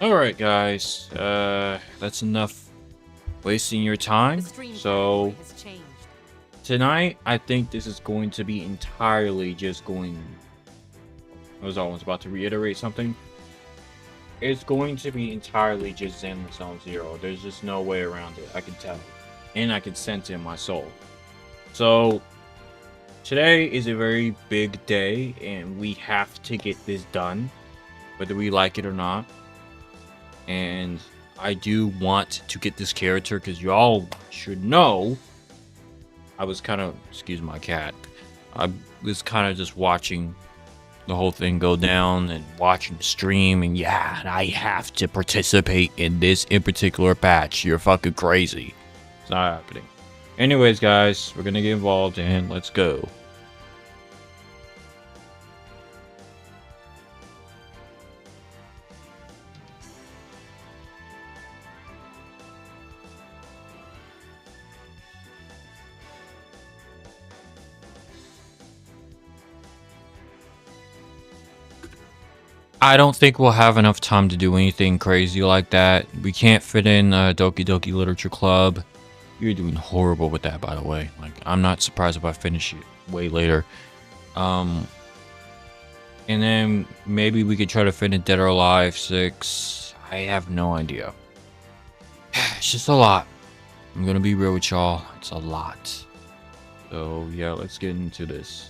Alright guys, that's enough wasting your time. So tonight I think this is going to be entirely just going, I was almost about to reiterate something. It's going to be entirely just Zenless Zone Zero. There's just no way around it. I can tell. And I can sense it in my soul. So today is a very big day and we have to get this done, whether we like it or not. And I do want to get this character because y'all should know I was kind of, excuse my cat, I was kind of just watching the whole thing go down and watching the stream, and yeah, I have to participate in this in particular patch. You're fucking crazy. It's not happening. Anyways, guys, we're gonna get involved and let's go. I don't think we'll have enough time to do anything crazy like that. We can't fit in Doki Doki Literature Club. You're doing horrible with that, by the way. Like, I'm not surprised if I finish it way later. And then maybe we could try to fit in Dead or Alive 6. I have no idea. It's just a lot. I'm gonna be real with y'all. It's a lot. So yeah, let's get into this.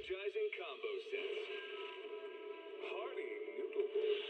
Energizing combo sets. Hearty noodle bowls.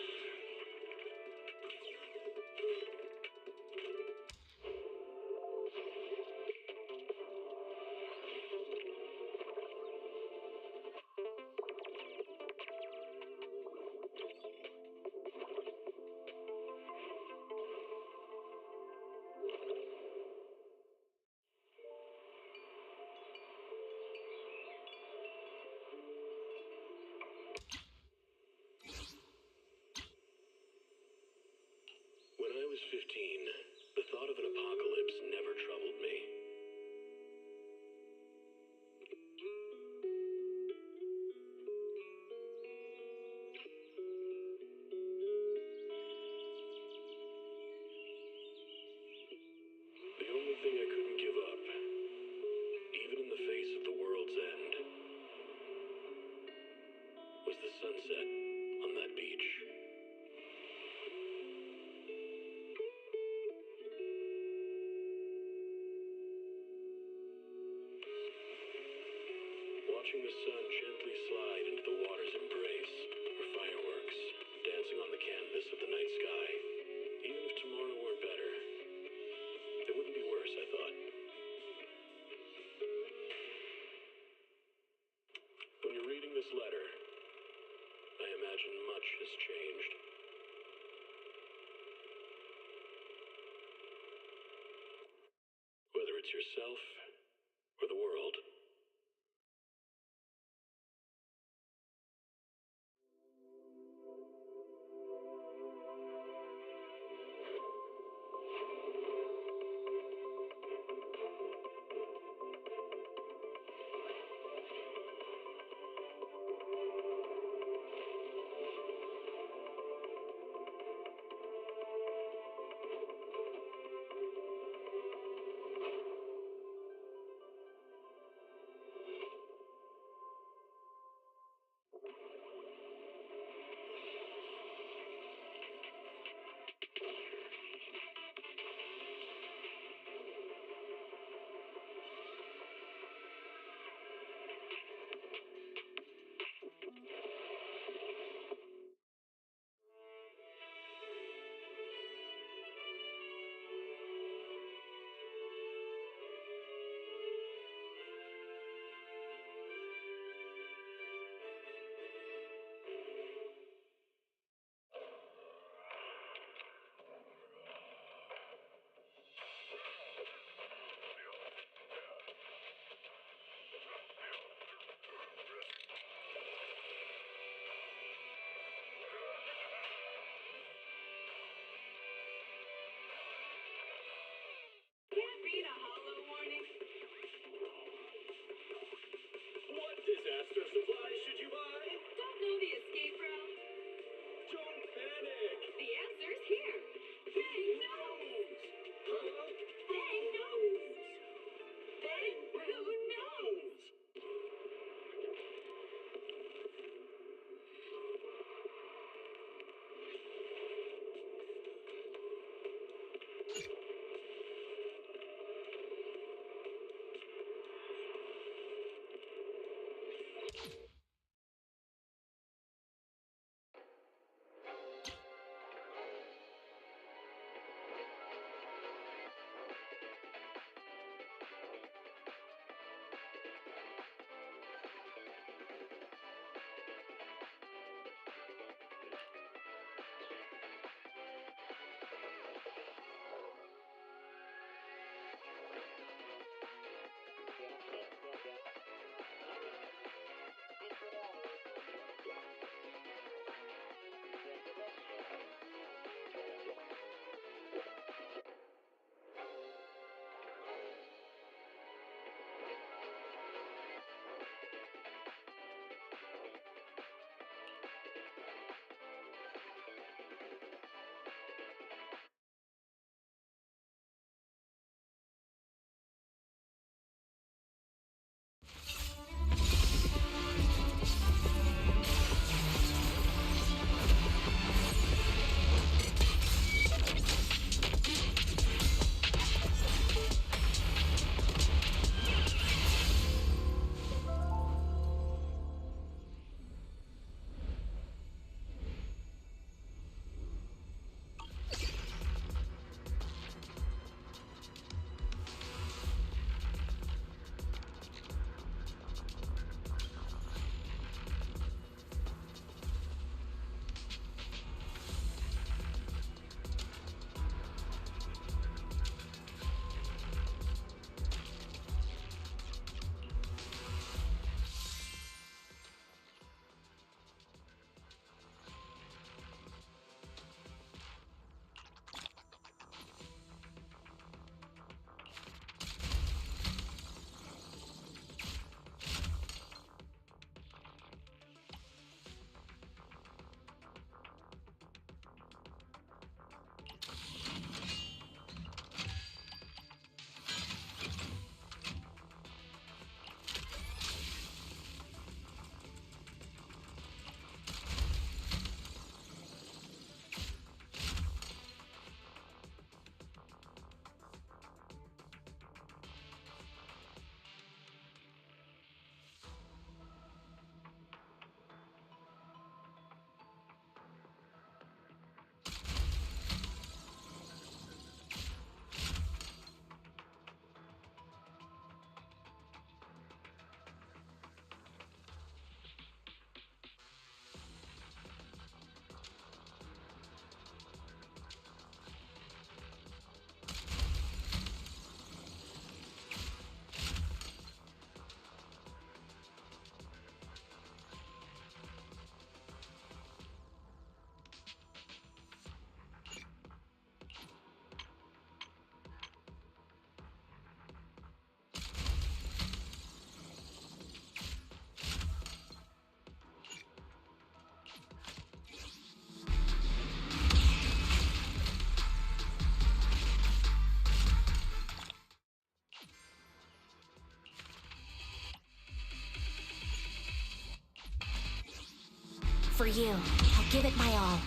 When I was 15, the thought of an apocalypse never troubled me. The only thing I couldn't give up, even in the face of the world's end, was the sunset on that beach. Watching the sun gently slide into the water's embrace, or fireworks dancing on the canvas of the night sky. Even if tomorrow weren't better, it wouldn't be worse, I thought. When you're reading this letter, I imagine much has changed. Whether it's yourself or the world. For you, I'll give it my all.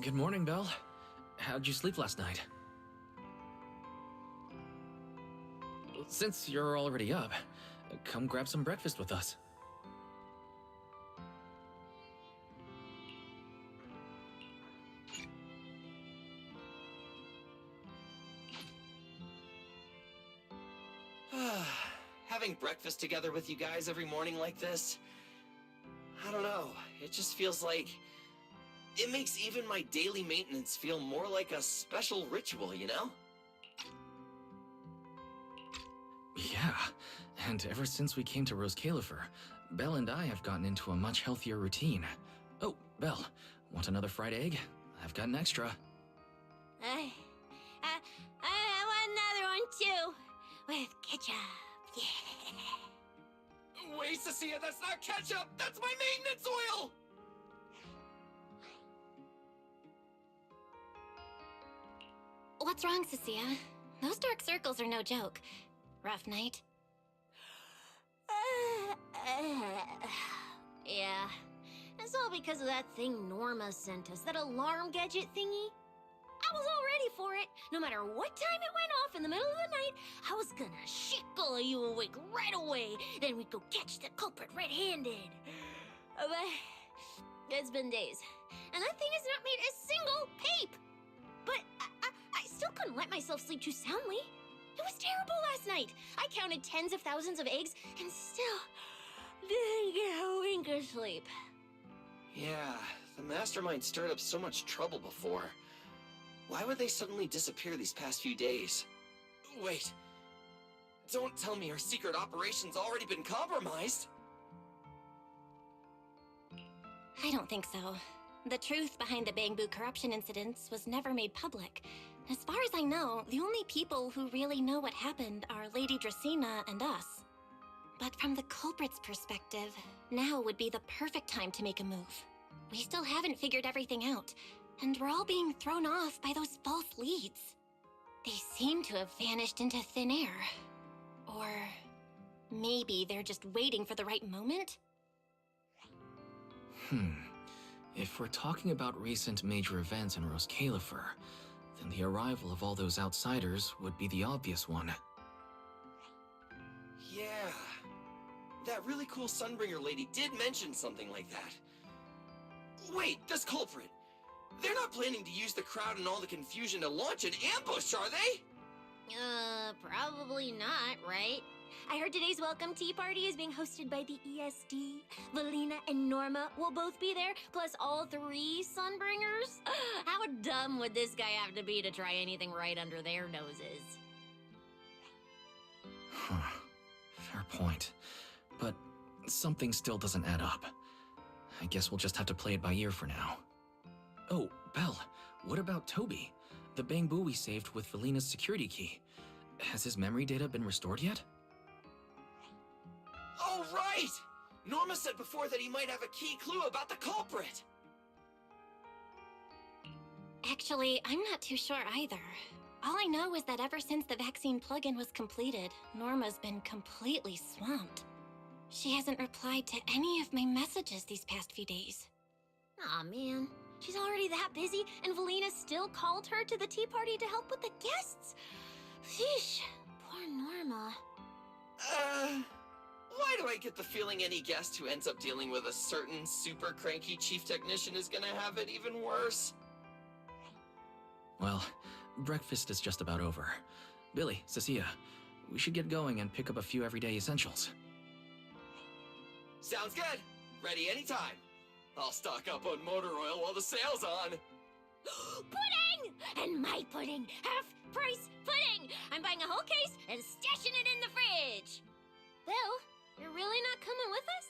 Good morning, Belle. How'd you sleep last night? Since you're already up, come grab some breakfast with us. Having breakfast together with you guys every morning like this, I don't know, it just feels like it makes even my daily maintenance feel more like a special ritual, you know? Yeah, and ever since we came to Rose Califer, Belle and I have gotten into a much healthier routine. Oh, Belle, want another fried egg? I've got an extra. I want another one too. With ketchup. Yeah. Wait, Cecilia, that's not ketchup! That's my maintenance oil! What's wrong, Cecilia? Those dark circles are no joke. Rough night? Yeah. It's all because of that thing Norma sent us, that alarm gadget thingy. I was all ready for it. No matter what time it went off in the middle of the night, I was gonna shickle you awake right away. Then we'd go catch the culprit red-handed. But it's been days, and that thing has not made a single peep. But I still couldn't let myself sleep too soundly. It was terrible last night. I counted tens of thousands of eggs and still didn't get a wink of sleep. Yeah, the mastermind stirred up so much trouble before. Why would they suddenly disappear these past few days? Wait, don't tell me our secret operation's already been compromised. I don't think so. The truth behind the Bamboo corruption incidents was never made public. As far as I know, the only people who really know what happened are Lady Dracena and us. But from the culprit's perspective, now would be the perfect time to make a move. We still haven't figured everything out, and we're all being thrown off by those false leads. They seem to have vanished into thin air. Or maybe they're just waiting for the right moment? If we're talking about recent major events in Rose Califer, then the arrival of all those outsiders would be the obvious one. Yeah, that really cool Sunbringer lady did mention something like that. Wait, this culprit! They're not planning to use the crowd and all the confusion to launch an ambush, are they? Probably not, right? I heard today's welcome tea party is being hosted by the ESD. Valina and Norma will both be there, plus all 3 Sunbringers. How dumb would this guy have to be to try anything right under their noses? Fair point. But something still doesn't add up. I guess we'll just have to play it by ear for now. Oh, Belle, what about Toby? The Bamboo we saved with Valina's security key. Has his memory data been restored yet? Oh, right! Norma said before that he might have a key clue about the culprit! Actually, I'm not too sure either. All I know is that ever since the vaccine plugin was completed, Norma's been completely swamped. She hasn't replied to any of my messages these past few days. Aw, man. She's already that busy, and Valina still called her to the tea party to help with the guests? Sheesh, poor Norma. Why do I get the feeling any guest who ends up dealing with a certain super cranky chief technician is gonna have it even worse? Well, breakfast is just about over. Billy, Cecilia, we should get going and pick up a few everyday essentials. Sounds good! Ready anytime! I'll stock up on motor oil while the sale's on! Pudding! And my pudding! Half-price pudding! I'm buying a whole case and stashing it in the fridge! Bill, you're really not coming with us?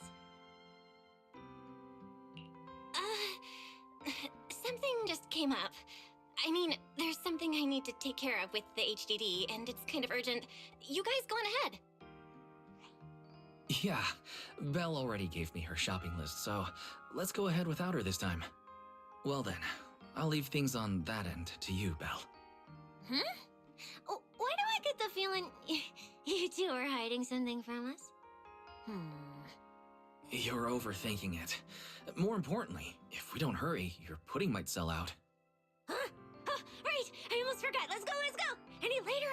Something just came up. I mean, there's something I need to take care of with the HDD, and it's kind of urgent. You guys go on ahead. Yeah, Belle already gave me her shopping list, so let's go ahead without her this time. Well then, I'll leave things on that end to you, Belle. Huh? Oh, why do I get the feeling you two are hiding something from us? You're overthinking it. More importantly, if we don't hurry, your pudding might sell out.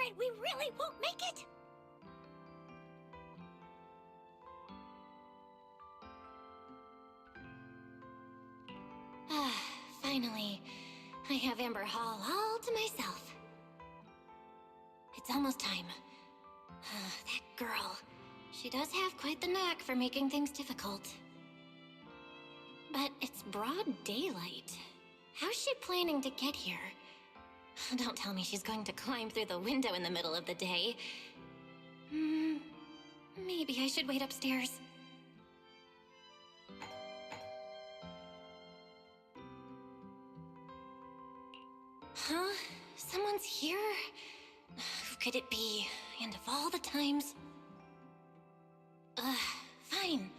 afraid we really won't make it? Finally, I have Amber Hall all to myself. It's almost time. That girl. She does have quite the knack for making things difficult. But it's broad daylight. How's she planning to get here? Don't tell me she's going to climb through the window in the middle of the day. Maybe I should wait upstairs. Huh? Someone's here? Who could it be? And of all the times... fine.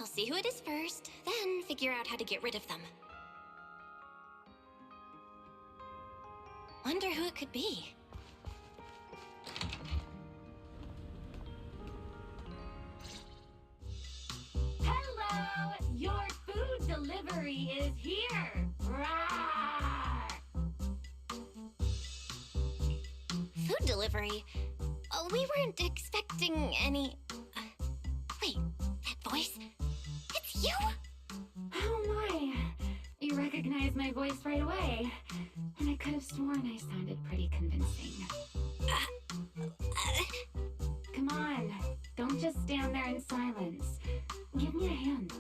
I'll see who it is first, then figure out how to get rid of them. Wonder who it could be. Hello! Your food delivery is here! Rawr! Food delivery? Oh, we weren't expecting any... wait, that voice? It's you? Oh my! You recognized my voice right away. And I could have sworn I sounded pretty convincing. Come on, don't just stand there in silence. Give me a hand.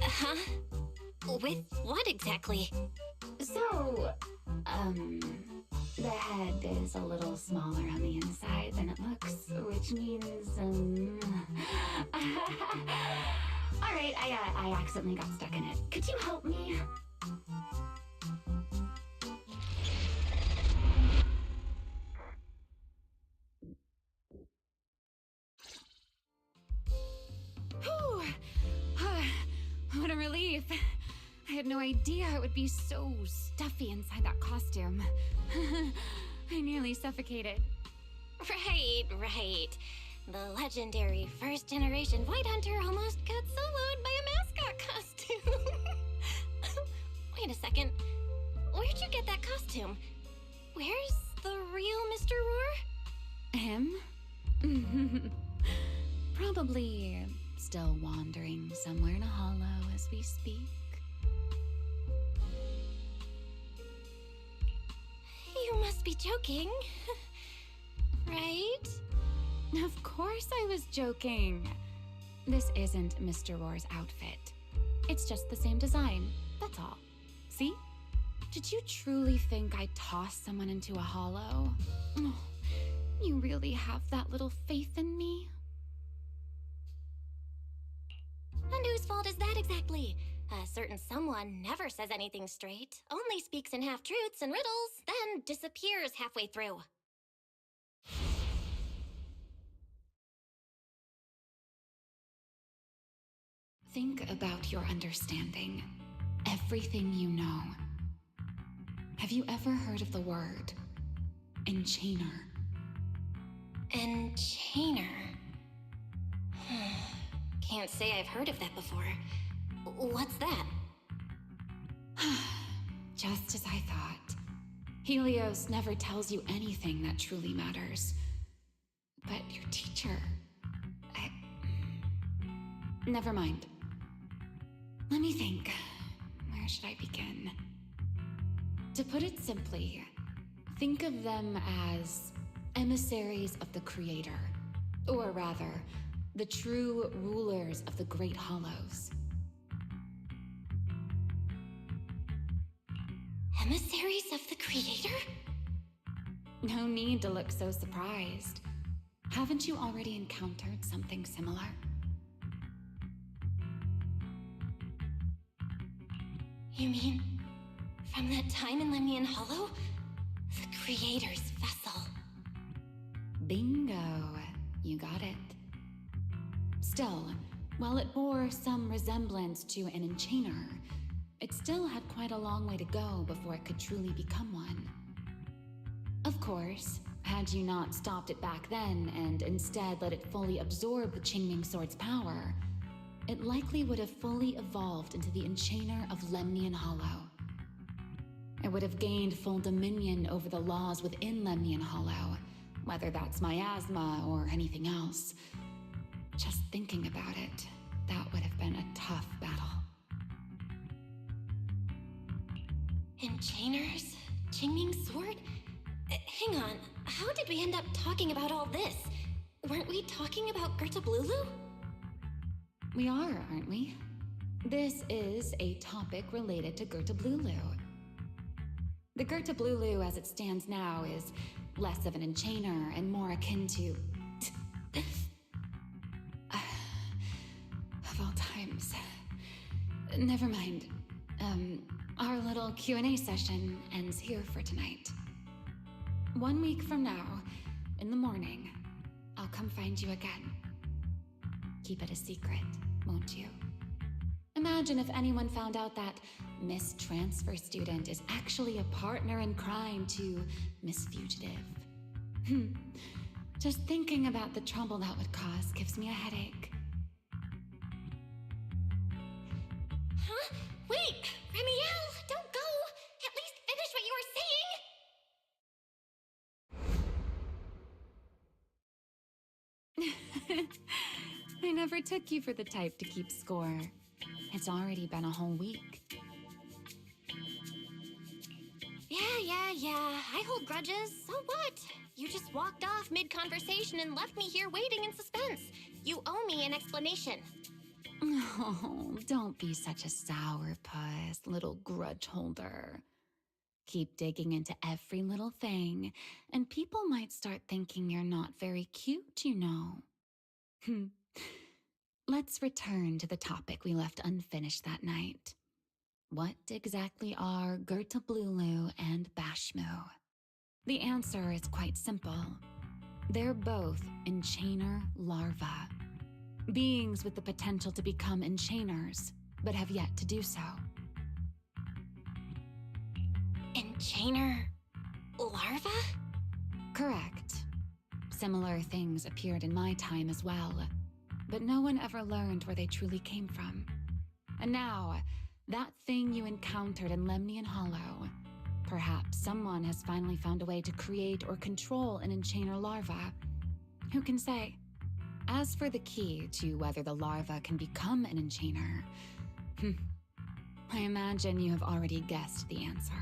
Huh? With what exactly? So, the head is a little smaller on the inside than it looks, which means, Alright, I accidentally got stuck in it. Could you help me? Whew! What a relief. I had no idea it would be so stuffy inside that costume. I nearly suffocated. Right. The legendary first-generation White Hunter almost got soloed by a mascot costume. Wait a second. Where'd you get that costume? Where's the real Mr. Roar? Him? Probably still wandering somewhere in a hollow as we speak. You must be joking. Right? Of course I was joking. This isn't Mr. Roar's outfit. It's just the same design, that's all. See? Did you truly think I'd toss someone into a hollow? Oh, you really have that little faith in me? And whose fault is that exactly? A certain someone never says anything straight, only speaks in half-truths and riddles, then disappears halfway through. Think about your understanding. Everything you know. Have you ever heard of the word enchainer? Enchainer. Can't say I've heard of that before. What's that? Just as I thought. Helios never tells you anything that truly matters. But your teacher... Never mind. Let me think. Where should I begin? To put it simply, think of them as emissaries of the Creator. Or rather, the true rulers of the Great Hollows. Emissaries of the Creator? No need to look so surprised. Haven't you already encountered something similar? You mean, from that time in Lemnian Hollow? The Creator's vessel. Bingo. You got it. Still, while it bore some resemblance to an enchainer, it still had quite a long way to go before it could truly become one. Of course, had you not stopped it back then and instead let it fully absorb the Qingming Sword's power, it likely would have fully evolved into the Enchainer of Lemnian Hollow. I would have gained full dominion over the laws within Lemnian Hollow, whether that's miasma or anything else. Just thinking about it, that would have been a tough battle. Enchainers? Qingming Sword? Hang on, how did we end up talking about all this? Weren't we talking about Gertablulu? We are, aren't we? This is a topic related to Gertablulu. The Gertablulu as it stands now is less of an enchainer and more akin to... of all times. Never mind. Our little Q&A session ends here for tonight. 1 week from now, in the morning, I'll come find you again. Keep it a secret, won't you? Imagine if anyone found out that Miss Transfer Student is actually a partner in crime to Miss Fugitive. Just thinking about the trouble that would cause gives me a headache. Huh? Wait! Remiel! Don't go! At least finish what you were saying! I never took you for the type to keep score. It's already been a whole week. Yeah. I hold grudges. So what? You just walked off mid-conversation and left me here waiting in suspense. You owe me an explanation. Oh, don't be such a sourpuss, little grudge holder. Keep digging into every little thing, and people might start thinking you're not very cute, you know. Let's return to the topic we left unfinished that night. What exactly are Gertablulu and Bashmu? The answer is quite simple. They're both enchainer larvae. Beings with the potential to become enchainers, but have yet to do so. Enchainer larva? Correct. Similar things appeared in my time as well, but no one ever learned where they truly came from. And now, that thing you encountered in Lemnian Hollow, perhaps someone has finally found a way to create or control an enchainer larva. Who can say? As for the key to whether the larva can become an enchainer, I imagine you have already guessed the answer.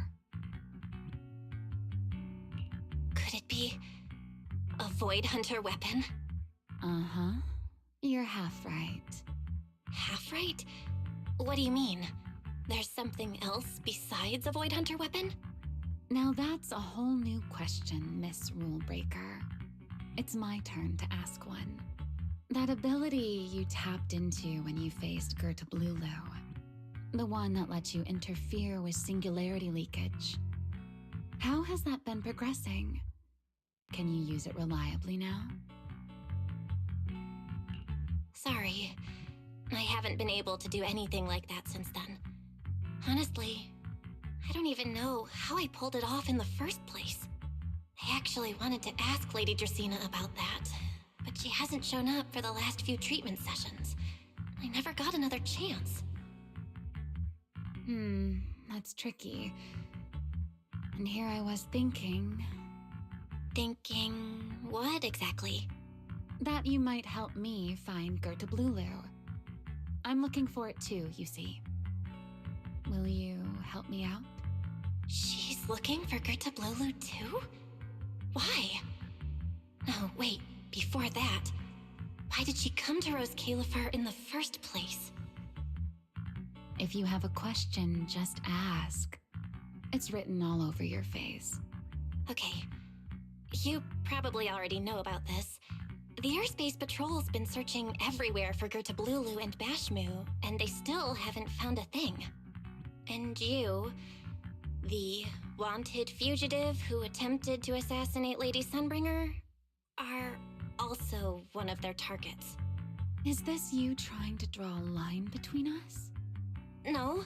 Could it be a Void Hunter weapon? Uh-huh. You're half right. Half right? What do you mean? There's something else besides a Void Hunter weapon? Now that's a whole new question, Miss Rulebreaker. It's my turn to ask one. That ability you tapped into when you faced Gertablulu, the one that lets you interfere with singularity leakage. How has that been progressing? Can you use it reliably now? Sorry, I haven't been able to do anything like that since then. Honestly, I don't even know how I pulled it off in the first place. I actually wanted to ask Lady Dracaena about that, but she hasn't shown up for the last few treatment sessions. I never got another chance. That's tricky. And here I was thinking... Thinking what exactly? That you might help me find Gertablulu. I'm looking for it too, you see. Will you help me out? She's looking for Gertablulu too? Why? Oh, wait, before that, why did she come to Rose Califar in the first place? If you have a question, just ask. It's written all over your face. Okay, you probably already know about this. The Airspace Patrol's been searching everywhere for Gertablulu and Bashmu, and they still haven't found a thing. And you, the wanted fugitive who attempted to assassinate Lady Sunbringer, are also one of their targets. Is this you trying to draw a line between us? No,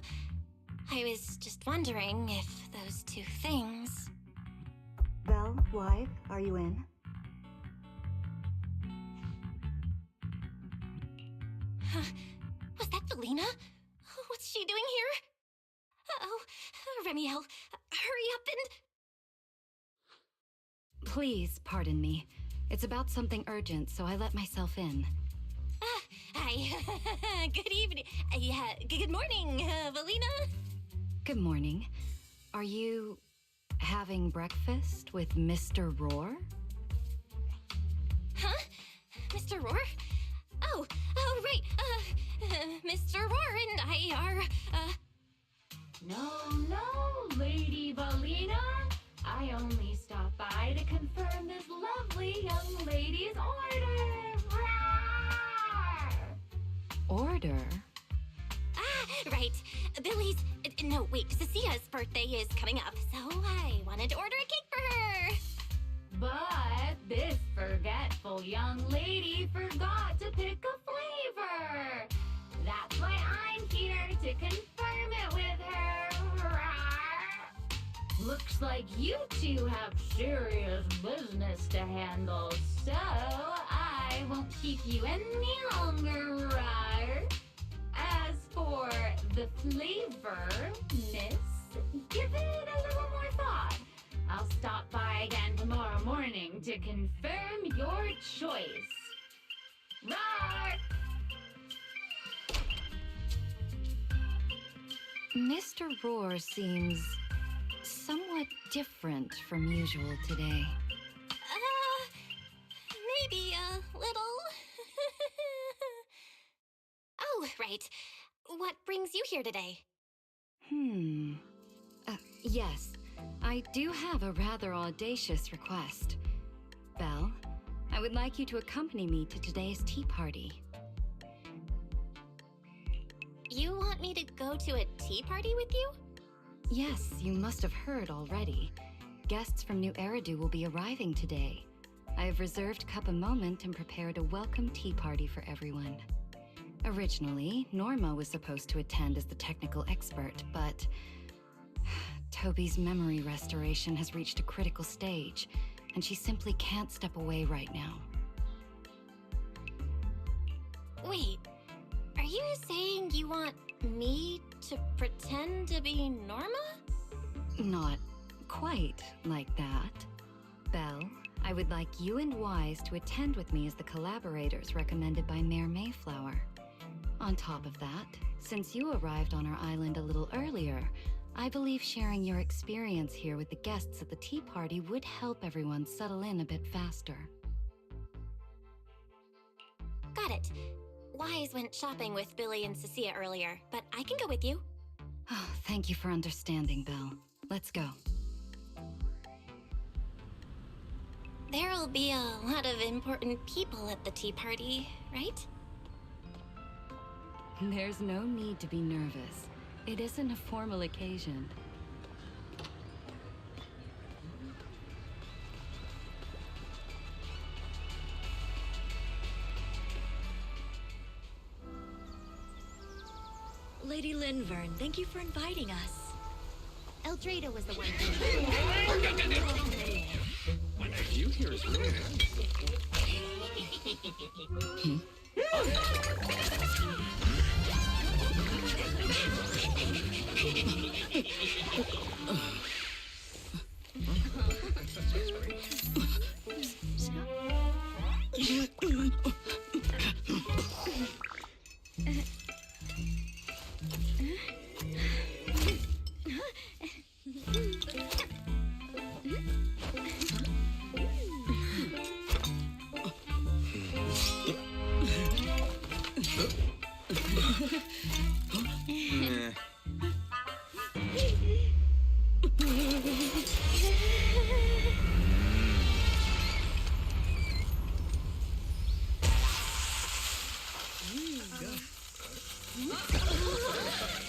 I was just wondering if those two things... Belle, wife, are you in? Was that Felina? What's she doing here? Uh-oh, Remiel, hurry up and... Please pardon me. It's about something urgent, so I let myself in. Hi. Good evening. Good morning, Valina. Good morning. Are you having breakfast with Mr. Roar? Huh? Mr. Roar? Oh, right. Mr. Roar and I are, No, Lady Valina. I only stopped by to confirm this lovely young lady's order. Order? Right. Billy's, no, wait, Cecia's birthday is coming up, so I wanted to order a cake for her. But this forgetful young lady forgot to pick a flavor. That's why I'm here to confirm it with her. Looks like you two have serious business to handle, so I won't keep you any longer. As for the flavor, miss, give it a little more thought. I'll stop by again tomorrow morning to confirm your choice. Roar! Mr. Roar seems somewhat different from usual today. Maybe a little. Oh, right. What brings you here today? Yes, I do have a rather audacious request. Belle, I would like you to accompany me to today's tea party. You want me to go to a tea party with you? Yes, you must have heard already. Guests from New Eridu will be arriving today. I have reserved Cup a moment and prepared a welcome tea party for everyone. Originally, Norma was supposed to attend as the technical expert, but Toby's memory restoration has reached a critical stage, and she simply can't step away right now. Wait, are you saying you want me to pretend to be Norma? Not quite like that. Belle, I would like you and Wise to attend with me as the collaborators recommended by Mayor Mayflower. On top of that, since you arrived on our island a little earlier, I believe sharing your experience here with the guests at the tea party would help everyone settle in a bit faster. Got it. Wise went shopping with Billy and Cecilia earlier, but I can go with you. Oh, thank you for understanding, Belle. Let's go. There'll be a lot of important people at the tea party, right? There's no need to be nervous. It isn't a formal occasion. Lady Linvern, thank you for inviting us. Eldrada was the one. My view here is really nice.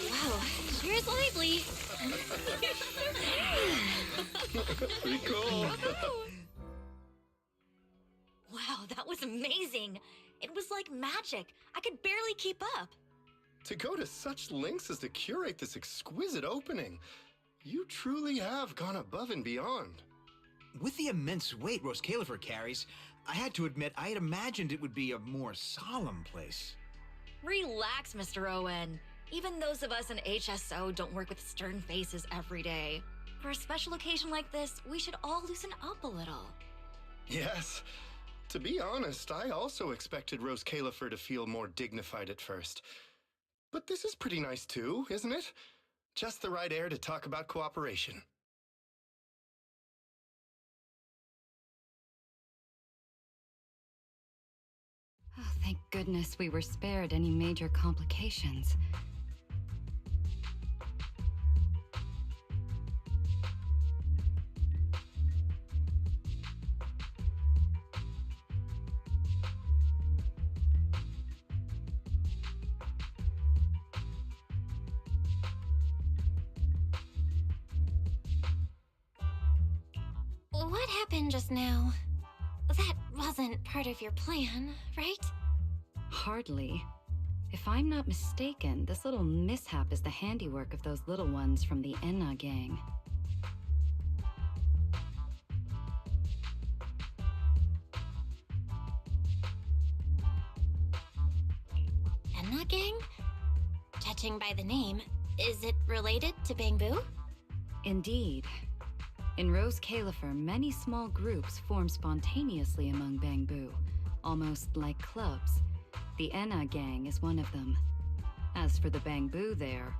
Wow, cheers lively. Pretty cool. Wow, that was amazing. It was like magic. I could barely keep up. To go to such lengths as to curate this exquisite opening, you truly have gone above and beyond. With the immense weight Roscalifer carries, I had to admit I had imagined it would be a more solemn place. Relax, Mr. Owen. Even those of us in HSO don't work with stern faces every day. For a special occasion like this, we should all loosen up a little. Yes. To be honest, I also expected Rose Califer to feel more dignified at first. But this is pretty nice too, isn't it? Just the right air to talk about cooperation. Oh, thank goodness we were spared any major complications. What happened just now? That wasn't part of your plan, right? Hardly. If I'm not mistaken, this little mishap is the handiwork of those little ones from the Enna gang. Enna gang? Judging by the name, is it related to Bangbu? Indeed. In Rose Califer, many small groups form spontaneously among Bangbu, almost like clubs. The Enna gang is one of them. As for the Bangbu there,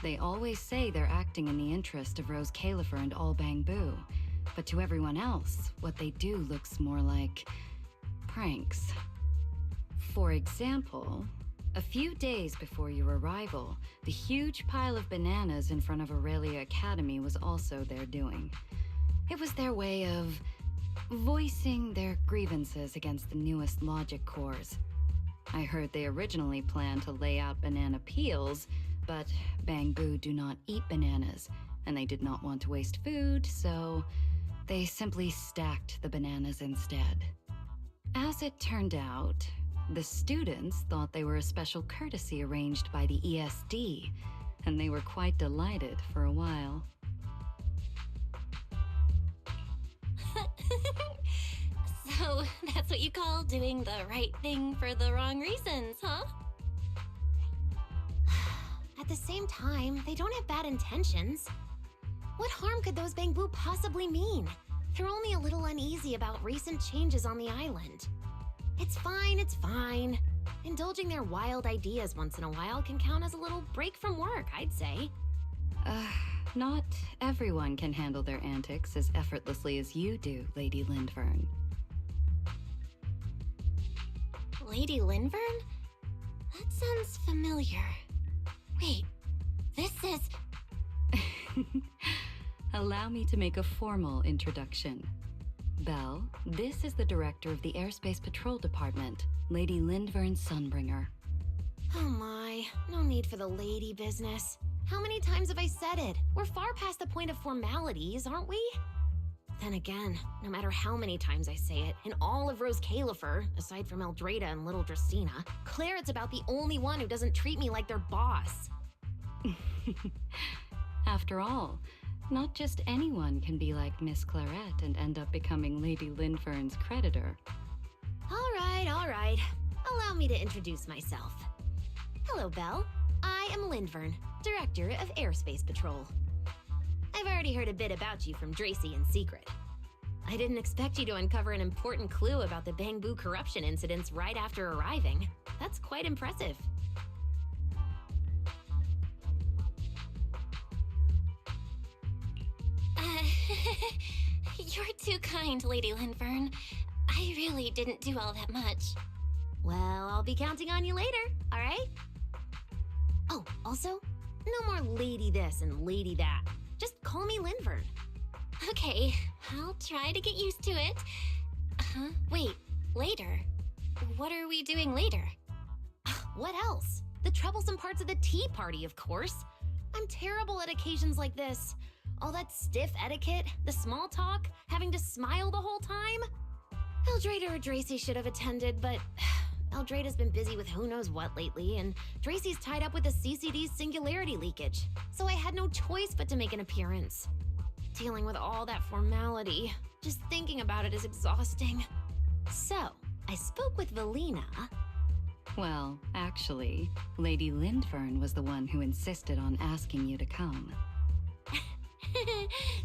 they always say they're acting in the interest of Rose Califer and all Bangbu, but to everyone else, what they do looks more like pranks. For example, a few days before your arrival, the huge pile of bananas in front of Aurelia Academy was also their doing. It was their way of voicing their grievances against the newest logic cores. I heard they originally planned to lay out banana peels, but Bangbu do not eat bananas, and they did not want to waste food, so they simply stacked the bananas instead. As it turned out, the students thought they were a special courtesy arranged by the ESD, and they were quite delighted for a while. So, that's what you call doing the right thing for the wrong reasons, huh? At the same time, they don't have bad intentions. What harm could those Bangbu possibly mean? They're only a little uneasy about recent changes on the island. It's fine, it's fine. Indulging their wild ideas once in a while can count as a little break from work, I'd say. Not everyone can handle their antics as effortlessly as you do, Lady Lindvern. Lady Lindvern? That sounds familiar. Wait, this is... Allow me to make a formal introduction. Belle, this is the director of the Airspace Patrol Department, Lady Lindvern Sunbringer. Oh my, no need for the lady business. How many times have I said it? We're far past the point of formalities, aren't we? Then again, no matter how many times I say it, in all of Rose Califer, aside from Eldrada and Little Dristina, Claret's about the only one who doesn't treat me like their boss. After all, not just anyone can be like Miss Claret and end up becoming Lady Lindvern's creditor. All right. Allow me to introduce myself. Hello, Belle. I am Lindvern, Director of Airspace Patrol. I've already heard a bit about you from Dracy in secret. I didn't expect you to uncover an important clue about the Bangbu corruption incidents right after arriving. That's quite impressive. You're too kind, Lady Lindvern. I really didn't do all that much. Well, I'll be counting on you later, all right? Oh, also, no more lady this and lady that. Just call me Lindvern. Okay, I'll try to get used to it. Wait, later? What are we doing later? What else? The troublesome parts of the tea party, of course. I'm terrible at occasions like this. All that stiff etiquette, the small talk, having to smile the whole time. Eldrada or Dracy should have attended, but Eldrada's been busy with who knows what lately, and Dracy's tied up with the CCD's singularity leakage, so I had no choice but to make an appearance. Dealing with all that formality, just thinking about it is exhausting. So, I spoke with Valina. Well, actually, Lady Lindvern was the one who insisted on asking you to come.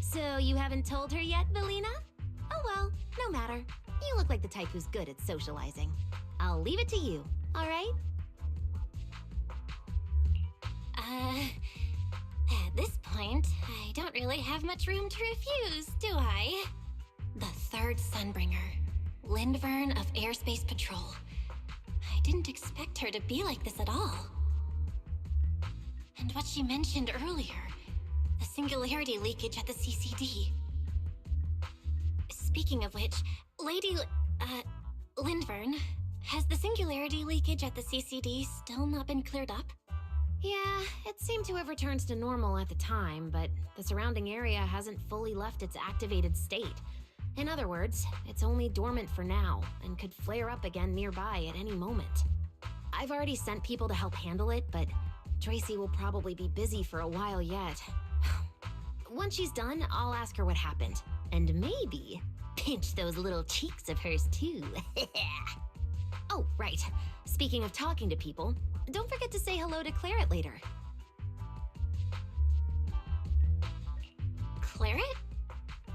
So you haven't told her yet, Belina? Oh well, no matter. You look like the type who's good at socializing. I'll leave it to you, alright? At this point, I don't really have much room to refuse, do I? The third Sunbringer, Lindvern of Airspace Patrol. I didn't expect her to be like this at all. And what she mentioned earlier, the singularity leakage at the CCD. Speaking of which, Lady Lindvern, has the singularity leakage at the CCD still not been cleared up? Yeah, it seemed to have returned to normal at the time, but the surrounding area hasn't fully left its activated state. In other words, it's only dormant for now, and could flare up again nearby at any moment. I've already sent people to help handle it, but Tracy will probably be busy for a while yet. Once she's done, I'll ask her what happened. And maybe pinch those little cheeks of hers too. Oh, right. Speaking of talking to people, don't forget to say hello to Claret later. Claret?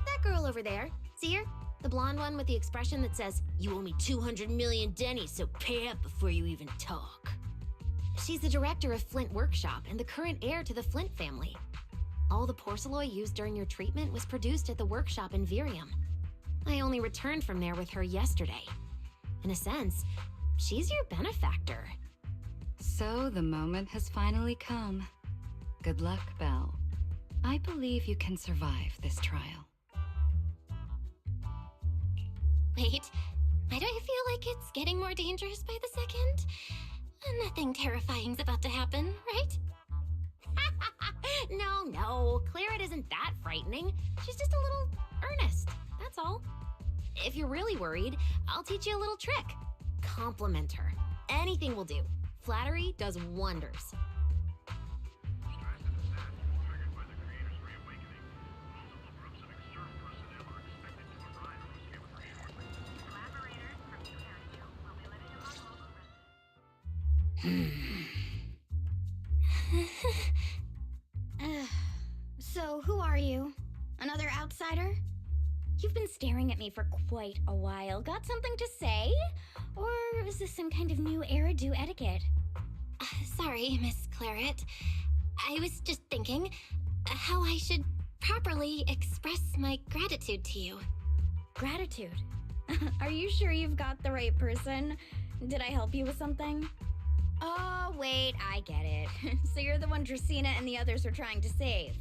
That girl over there. See her? The blonde one with the expression that says, "You owe me 200 million dennies, so pay up before you even talk." She's the director of Flint Workshop and the current heir to the Flint family. All the porcelain used during your treatment was produced at the workshop in Virium. I only returned from there with her yesterday. In a sense, she's your benefactor. So the moment has finally come. Good luck, Belle. I believe you can survive this trial. Wait, why do I feel like it's getting more dangerous by the second? Nothing terrifying's about to happen, right? No, Claret isn't that frightening. She's just a little earnest, that's all. If you're really worried, I'll teach you a little trick. Compliment her. Anything will do. Flattery does wonders. So, who are you? Another outsider? You've been staring at me for quite a while. Got something to say? Or is this some kind of new era-do etiquette? Sorry, Miss Claret. I was just thinking how I should properly express my gratitude to you. Gratitude? Are you sure you've got the right person? Did I help you with something? Oh, wait, I get it. So you're the one Dracaena and the others are trying to save.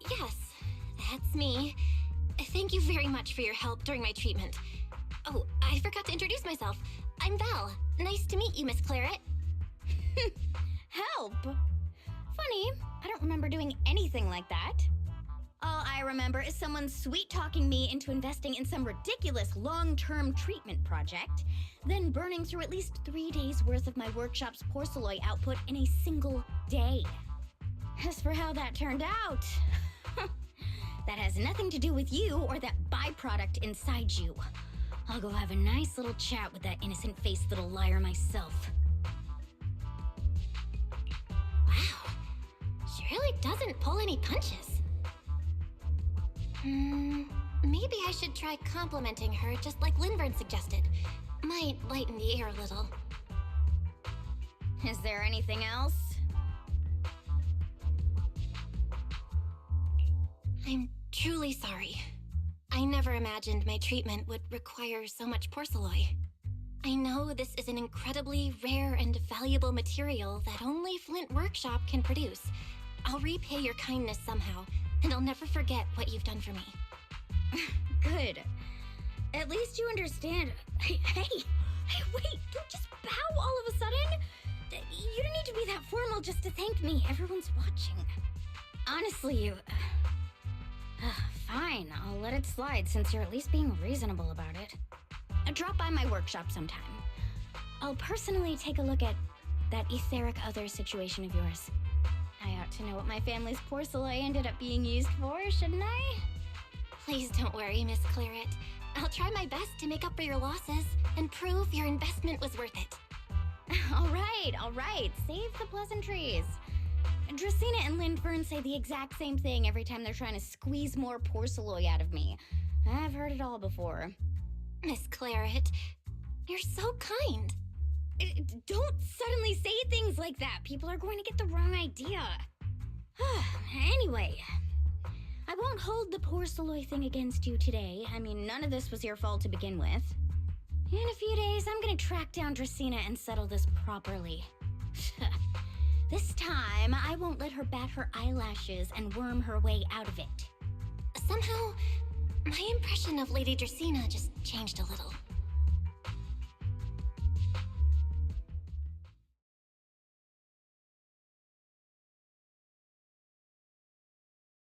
Yes, that's me. Thank you very much for your help during my treatment. Oh, I forgot to introduce myself. I'm Belle. Nice to meet you, Miss Claret. Help? Funny, I don't remember doing anything like that. All I remember is someone sweet-talking me into investing in some ridiculous long-term treatment project, then burning through at least 3 days' worth of my workshop's porcelain output in a single day. As for how that turned out, that has nothing to do with you or that byproduct inside you. I'll go have a nice little chat with that innocent-faced little liar myself. Wow, she really doesn't pull any punches. Maybe I should try complimenting her just like Lindvern suggested. Might lighten the air a little. Is there anything else? I'm truly sorry. I never imagined my treatment would require so much porcelain. I know this is an incredibly rare and valuable material that only Flint Workshop can produce. I'll repay your kindness somehow, and I'll never forget what you've done for me. Good. At least you understand. Hey, wait, don't just bow all of a sudden. You don't need to be that formal just to thank me. Everyone's watching. Honestly, you... Fine, I'll let it slide since you're at least being reasonable about it. Drop by my workshop sometime. I'll personally take a look at that etheric other situation of yours. I ought to know what my family's porcelain ended up being used for, shouldn't I? Please don't worry, Miss Claret. I'll try my best to make up for your losses and prove your investment was worth it. All right. Save the pleasantries. Dracaena and Lindfern say the exact same thing every time they're trying to squeeze more porcelain out of me. I've heard it all before. Miss Claret, you're so kind. Don't suddenly say things like that. People are going to get the wrong idea. Anyway, I won't hold the porcelain thing against you today. I mean, none of this was your fault to begin with. In a few days, I'm gonna track down Dracaena and settle this properly. This time, I won't let her bat her eyelashes and worm her way out of it. Somehow, my impression of Lady Dracaena just changed a little.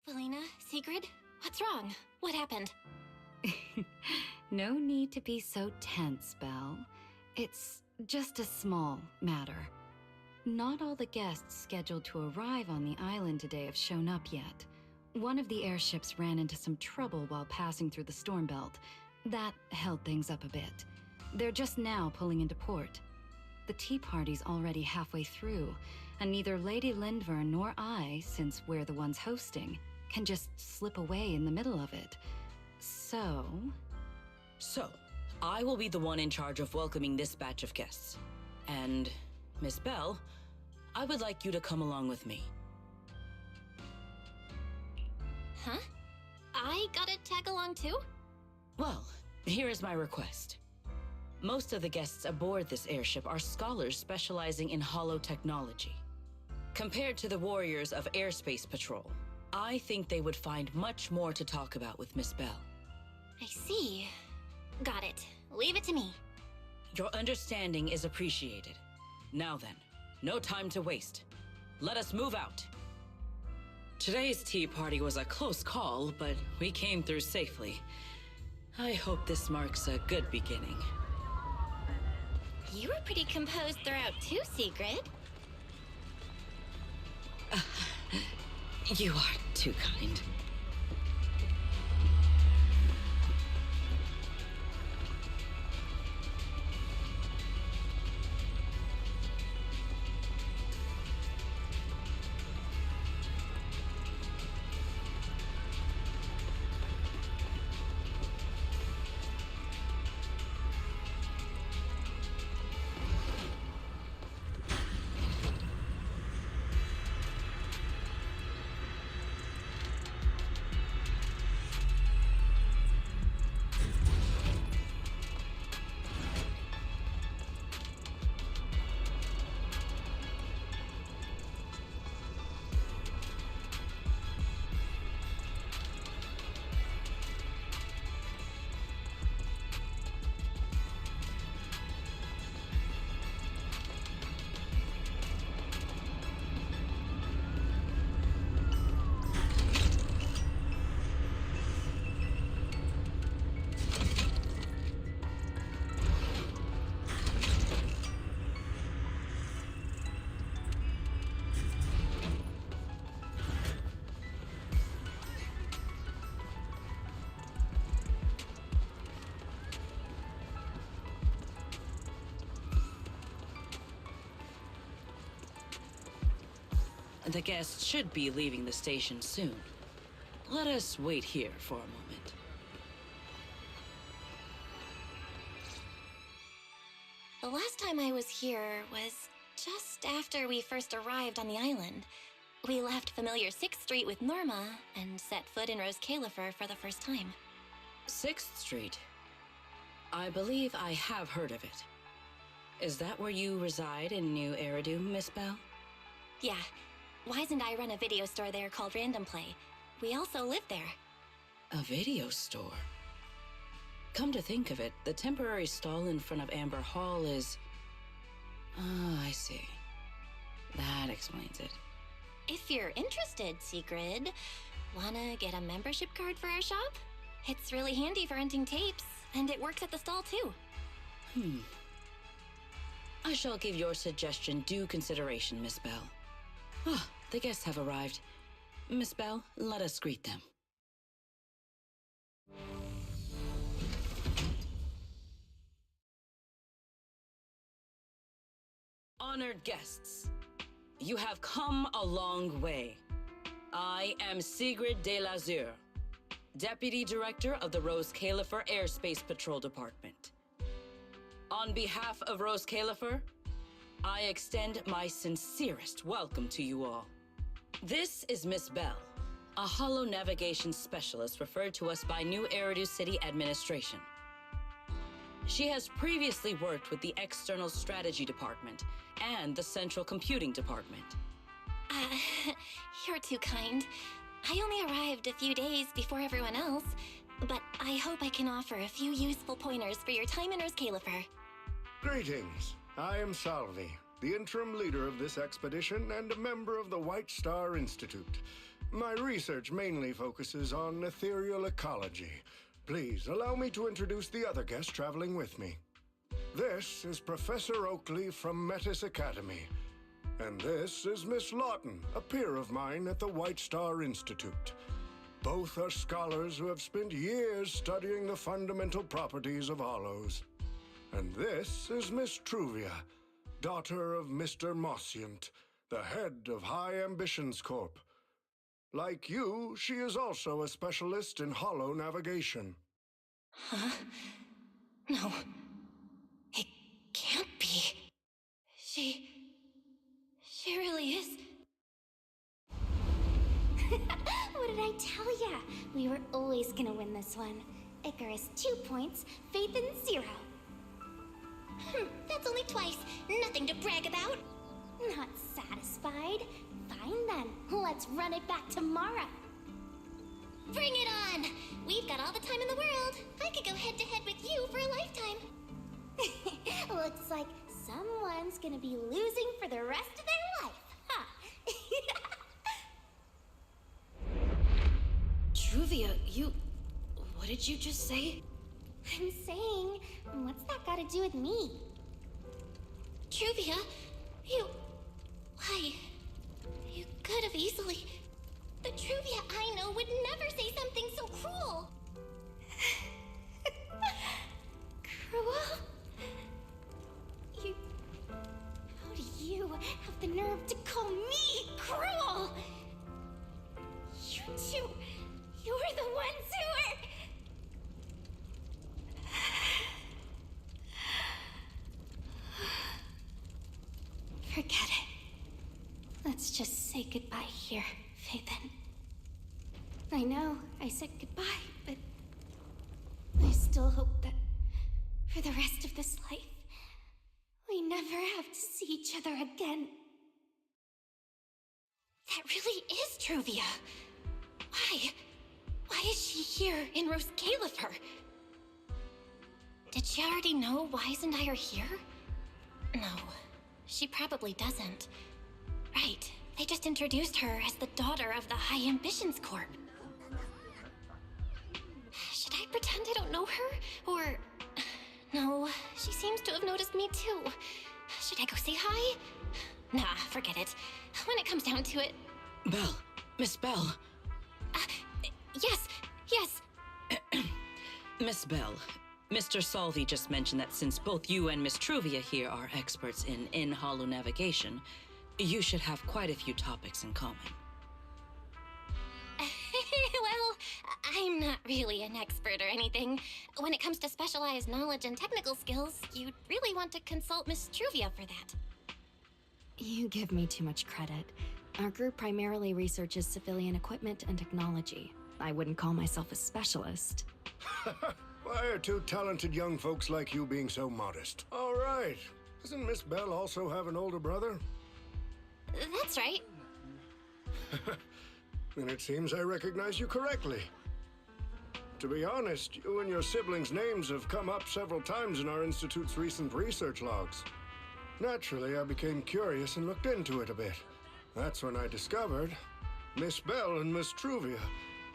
Felina, Sigrid, what's wrong? What happened? No need to be so tense, Belle. It's just a small matter. Not all the guests scheduled to arrive on the island today have shown up yet. One of the airships ran into some trouble while passing through the storm belt. That held things up a bit. They're just now pulling into port. The tea party's already halfway through, and neither Lady Lindvern nor I, since we're the ones hosting, can just slip away in the middle of it. So, I will be the one in charge of welcoming this batch of guests. And, Miss Belle, I would like you to come along with me. Huh? I gotta tag along too? Well, here is my request. Most of the guests aboard this airship are scholars specializing in holotechnology. Compared to the warriors of Airspace Patrol, I think they would find much more to talk about with Miss Belle. I see. Got it. Leave it to me. Your understanding is appreciated. Now then, no time to waste. Let us move out. Today's tea party was a close call, but we came through safely. I hope this marks a good beginning. You were pretty composed throughout too, Sigrid. You are too kind. The guests should be leaving the station soon. Let us wait here for a moment. The last time I was here was just after we first arrived on the island. We left familiar 6th Street with Norma and set foot in Rose Califer for the first time. 6th Street? I believe I have heard of it. Is that where you reside in New Eridu, Miss Belle? Yeah. Wise and I run a video store there called Random Play. We also live there. A video store? Come to think of it, the temporary stall in front of Amber Hall is... Oh, I see. That explains it. If you're interested, Sigrid, wanna get a membership card for our shop? It's really handy for renting tapes, and it works at the stall too. I shall give your suggestion due consideration, Miss Belle. Ah, the guests have arrived. Miss Belle, let us greet them. Honored guests, you have come a long way. I am Sigrid de Lazure, Deputy Director of the Rose Califer Airspace Patrol Department. On behalf of Rose Califer, I extend my sincerest welcome to you all. This is Miss Bell, a holo navigation specialist referred to us by New Eridu City Administration. She has previously worked with the External Strategy Department and the Central Computing Department. You're too kind. I only arrived a few days before everyone else, but I hope I can offer a few useful pointers for your time in Rose Califer. Greetings. I am Salvi, the interim leader of this expedition and a member of the White Star Institute. My research mainly focuses on ethereal ecology. Please allow me to introduce the other guest traveling with me. This is Professor Oakley from Metis Academy. And this is Miss Lawton, a peer of mine at the White Star Institute. Both are scholars who have spent years studying the fundamental properties of hollows. And this is Miss Truvia, daughter of Mr. Mossiant, the head of High Ambitions Corp. Like you, she is also a specialist in hollow navigation. Huh? No. It can't be. She really is. What did I tell ya? We were always gonna win this one. Icarus 2 points, Phaethon 0. That's only twice. Nothing to brag about. Not satisfied? Fine then. Let's run it back tomorrow. Bring it on! We've got all the time in the world. I could go head-to-head with you for a lifetime. Looks like someone's gonna be losing for the rest of their life, huh? Truvia, what did you just say? I'm saying, what's that got to do with me? Truvia, why? You could have easily. The Truvia I know would never say something so cruel. Cruel? How do you have the nerve to call me cruel? You two, you're the ones who are... Forget it. Let's just say goodbye here, Phaethon. I know I said goodbye, but I still hope that for the rest of this life, we never have to see each other again. That really is Truvia. Why? Why is she here in Rose Califer? Did she already know Wise and I are here? No, she probably doesn't. Right, they just introduced her as the daughter of the High Ambitions Corp. Should I pretend I don't know her? Or... No, she seems to have noticed me too. Should I go say hi? Nah, forget it. When it comes down to it... Bell. Miss Bell. Yes. Miss Bell, Mr. Salvi just mentioned that since both you and Miss Truvia here are experts in hollow navigation, you should have quite a few topics in common. Well, I'm not really an expert or anything. When it comes to specialized knowledge and technical skills, you'd really want to consult Miss Truvia for that. You give me too much credit. Our group primarily researches civilian equipment and technology. I wouldn't call myself a specialist. Why are two talented young folks like you being so modest? All right. Doesn't Miss Bell also have an older brother? That's right. Then it seems I recognize you correctly. To be honest, you and your siblings' names have come up several times in our Institute's recent research logs. Naturally, I became curious and looked into it a bit. That's when I discovered Miss Bell and Miss Truvia.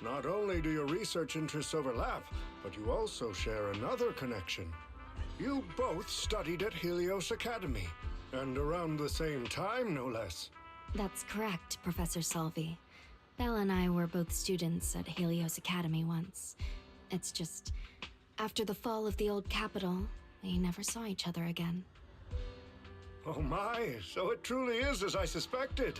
Not only do your research interests overlap, but you also share another connection. You both studied at Helios Academy, and around the same time, no less. That's correct, Professor Salvi. Belle and I were both students at Helios Academy once. It's just, after the fall of the old capital, we never saw each other again. Oh my, so it truly is as I suspected.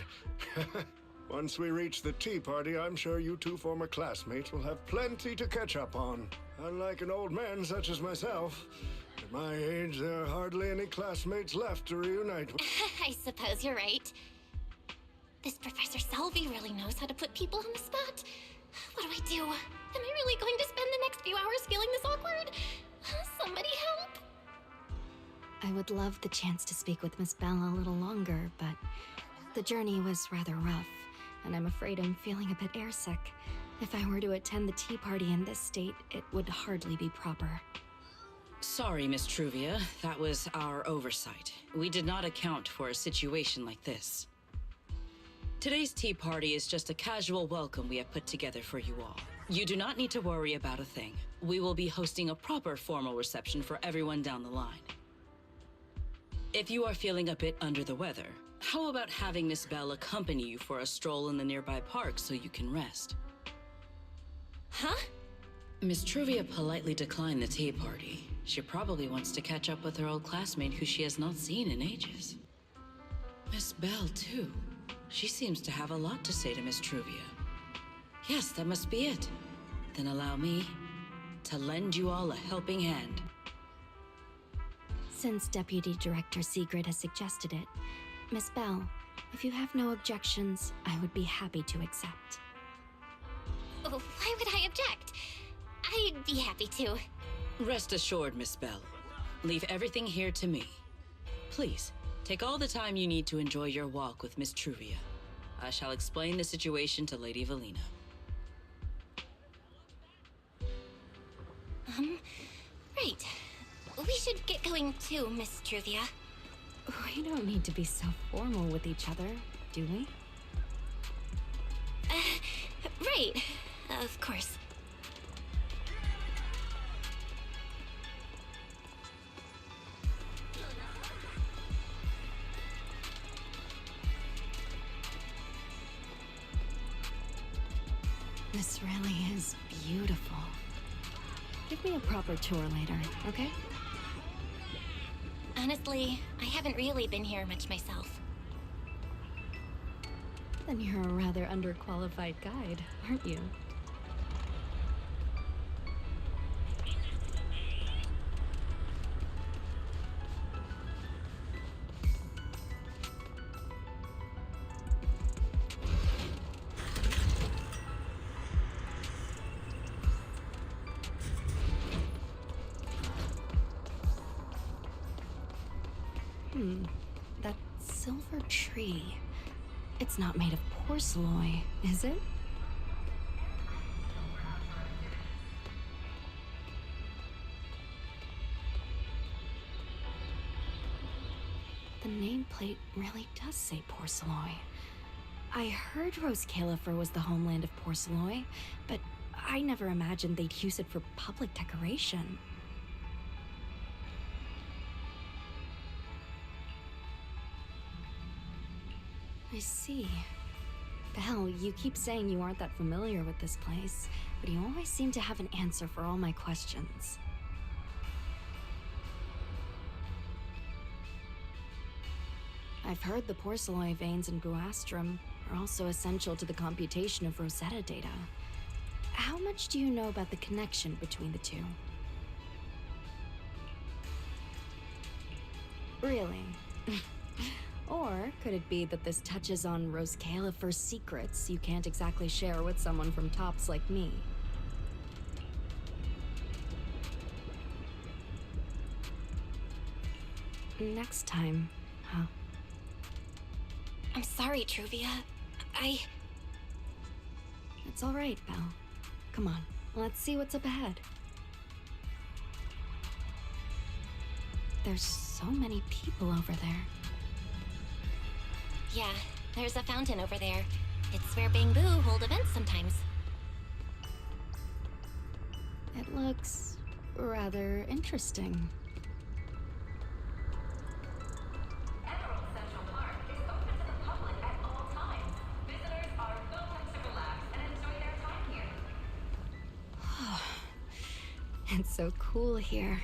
Once we reach the tea party, I'm sure you two former classmates will have plenty to catch up on. Unlike an old man such as myself, at my age, there are hardly any classmates left to reunite with. I suppose you're right. This Professor Salvi really knows how to put people on the spot. What do I do? Am I really going to spend the next few hours feeling this awkward? Somebody help! I would love the chance to speak with Miss Bell a little longer, but the journey was rather rough, and I'm afraid I'm feeling a bit airsick. If I were to attend the tea party in this state, it would hardly be proper. Sorry, Miss Truvia. That was our oversight. We did not account for a situation like this. Today's tea party is just a casual welcome we have put together for you all. You do not need to worry about a thing. We will be hosting a proper formal reception for everyone down the line. If you are feeling a bit under the weather, how about having Miss Bell accompany you for a stroll in the nearby park so you can rest? Huh? Miss Truvia politely declined the tea party. She probably wants to catch up with her old classmate who she has not seen in ages. Miss Bell, too. She seems to have a lot to say to Miss Truvia. Yes, that must be it. Then allow me to lend you all a helping hand. Since Deputy Director Sigrid has suggested it, Miss Bell, if you have no objections, I would be happy to accept. Oh, why would I object? I'd be happy to. Rest assured, Miss Bell. Leave everything here to me. Please, take all the time you need to enjoy your walk with Miss Truvia. I shall explain the situation to Lady Valina. Right. We should get going too, Miss Truvia. We don't need to be so formal with each other, do we? Right. Of course. This really is beautiful. Give me a proper tour later, okay? Honestly, I haven't really been here much myself. Then you're a rather underqualified guide, aren't you? That silver tree. It's not made of porcelain, is it? The nameplate really does say porcelain. I heard Rose Califer was the homeland of porcelain, but I never imagined they'd use it for public decoration. I see. Belle, you keep saying you aren't that familiar with this place, but you always seem to have an answer for all my questions. I've heard the porcelain veins in Buastrum are also essential to the computation of Rosetta data. How much do you know about the connection between the two? Really? Or could it be that this touches on Rose Califer's secrets you can't exactly share with someone from Tops like me? Next time, huh? I'm sorry, Truvia. It's all right, Belle. Come on, let's see what's up ahead. There's so many people over there. Yeah, there's a fountain over there. It's where Bangbu hold events sometimes. It looks rather interesting. Emerald Central Park is open to the public at all times. Visitors are welcome to relax and enjoy their time here. It's so cool here,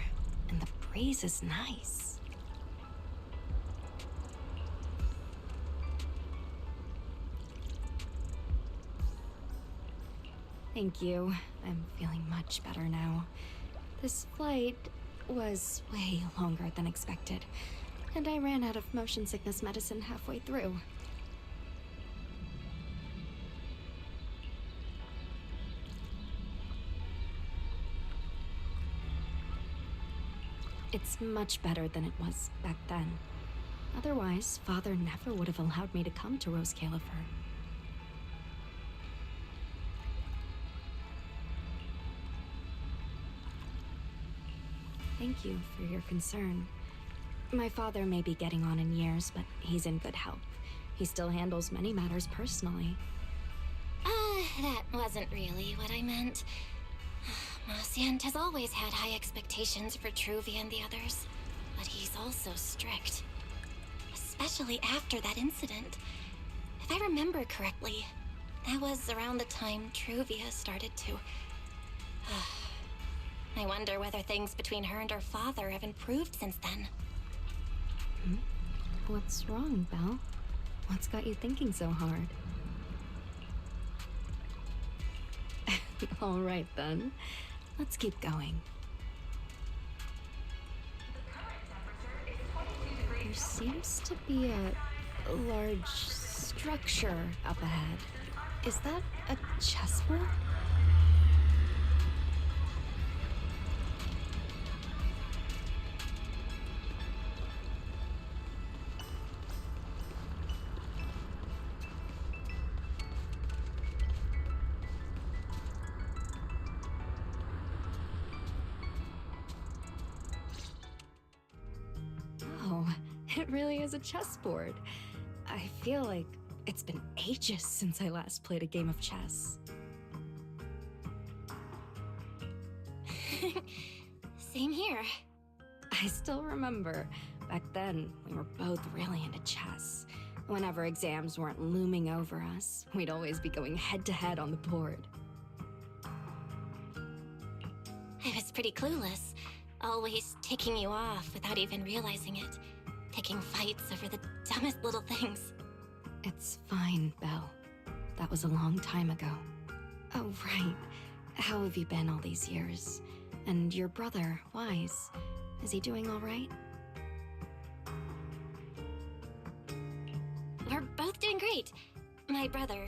and the breeze is nice. Thank you. I'm feeling much better now. This flight was way longer than expected, and I ran out of motion sickness medicine halfway through. It's much better than it was back then. Otherwise, Father never would have allowed me to come to Rose Califer. Thank you for your concern. My father may be getting on in years, but he's in good health. He still handles many matters personally. That wasn't really what I meant. Marciant has always had high expectations for Truvia and the others, but he's also strict. Especially after that incident. If I remember correctly, that was around the time Truvia started to... I wonder whether things between her and her father have improved since then. What's wrong, Belle? What's got you thinking so hard? All right, then. Let's keep going. There seems to be a large structure up ahead. Is that a chessboard? It really is a chessboard. I feel like it's been ages since I last played a game of chess. Same here. I still remember, back then, we were both really into chess. Whenever exams weren't looming over us, we'd always be going head-to-head on the board. I was pretty clueless, always ticking you off without even realizing it. Picking fights over the dumbest little things. It's fine, Belle. That was a long time ago. Oh, right. How have you been all these years? And your brother, Wise, is he doing all right? We're both doing great. My brother,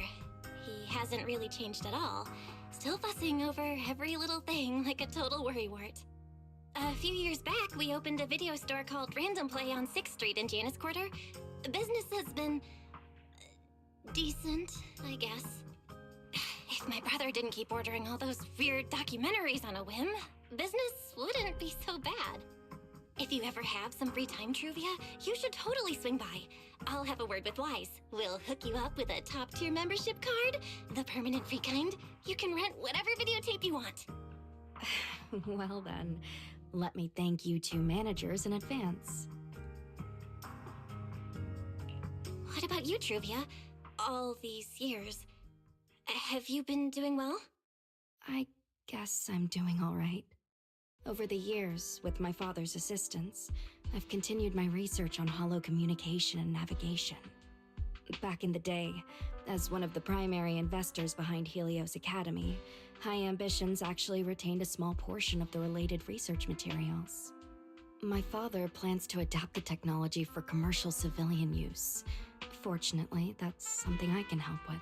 he hasn't really changed at all. Still fussing over every little thing like a total worrywart. A few years back, we opened a video store called Random Play on 6th Street in Janus Quarter. Business has been... decent, I guess. If my brother didn't keep ordering all those weird documentaries on a whim, business wouldn't be so bad. If you ever have some free time, Truvia, you should totally swing by. I'll have a word with Wise. We'll hook you up with a top-tier membership card, the permanent free kind. You can rent whatever videotape you want. Well then, let me thank you two managers in advance. What about you, Truvia? All these years, have you been doing well? I guess I'm doing all right. Over the years, with my father's assistance, I've continued my research on holo communication and navigation. Back in the day, as one of the primary investors behind Helios Academy, High Ambitions actually retained a small portion of the related research materials. My father plans to adapt the technology for commercial civilian use. Fortunately, that's something I can help with.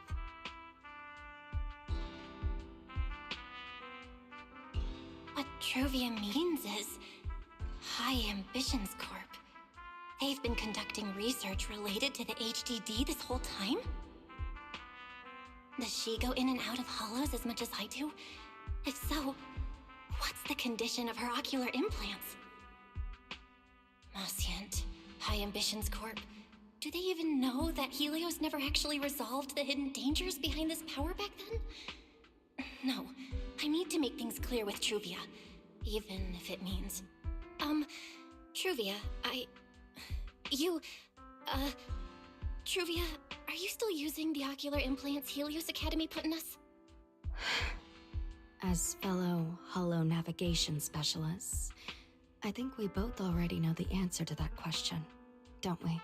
What Truvia means is High Ambitions Corp. They've been conducting research related to the HDD this whole time? Does she go in and out of holos as much as I do? If so, what's the condition of her ocular implants? Marciant, High Ambitions Corp. Do they even know that Helios never actually resolved the hidden dangers behind this power back then? No, I need to make things clear with Truvia, even if it means... Truvia, Truvia, are you still using the ocular implants Helios Academy put in us? As fellow holo navigation specialists, I think we both already know the answer to that question, don't we?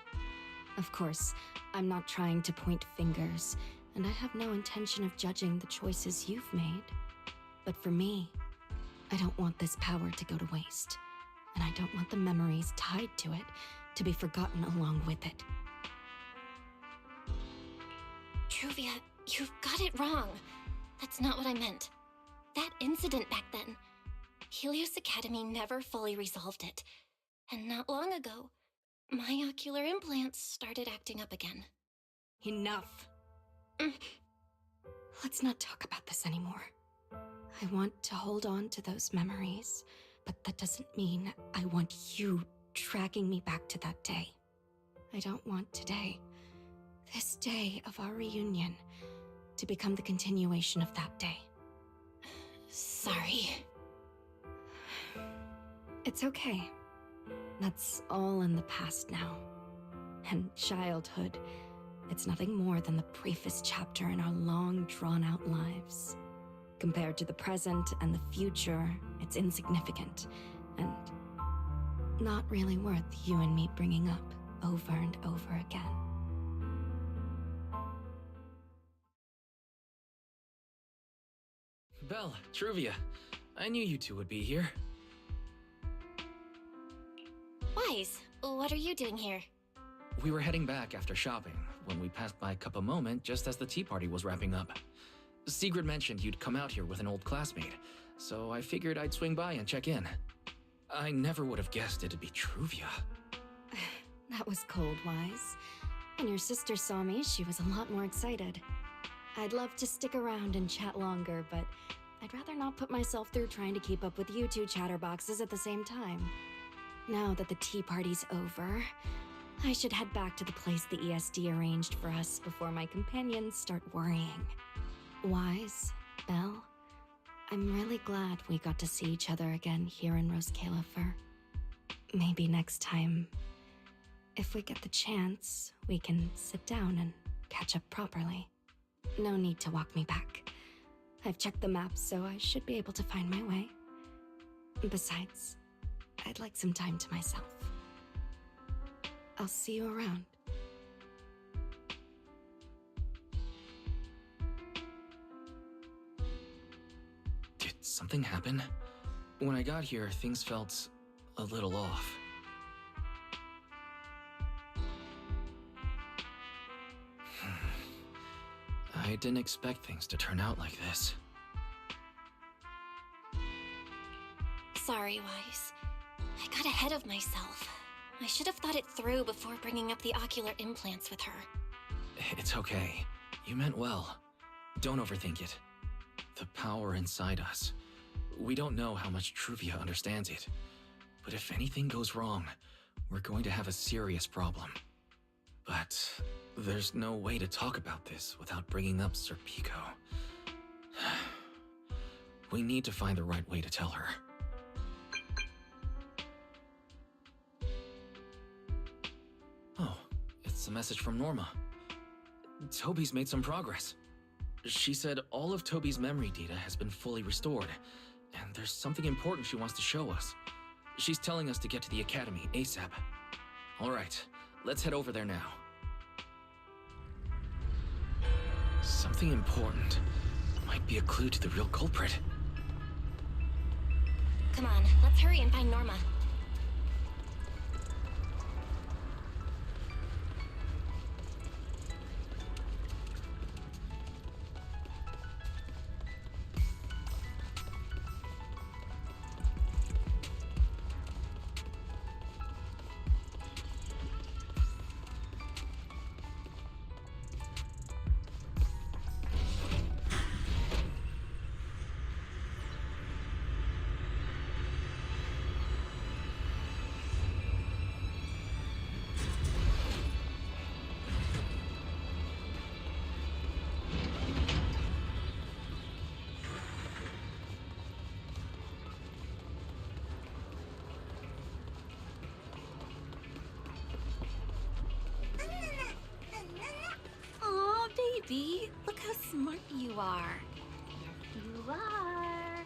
Of course, I'm not trying to point fingers, and I have no intention of judging the choices you've made. But for me, I don't want this power to go to waste, and I don't want the memories tied to it to be forgotten along with it. Truvia, you've got it wrong. That's not what I meant. That incident back then, Helios Academy never fully resolved it. And not long ago, my ocular implants started acting up again. Enough. Let's not talk about this anymore. I want to hold on to those memories, but that doesn't mean I want you dragging me back to that day. I don't want today, this day of our reunion, to become the continuation of that day. Sorry. It's okay. That's all in the past now. And childhood, it's nothing more than the briefest chapter in our long, drawn-out lives. Compared to the present and the future, it's insignificant, and not really worth you and me bringing up over and over again. Belle, Truvia, I knew you two would be here. Wise, what are you doing here? We were heading back after shopping when we passed by Cup a Moment just as the tea party was wrapping up. Sigrid mentioned you'd come out here with an old classmate, so I figured I'd swing by and check in. I never would have guessed it'd be Truvia. That was cold, Wise. When your sister saw me, she was a lot more excited. I'd love to stick around and chat longer, but I'd rather not put myself through trying to keep up with you two chatterboxes at the same time. Now that the tea party's over, I should head back to the place the ESD arranged for us before my companions start worrying. Wise, Belle, I'm really glad we got to see each other again here in Roskalefer. Maybe next time, if we get the chance, we can sit down and catch up properly. No need to walk me back. I've checked the map, so I should be able to find my way. Besides, I'd like some time to myself. I'll see you around. Did something happen? When I got here, things felt a little off. I didn't expect things to turn out like this. Sorry, Wise. I got ahead of myself. I should have thought it through before bringing up the ocular implants with her. It's okay. You meant well. Don't overthink it. The power inside us. We don't know how much Truvia understands it. But if anything goes wrong, we're going to have a serious problem. But there's no way to talk about this without bringing up Sir Pico. We need to find the right way to tell her. Oh, it's a message from Norma. Toby's made some progress. She said all of Toby's memory data has been fully restored, and there's something important she wants to show us. She's telling us to get to the academy ASAP. Alright, let's head over there now. Something important. Might be a clue to the real culprit. Come on, let's hurry and find Norma. Aw, baby, look how smart you are. You are.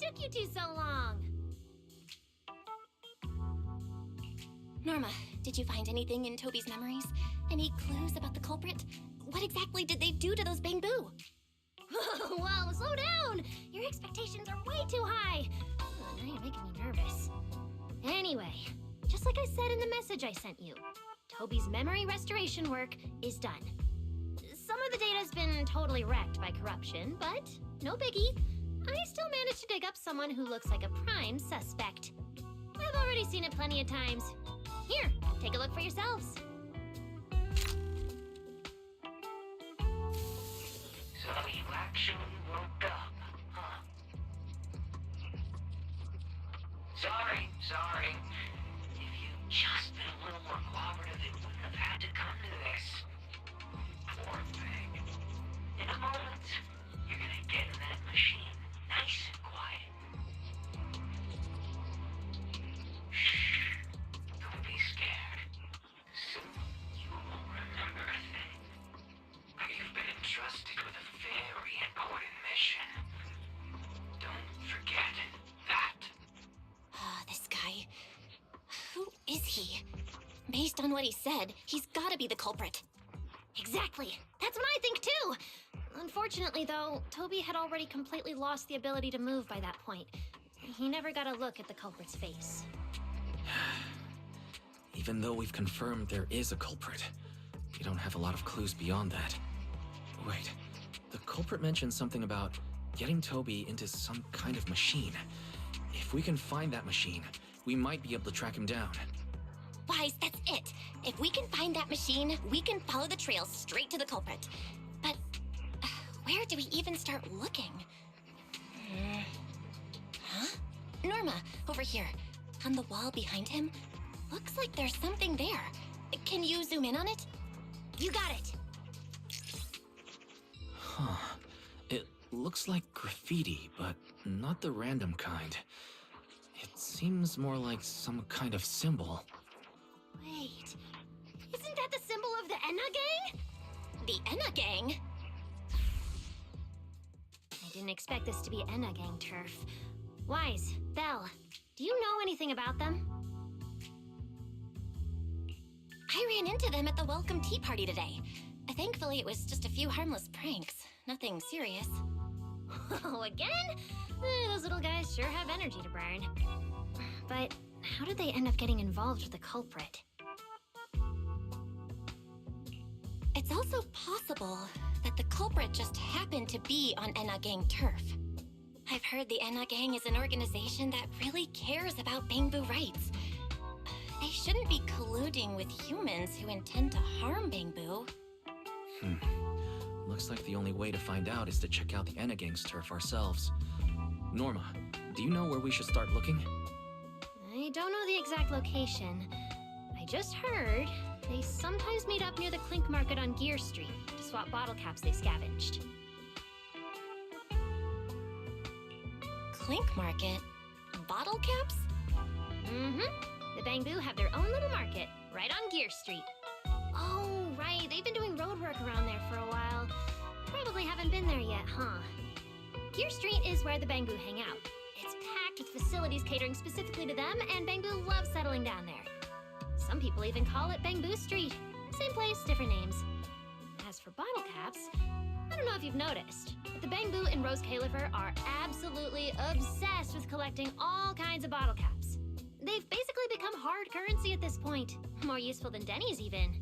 took you two so long? Norma, did you find anything in Toby's memories? Any clues about the culprit? What exactly did they do to those Bangbu? Whoa, slow down! Your expectations are way too high. Oh, now you're making me nervous. Anyway, just like I said in the message I sent you, Toby's memory restoration work is done. Some of the data's been totally wrecked by corruption, but no biggie. I still managed to dig up someone who looks like a prime suspect. I've already seen it plenty of times. Here, take a look for yourselves. So you actually woke up, huh? Sorry. If you'd just been a little more cooperative, it wouldn't have had to come to this. Poor thing. In a moment, you're gonna get in that machine, nice and quiet. Shh. Don't be scared. Soon you won't remember a thing. You've been entrusted with a very important mission. Don't forget that. This guy. Who is he? Based on what he said, he's gotta be the culprit. Exactly. That's what I think too. Unfortunately, though, Toby had already completely lost the ability to move by that point. He never got a look at the culprit's face. Even though we've confirmed there is a culprit, we don't have a lot of clues beyond that. Wait, the culprit mentioned something about getting Toby into some kind of machine. If we can find that machine, we might be able to track him down. Wise, that's it. If we can find that machine, we can follow the trail straight to the culprit. But where do we even start looking? Huh? Norma, over here. On the wall behind him. Looks like there's something there. Can you zoom in on it? You got it. Huh. It looks like graffiti, but not the random kind. It seems more like some kind of symbol. Wait, isn't that the symbol of the Enna gang? The Enna gang? I didn't expect this to be Enna gang turf. Wise, Belle, do you know anything about them? I ran into them at the welcome tea party today. Thankfully, it was just a few harmless pranks. Nothing serious. Oh, again? Those little guys sure have energy to burn. But how did they end up getting involved with the culprit? It's also possible that the culprit just happened to be on Enna Gang turf. I've heard the Enna Gang is an organization that really cares about Bangbu rights. They shouldn't be colluding with humans who intend to harm Bangbu. Looks like the only way to find out is to check out the Enna Gang's turf ourselves. Norma, do you know where we should start looking? I don't know the exact location. I just heard they sometimes meet up near the Clink Market on Gear Street to swap bottle caps they scavenged. Clink Market? Bottle caps? Mm-hmm. The Bangbu have their own little market right on Gear Street. Oh, right. They've been doing road work around there for a while. Probably haven't been there yet, huh? Gear Street is where the Bangbu hang out. It's packed with facilities catering specifically to them, and Bangbu love settling down there. Some people even call it Bangbu Street. Same place, different names. As for bottle caps, I don't know if you've noticed, but the Bangbu in Rose Califer are absolutely obsessed with collecting all kinds of bottle caps. They've basically become hard currency at this point. More useful than Denny's even.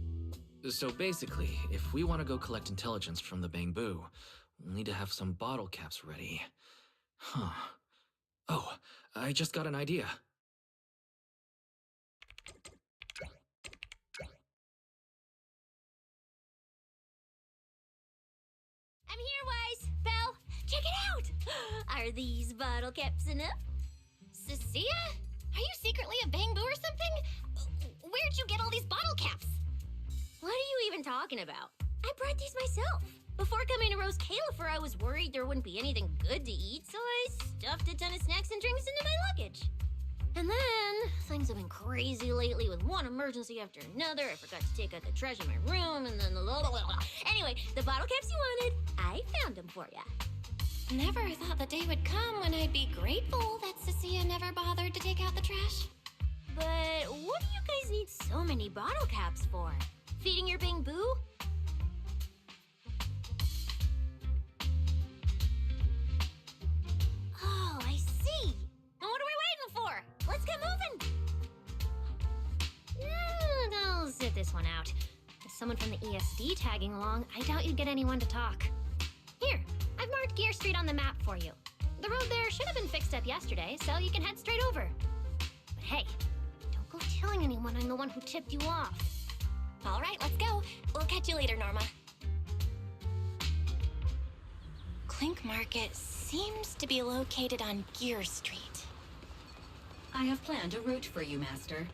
So basically, if we want to go collect intelligence from the Bangbu, we'll need to have some bottle caps ready. Huh. Oh, I just got an idea. I'm here, Wise. Belle, check it out! Are these bottle caps enough? Cecilia? Are you secretly a Bangbu or something? Where'd you get all these bottle caps? What are you even talking about? I brought these myself. Before coming to Rose Califer, I was worried there wouldn't be anything good to eat, so I stuffed a ton of snacks and drinks into my luggage. And then, things have been crazy lately with one emergency after another. I forgot to take out the trash in my room, and then the blah, blah, blah. Anyway, the bottle caps you wanted, I found them for ya. Never thought the day would come when I'd be grateful that Cecilia never bothered to take out the trash. But what do you guys need so many bottle caps for? Feeding your Bing Boo? Oh, I see. Now what are we waiting for? Let's get moving. I'll sit this one out. With someone from the ESD tagging along, I doubt you'd get anyone to talk. Here, I've marked Gear Street on the map for you. The road there should have been fixed up yesterday, so you can head straight over. But hey, don't go telling anyone I'm the one who tipped you off. All right, let's go. We'll catch you later, Norma. Clink Market seems to be located on Gear Street. I have planned a route for you, Master.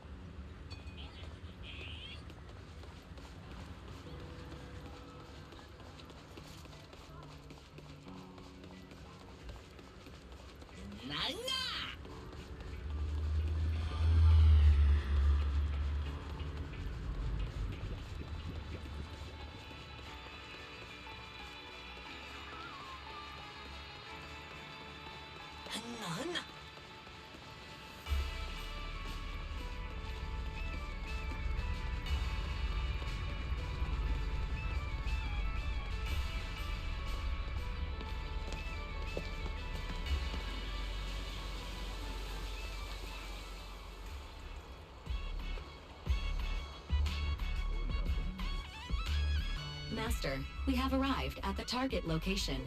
Master, we have arrived at the target location,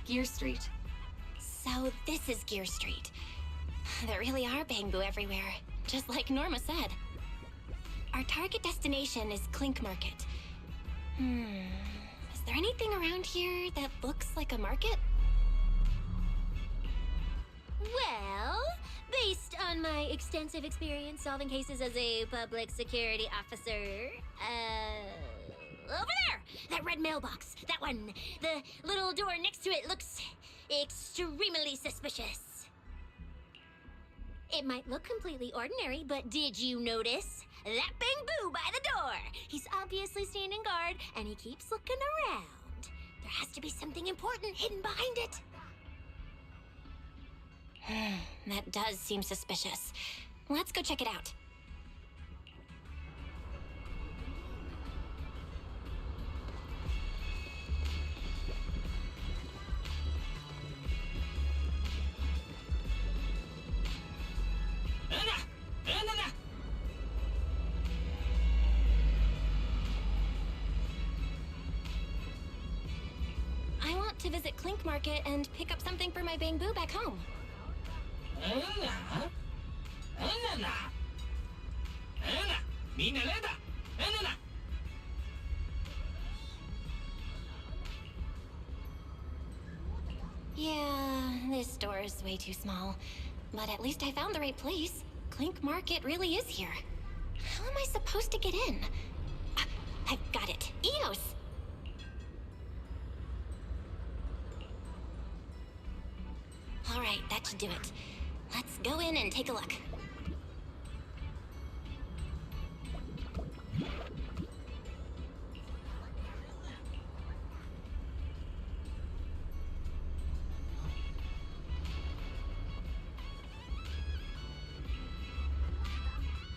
Gear Street. So this is Gear Street. There really are bamboo everywhere, just like Norma said. Our target destination is Clink Market. Is there anything around here that looks like a market? Well, based on my extensive experience solving cases as a public security officer, over there! That red mailbox! That one! The little door next to it looks extremely suspicious. It might look completely ordinary, but did you notice? That bamboo by the door! He's obviously standing guard, and he keeps looking around. There has to be something important hidden behind it. That does seem suspicious. Let's go check it out. I want to visit Clink Market and pick up something for my bamboo back home. Yeah, this store is way too small. But at least I found the right place. Clink Market really is here. How am I supposed to get in? I've got it. EOS! Alright, that should do it. Let's go in and take a look.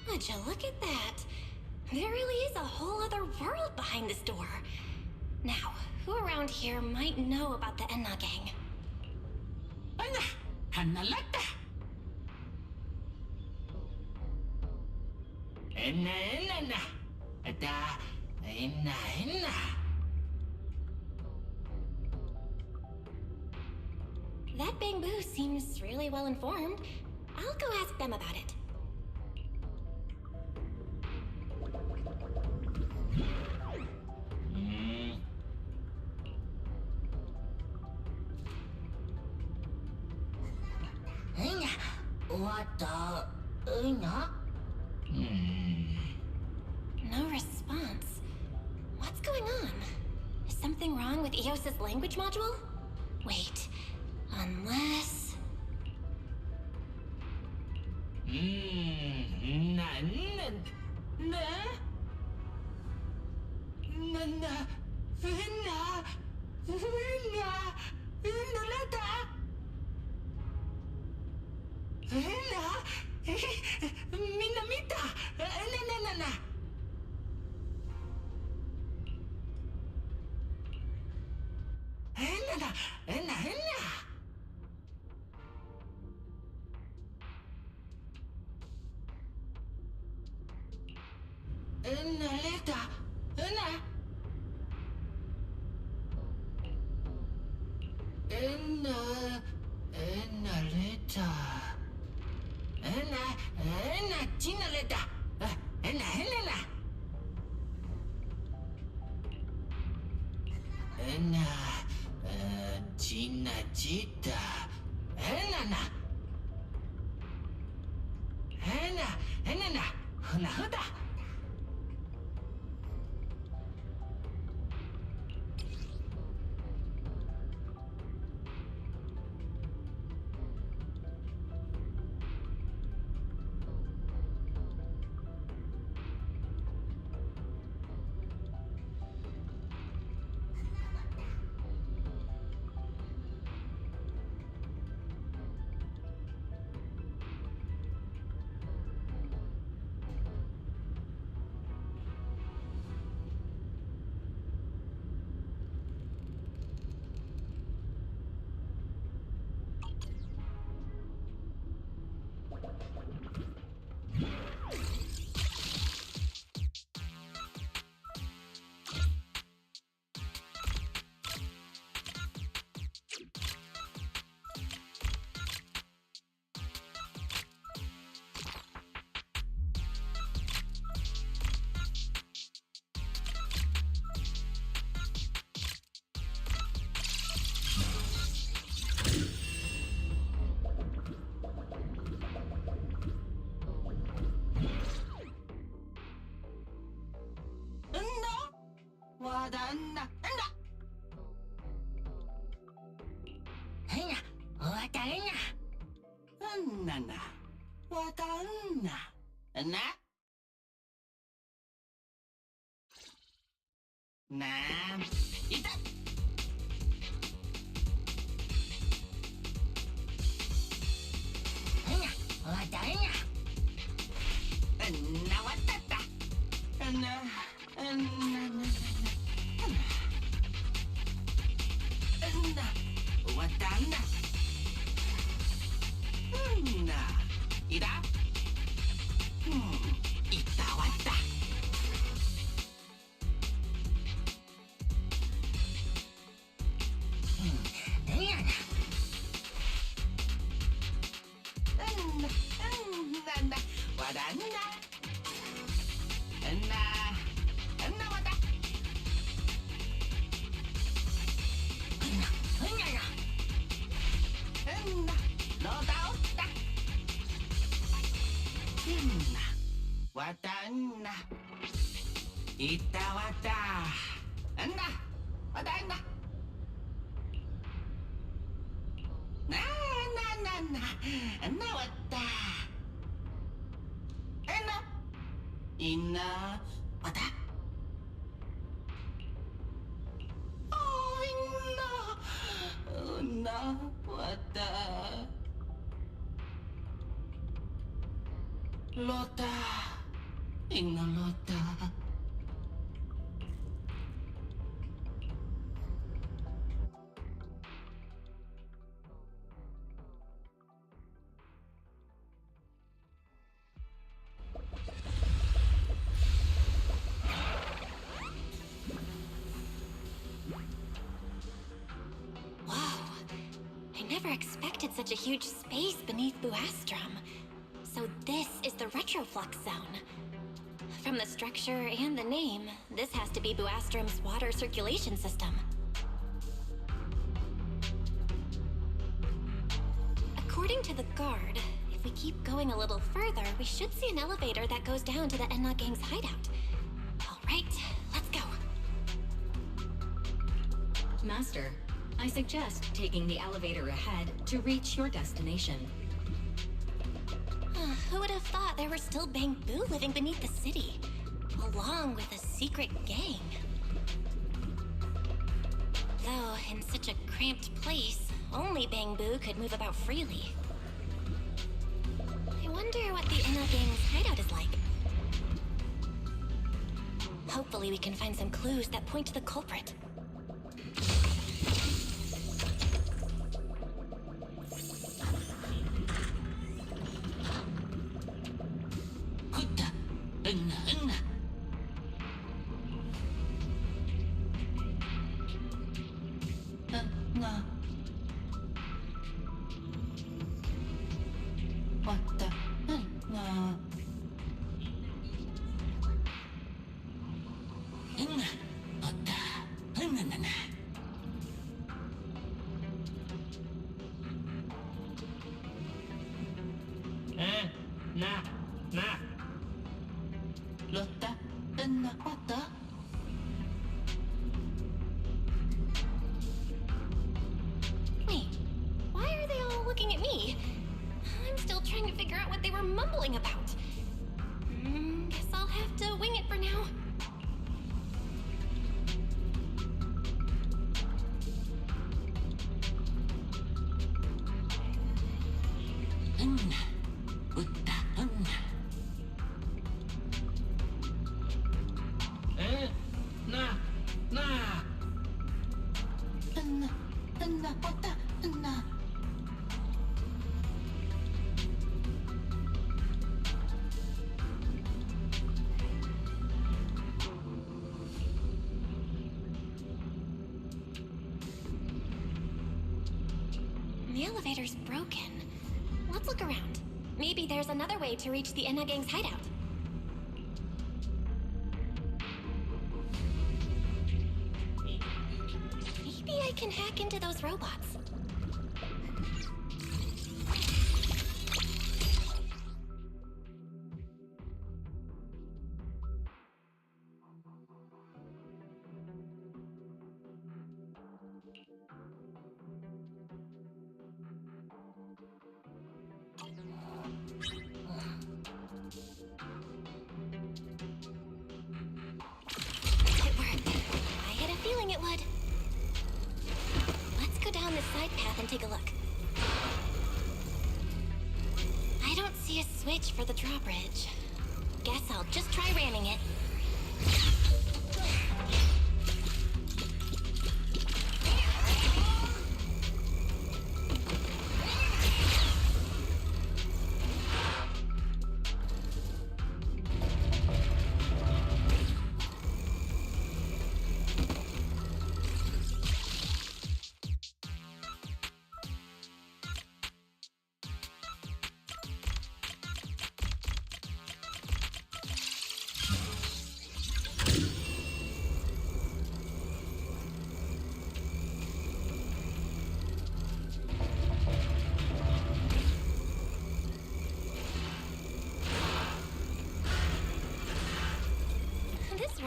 Would you look at that? There really is a whole other world behind this door. Now, who around here might know about the Enna gang? That bamboo seems really well informed. I'll go ask them about it. No response. What's going on? Is something wrong with EOS's language module? Wait, unless... Never expected such a huge space beneath Buastrum. So this is the retroflux zone. From the structure and the name, this has to be Buastrum's water circulation system. According to the guard, if we keep going a little further, we should see an elevator that goes down to the Enla Gang's hideout. All right, let's go. Master, I suggest taking the elevator ahead to reach your destination. Who would have thought there were still Bangbu living beneath the city, along with a secret gang? Though, in such a cramped place, only Bangbu could move about freely. wonder what the Inna Gang's hideout is like. Hopefully we can find some clues that point to the culprit. Wait, why are they all looking at me? I'm still trying to figure out what they were mumbling about. Guess I'll have to wing it for now. The elevator's broken. Let's look around. Maybe there's another way to reach the Inna Gang's hideout. Maybe I can hack into those robots. It would. Let's go down this side path and take a look. I don't see a switch for the drawbridge. Guess I'll just try ramming it.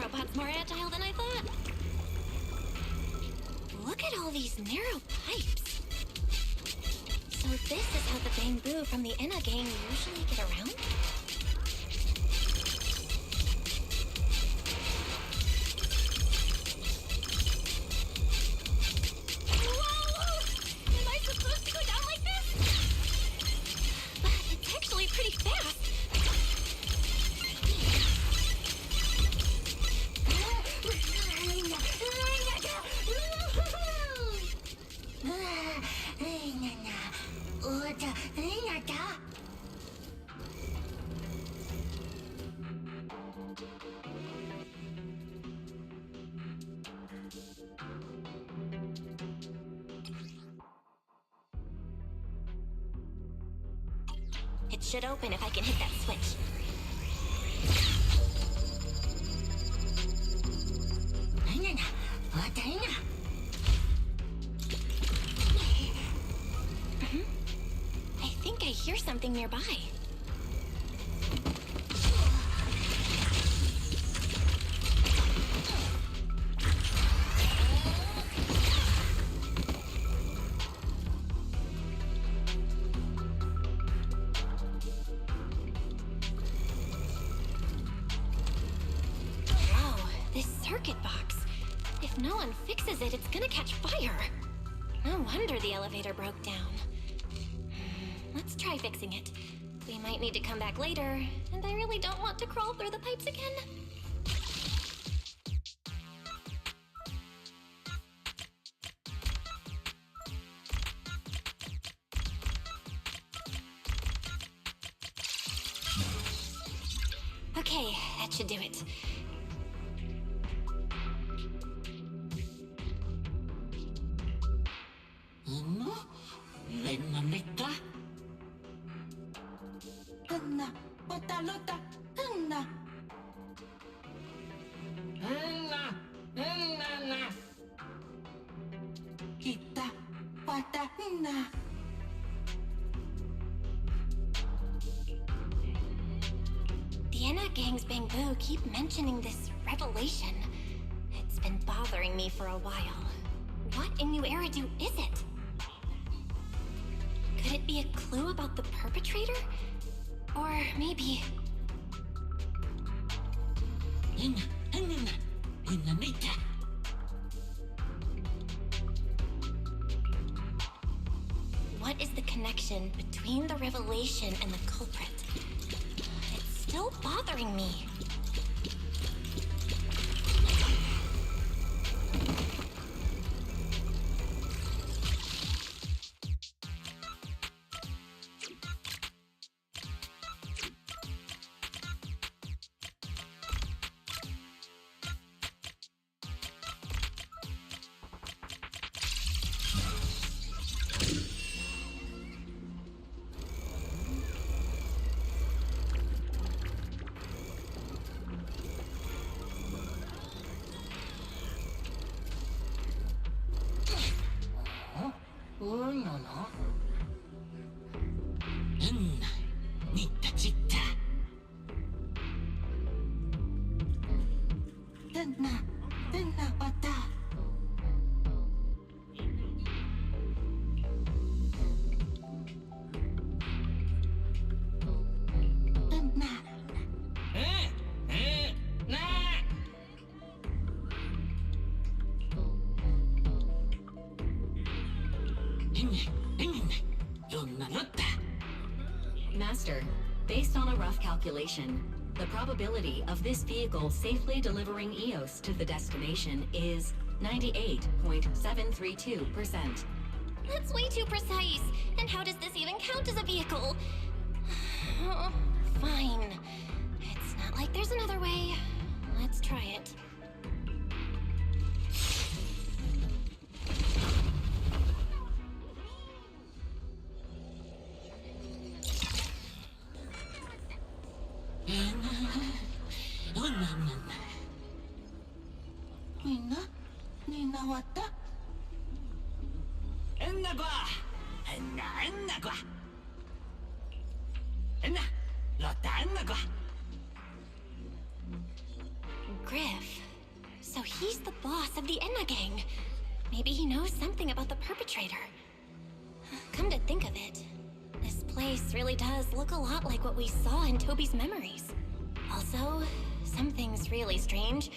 Robot's more agile than I thought. Look at all these narrow pipes. So this is how the bamboo from the Inna Gang usually get around? Whoa! Am I supposed to go down like this? But it's actually pretty fast. It should open if I can hit that switch. I think I hear something nearby. Circuit box. If no one fixes it, it's gonna catch fire. No wonder the elevator broke down. Let's try fixing it. We might need to come back later, and I really don't want to crawl through the pipes again. Okay, that should do it. The Enna Gang's Bangbu keep mentioning this revelation. It's been bothering me for a while. What in nxwarning is it? Could it be a clue about the perpetrator? Or maybe... What is the connection between the revelation and the culprit? It's still bothering me. Master, based on a rough calculation, the probability of this vehicle safely delivering EOS to the destination is 98.732%. That's way too precise. And how does this even count as a vehicle? Fine. It's not like there's another way. Let's try it. Griff. So he's the boss of the Enna Gang. Maybe he knows something about the perpetrator. Come to think of it, this place really does look a lot like what we saw in Toby's memories. Also, something's really strange.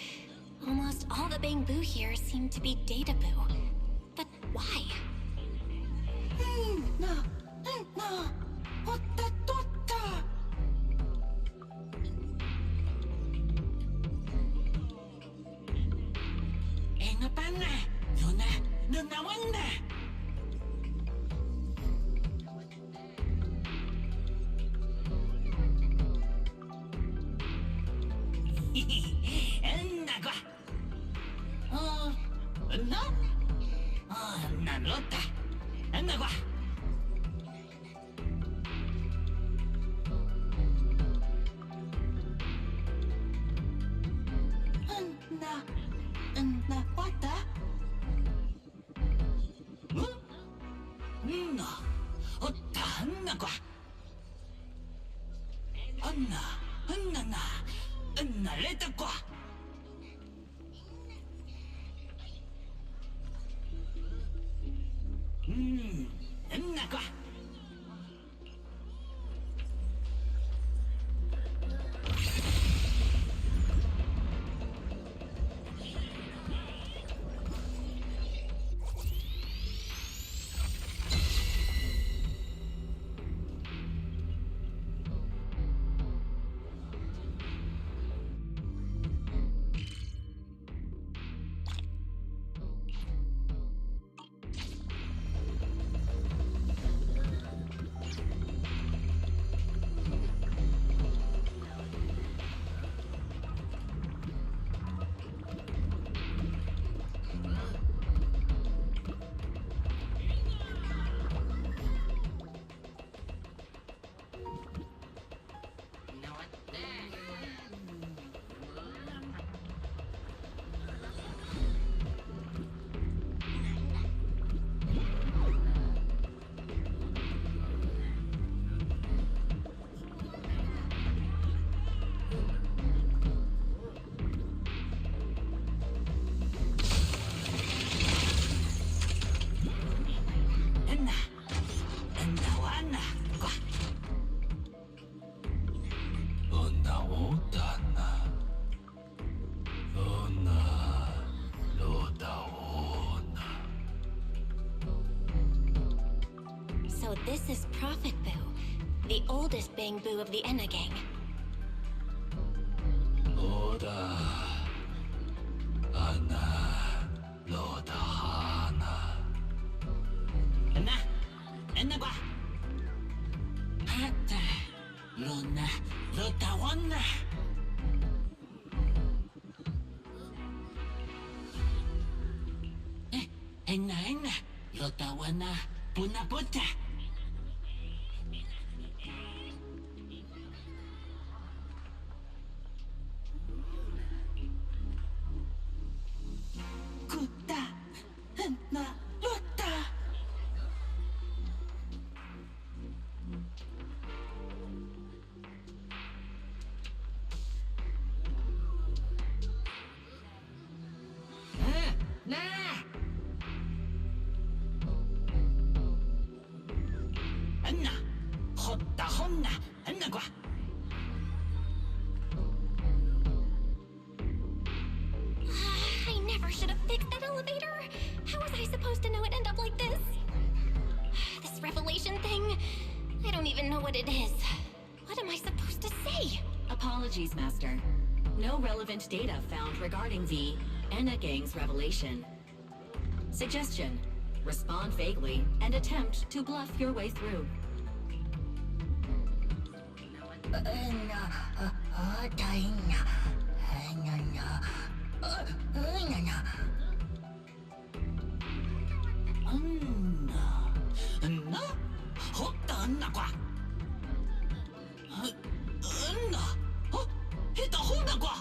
Almost all the Bangbu here seem to be Databoo. But why? So this is Prophet Boo, the oldest Bang Boo of the Enna gang. Oda Anna Loda Hana Anna, Anna Gua. Hata Luna Lotawana. Enna Lotawana Puna Puta. Kuta Enna Lota. Nah. Anna, Hotta Honna, Anna Gua. I never should have fixed that elevator. How was I supposed to know it'd end up like this? This revelation thing, I don't even know what it is. What am I supposed to say? Apologies, Master. No relevant data found regarding the Enna Gang's revelation. Suggestion: respond vaguely and attempt to bluff your way through. Anna, Hotta Anna Gua. Anna, Hita Honna Gua.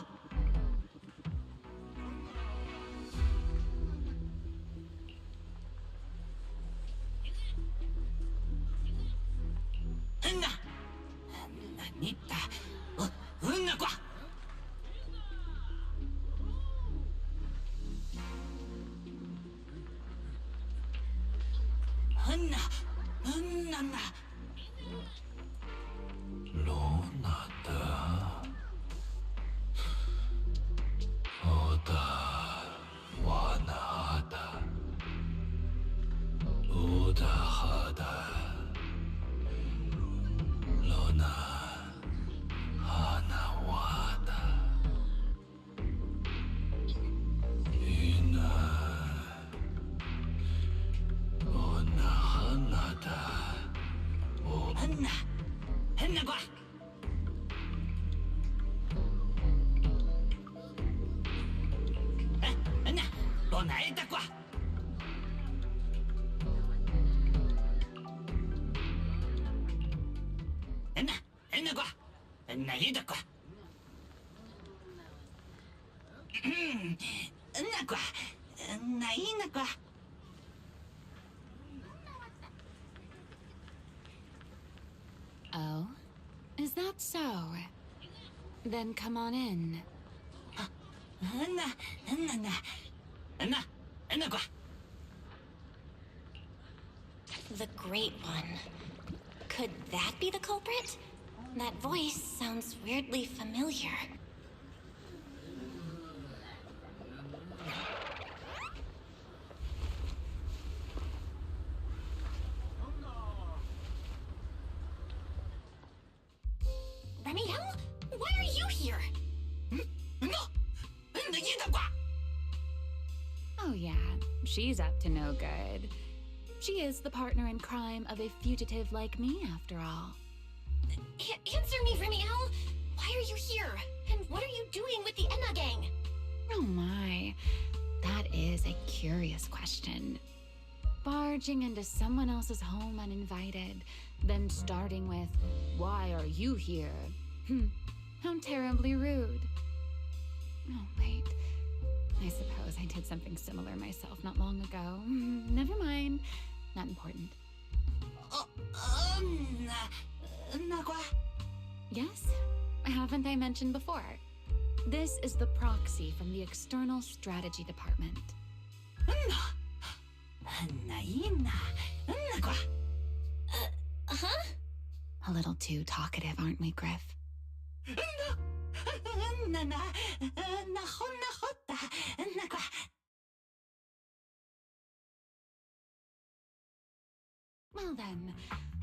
Anna, Nita, Anna Gua. Anna, Anna. Lonata Oda Wanada Oda Hada Lona Hanawada Ina Ona Hanada Anna, Anna Gua. Anna, Lona Eda Gua. Anna, Anna Gua. Anna Eda Gua. Anna Gua. Anna Ina Gua. Oh? Is that so? Then come on in. Anna, Anna, Anna, Anna Gua. The Great One. Could that be the culprit? That voice sounds weirdly familiar. Remiel? Why are you here? Oh yeah, she's up to no good. She is the partner in crime of a fugitive like me, after all. Answer me, Remiel! Why are you here? And what are you doing with the Enna gang? Oh my, that is a curious question. Barging into someone else's home uninvited, then starting with, "Why are you here?" How terribly rude. Oh, wait. I suppose I did something similar myself not long ago. Never mind. Not important. Yes? Haven't I mentioned before? This is the proxy from the External Strategy Department. A little too talkative, aren't we, Griff? Well then,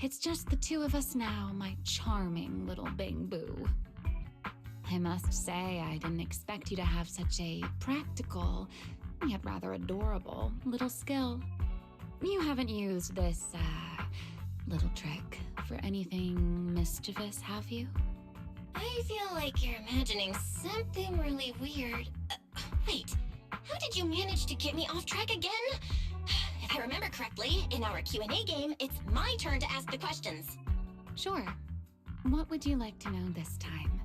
it's just the two of us now, my charming little Bang-Boo. I must say, I didn't expect you to have such a practical, yet rather adorable, little skill. You haven't used this, little trick for anything mischievous, have you? I feel like you're imagining something really weird. Wait, how did you manage to get me off track again? If I remember correctly, in our Q&A game, it's my turn to ask the questions. Sure. What would you like to know this time?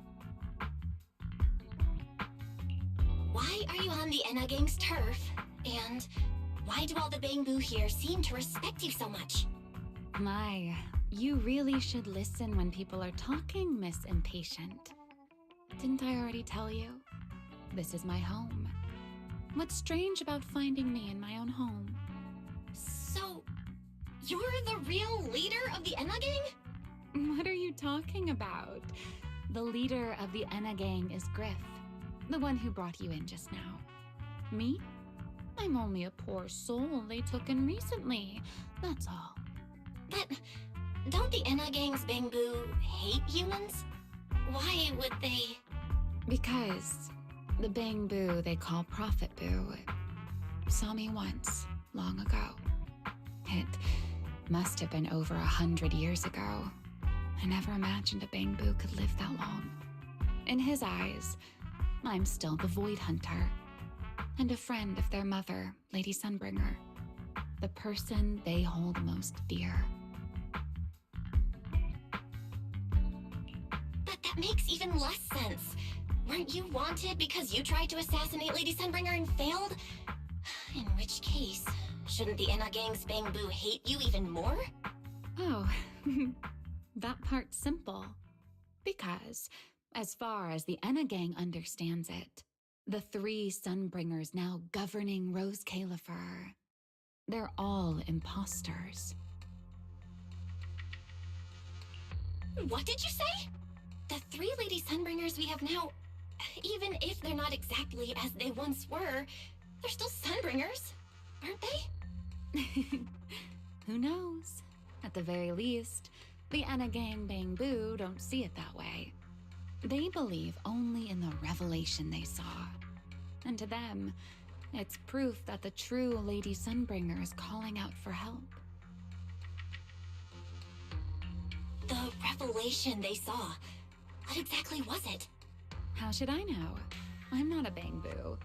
Why are you on the Enna Gang's turf? And why do all the Bang-Boo here seem to respect you so much? My, you really should listen when people are talking, Miss Impatient. Didn't I already tell you? This is my home. What's strange about finding me in my own home? So, you're the real leader of the Enna Gang? What are you talking about? The leader of the Enna Gang is Griff, the one who brought you in just now. Me? I'm only a poor soul they took in recently, that's all. But don't the Enna Gang's Bang-Boo hate humans? Why would they? Because the Bang-Boo they call Prophet Boo saw me once, long ago. It must have been over 100 years ago. I never imagined a Bang-Boo could live that long. In his eyes, I'm still the Void Hunter, and a friend of their mother, Lady Sunbringer, the person they hold most dear. But that makes even less sense. Weren't you wanted because you tried to assassinate Lady Sunbringer and failed? In which case, shouldn't the Enna Gang's Bang-Boo hate you even more? Oh, that part's simple. Because, as far as the Enna Gang understands it, the three Sunbringers now governing Rose Califer, they're all imposters. What did you say? The three Lady Sunbringers we have now, even if they're not exactly as they once were, they're still Sunbringers, aren't they? Who knows? At the very least, the Enna Gang Bang-Boo don't see it that way. They believe only in the revelation they saw. And to them, it's proof that the true Lady Sunbringer is calling out for help. The revelation they saw. What exactly was it? How should I know? I'm not a Bang-Boo.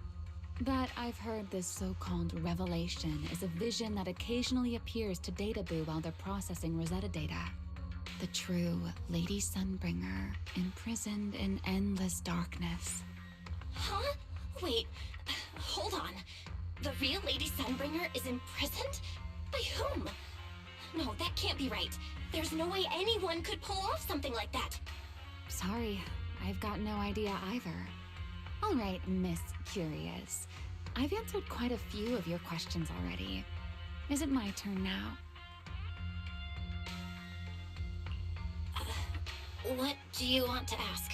But I've heard this so-called revelation is a vision that occasionally appears to Data Boo while they're processing Rosetta data. The true Lady Sunbringer, imprisoned in endless darkness. Huh? Wait, hold on. The real Lady Sunbringer is imprisoned? By whom? No, that can't be right. There's no way anyone could pull off something like that. Sorry, I've got no idea either. All right, Miss Curious. I've answered quite a few of your questions already. Is it my turn now? What do you want to ask?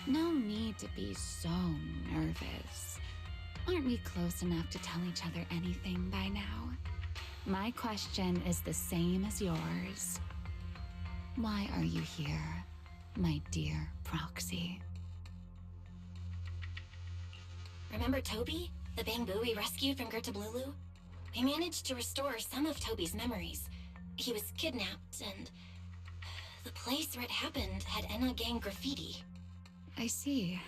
No need to be so nervous. Aren't we close enough to tell each other anything by now? My question is the same as yours. Why are you here, my dear Proxy? Remember Toby? The Bang-Boo we rescued from Gertablulu? We managed to restore some of Toby's memories. He was kidnapped, and the place where it happened had Enna Gang graffiti. I see.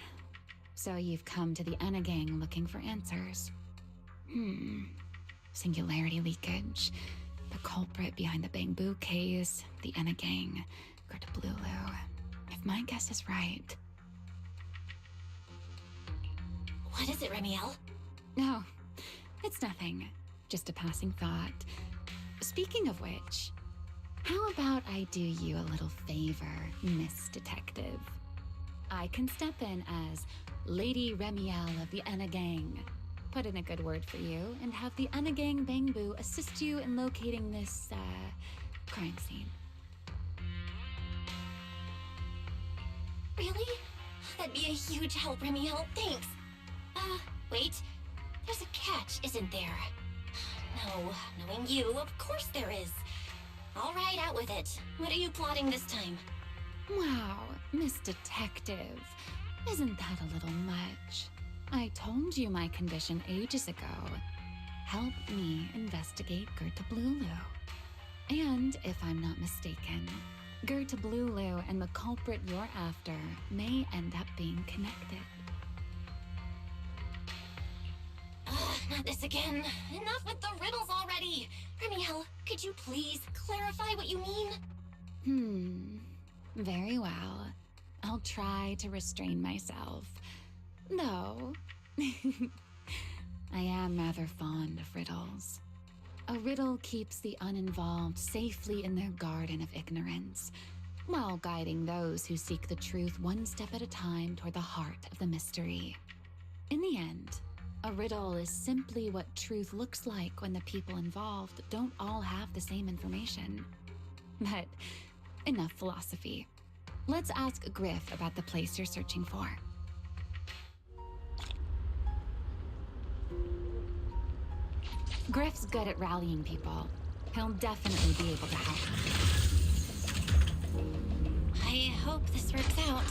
So you've come to the Enna Gang looking for answers. Singularity leakage, the culprit behind the Bang-Boo case, the Enna Gang, Gertablulu. If my guess is right... What is it, Remiel? No, it's nothing. Just a passing thought. Speaking of which, how about I do you a little favor, Miss Detective? I can step in as Lady Remiel of the Enna Gang, put in a good word for you, and have the Enna Gang Bang-Boo assist you in locating this, crime scene. Really? That'd be a huge help, Remiel. Thanks. Wait. There's a catch, isn't there? No, knowing you, of course there is. All right. with it. What are you plotting this time? Wow, Miss Detective. Isn't that a little much? I told you my condition ages ago. Help me investigate Gertablulu. And if I'm not mistaken, Gertablulu and the culprit you're after may end up being connected. Not this again. Enough with the riddles already. Remiel, could you please clarify what you mean? Very well. I'll try to restrain myself. Though, I am rather fond of riddles. A riddle keeps the uninvolved safely in their garden of ignorance, while guiding those who seek the truth one step at a time toward the heart of the mystery. In the end, a riddle is simply what truth looks like when the people involved don't all have the same information. But enough philosophy. Let's ask Griff about the place you're searching for. Griff's good at rallying people. He'll definitely be able to help. I hope this works out.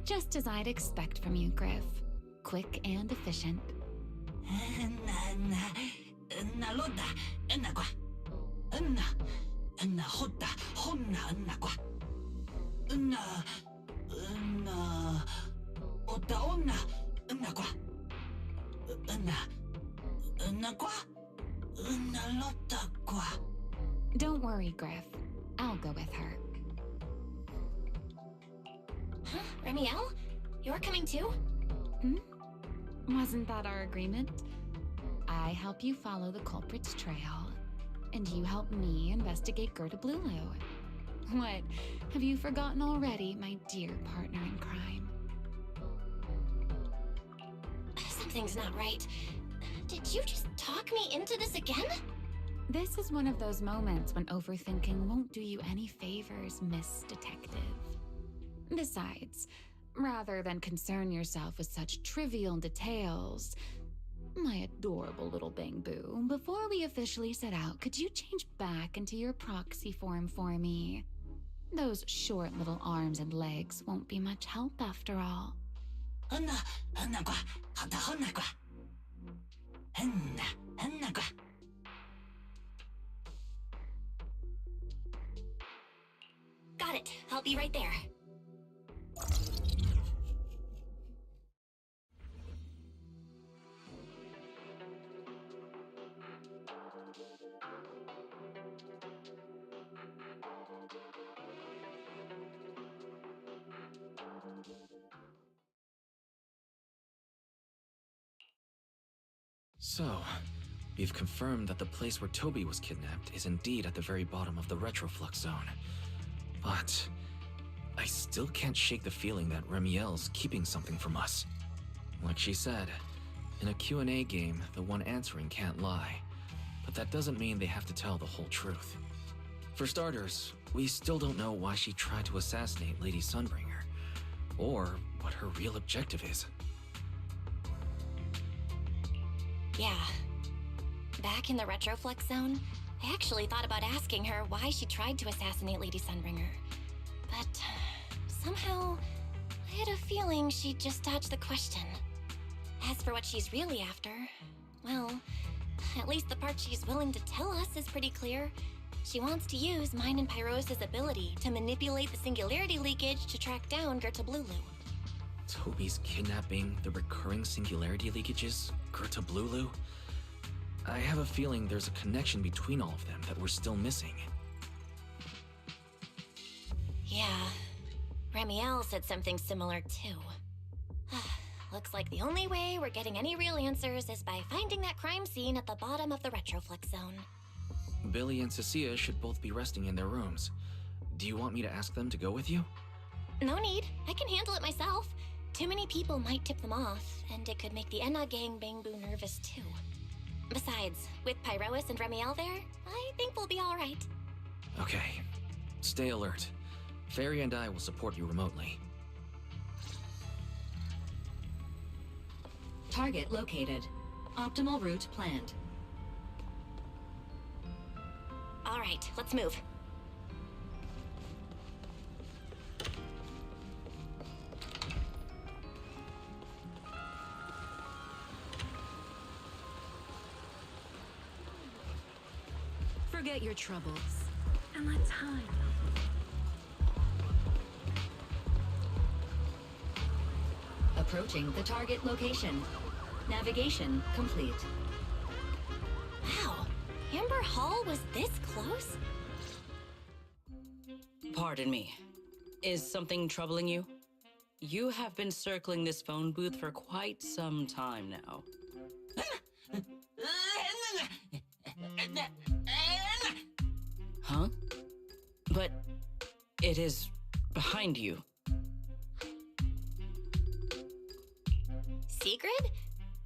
Just as I'd expect from you, Griff. Quick and efficient. Don't worry, Griff. I'll go with her. Huh? Remiel? You're coming too? Wasn't that our agreement? I help you follow the culprit's trail, and you help me investigate Gertablulu. What? Have you forgotten already, my dear partner in crime? Something's not right. Did you just talk me into this again? This is one of those moments when overthinking won't do you any favors, Miss Detective. Besides, rather than concern yourself with such trivial details, my adorable little bang-boo, before we officially set out, could you change back into your proxy form for me? Those short little arms and legs won't be much help after all. Got it. I'll be right there. So, you've confirmed that the place where Toby was kidnapped is indeed at the very bottom of the retroflux zone. But I still can't shake the feeling that Remiel's keeping something from us. Like she said, in a Q&A game, the one answering can't lie. But that doesn't mean they have to tell the whole truth. For starters, we still don't know why she tried to assassinate Lady Sunbringer, or what her real objective is. Yeah. Back in the retroflux zone, I actually thought about asking her why she tried to assassinate Lady Sunbringer. But somehow, I had a feeling she'd just dodge the question. As for what she's really after, well, at least the part she's willing to tell us is pretty clear. She wants to use mine and Pyrosa's ability to manipulate the singularity leakage to track down Gertablulu. Toby's kidnapping, the recurring singularity leakages, Gertablulu? I have a feeling there's a connection between all of them that we're still missing. Yeah, Remiel said something similar too. Looks like the only way we're getting any real answers is by finding that crime scene at the bottom of the retroflux zone. Billy and Cecilia should both be resting in their rooms. Do you want me to ask them to go with you? No need. I can handle it myself. Too many people might tip them off, and it could make the Enna gang Bangbu nervous too. Besides, with Pyrois and Remiel there, I think we'll be all right. Okay. Stay alert. Fairy and I will support you remotely. Target located. Optimal route planned. All right, let's move. Forget your troubles. And let time. Approaching the target location. Navigation complete. Wow, Amber Hall was this close? Pardon me. Is something troubling you? You have been circling this phone booth for quite some time now. Huh? But it is behind you. Sigrid?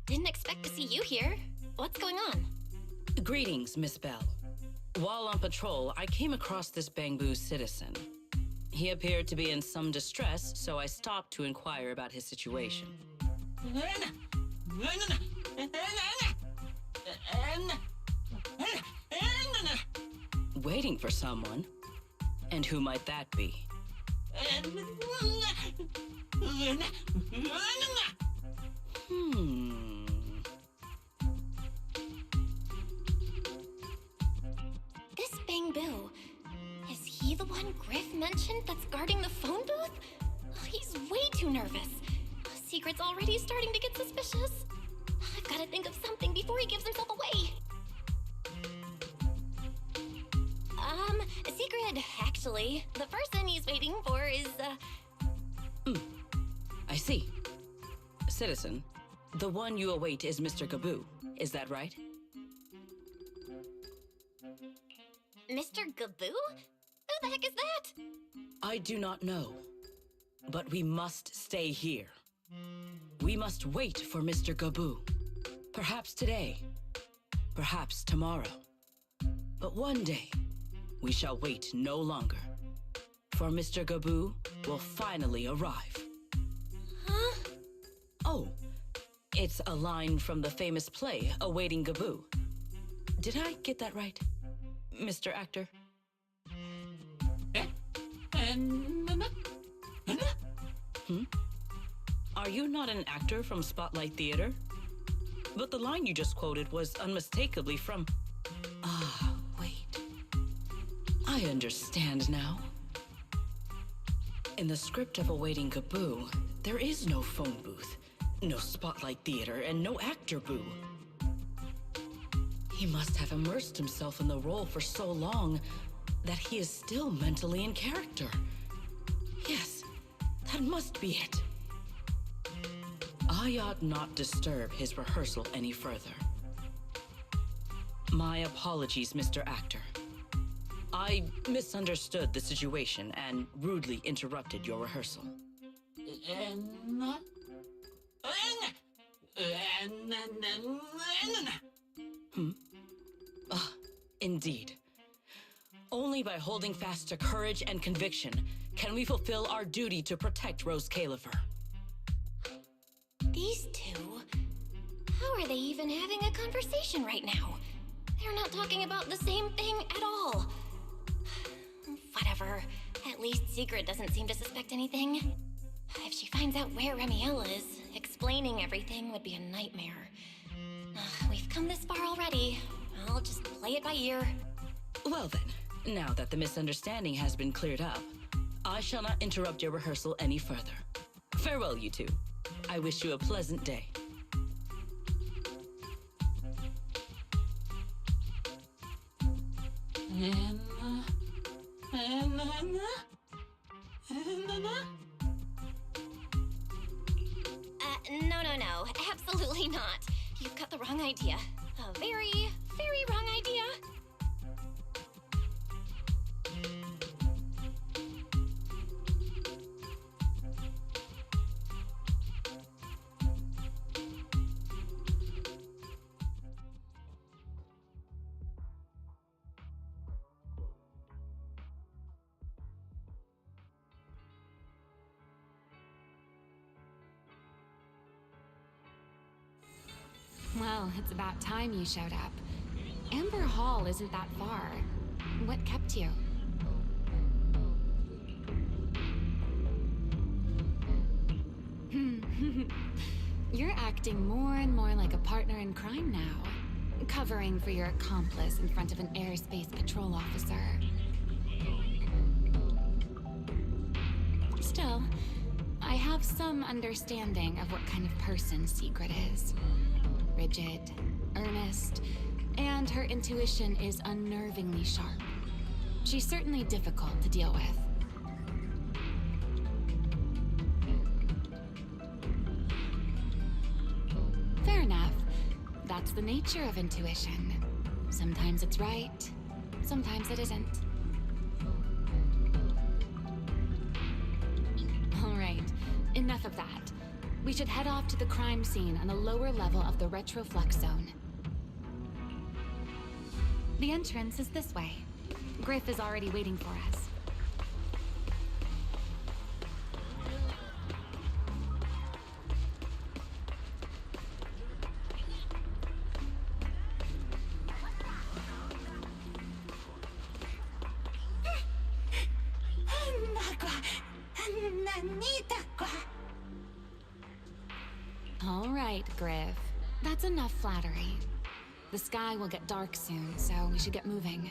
Didn't expect to see you here. What's going on? Greetings, Miss Bell. While on patrol, I came across this Bangbu citizen. He appeared to be in some distress, so I stopped to inquire about his situation. Waiting for someone? And who might that be? This Bangbu, is he the one Griff mentioned that's guarding the phone booth? Oh, he's way too nervous. Secret's already starting to get suspicious. I've got to think of something before he gives himself away. Secret, actually. The person he's waiting for is, I see. Citizen, the one you await is Mr. Gaboo. Is that right? Mr. Gaboo? Who the heck is that? I do not know. But we must stay here. We must wait for Mr. Gaboo. Perhaps today. Perhaps tomorrow. But one day, we shall wait no longer. For Mr. Gaboo will finally arrive. Huh? Oh, it's a line from the famous play, Awaiting Gaboo. Did I get that right, Mr. Actor? Are you not an actor from Spotlight Theater? But the line you just quoted was unmistakably from... Ah, wait. I understand now. In the script of Awaiting Gaboo, there is no phone booth, no Spotlight Theater, and no actor boo. He must have immersed himself in the role for so long that he is still mentally in character. Yes, that must be it. I ought not disturb his rehearsal any further. My apologies, Mr. Actor. I misunderstood the situation and rudely interrupted your rehearsal. Indeed. Only by holding fast to courage and conviction can we fulfill our duty to protect Rose Califer. These two? How are they even having a conversation right now? They're not talking about the same thing at all. Whatever. At least Secret doesn't seem to suspect anything. If she finds out where Remiel is, explaining everything would be a nightmare. We've come this far already. I'll just play it by ear. Well then, now that the misunderstanding has been cleared up, I shall not interrupt your rehearsal any further. Farewell, you two. I wish you a pleasant day. No. Absolutely not. You've got the wrong idea. A very, very wrong idea. Well, it's about time you showed up. Amber Hall isn't that far. What kept you? You're acting more and more like a partner in crime now. Covering for your accomplice in front of an airspace patrol officer. Still, I have some understanding of what kind of person Secret is. Rigid, earnest, and her intuition is unnervingly sharp. She's certainly difficult to deal with. Fair enough. That's the nature of intuition. Sometimes it's right, sometimes it isn't. All right, enough of that. We should head off to the crime scene on the lower level of the retroflux zone. The entrance is this way. Griff is already waiting for us. All right, Griff. That's enough flattery. The sky will get dark soon, so we should get moving.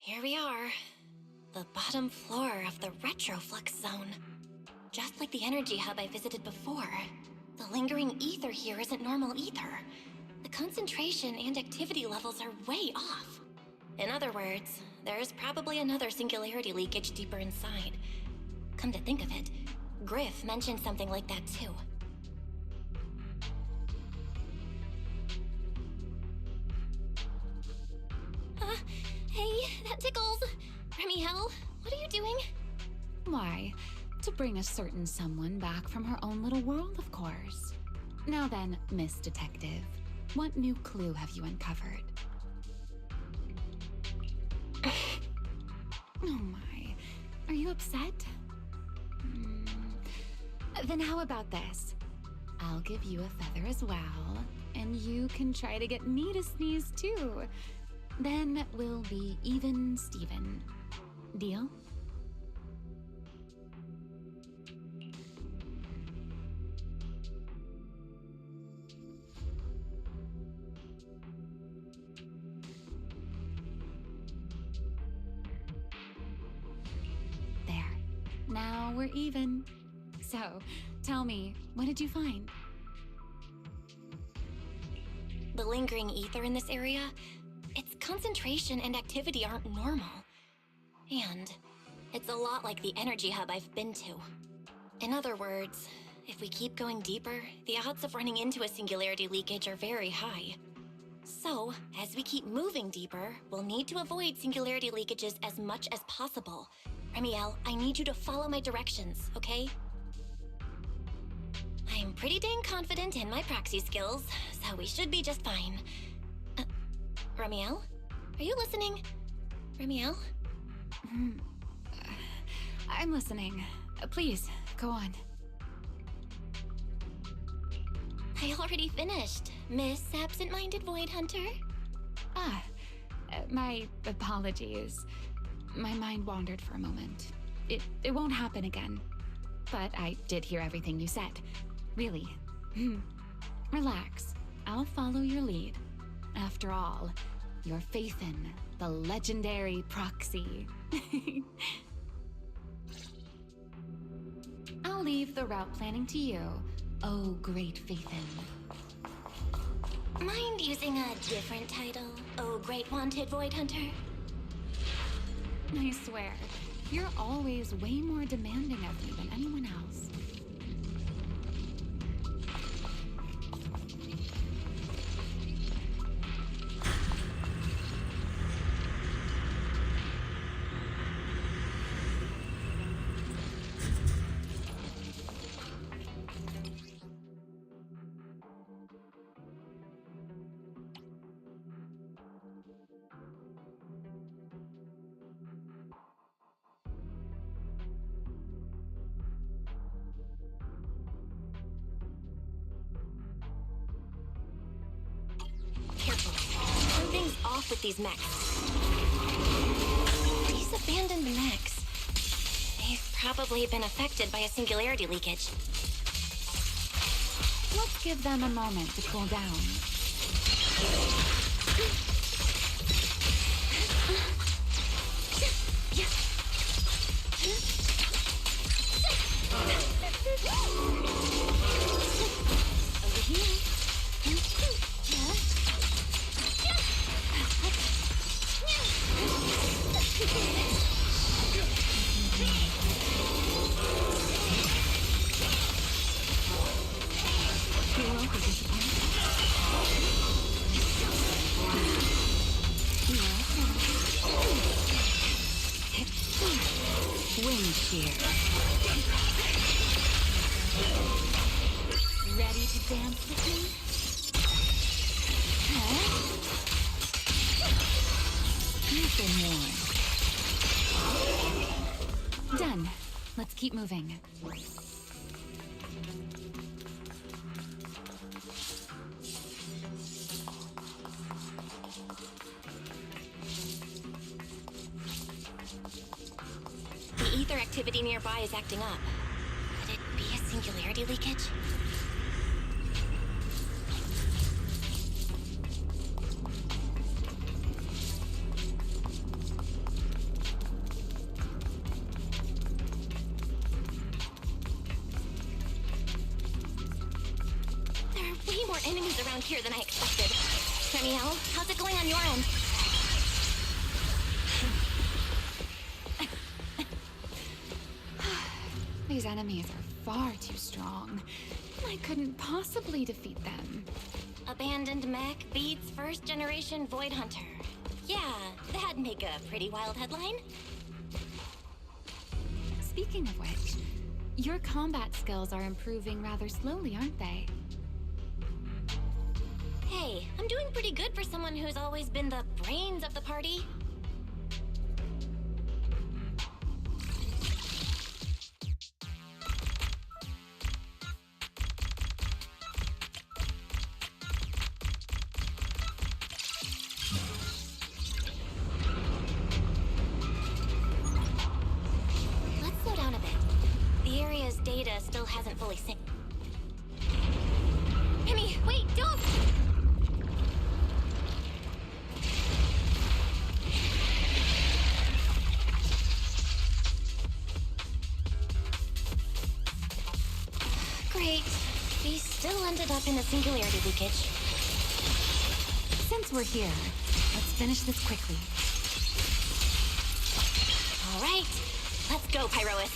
Here we are. The bottom floor of the retroflux zone. Just like the energy hub I visited before. The lingering ether here isn't normal either. The concentration and activity levels are way off. In other words, there's probably another singularity leakage deeper inside. Come to think of it, Griff mentioned something like that too. Hey, that tickles. Remiel, what are you doing? Why, to bring a certain someone back from her own little world, of course. Now then, Miss Detective, what new clue have you uncovered? Oh my, are you upset? Then how about this? I'll give you a feather as well, and you can try to get me to sneeze too. Then we'll be even Steven. Deal? There. Now we're even. So, tell me, what did you find? The lingering ether in this area, its concentration and activity aren't normal. And it's a lot like the energy hub I've been to. In other words, if we keep going deeper, the odds of running into a singularity leakage are very high. So, as we keep moving deeper, we'll need to avoid singularity leakages as much as possible. Remiel, I need you to follow my directions, okay? I'm pretty dang confident in my proxy skills, so we should be just fine. Remiel? Are you listening? Remiel? I'm listening. Please, go on. I already finished, Miss Absent-Minded Void Hunter. My apologies. My mind wandered for a moment. It won't happen again. But I did hear everything you said. Really. Relax. I'll follow your lead. After all, your faith in the legendary proxy. I'll leave the route planning to you, oh great Faithin. Mind using a different title, oh great wanted Void Hunter? I swear, You're always way more demanding of me than anyone else. Careful. Something's off with these mechs. These abandoned mechs. They've probably been affected by a singularity leakage. Let's give them a moment to cool down. Over here. Wind shear. Ready to dance with me? You've been warned. Done. Let's keep moving. The ether activity nearby is acting up. Could it be a singularity leakage? There are way more enemies around here than I expected. Remiel, how's it going on your end? These enemies are far too strong. I couldn't possibly defeat them. Abandoned mech beats first generation Void Hunter. Yeah, that'd make a pretty wild headline. Speaking of which, your combat skills are improving rather slowly, aren't they? Hey, I'm doing pretty good for someone who's always been the brains of the party. Let's slow down a bit. The area's data still hasn't fully synced. Emmy, wait, don't! Great. We still ended up in a singularity leakage. Since we're here, let's finish this quickly. All right. Let's go, Pyrois.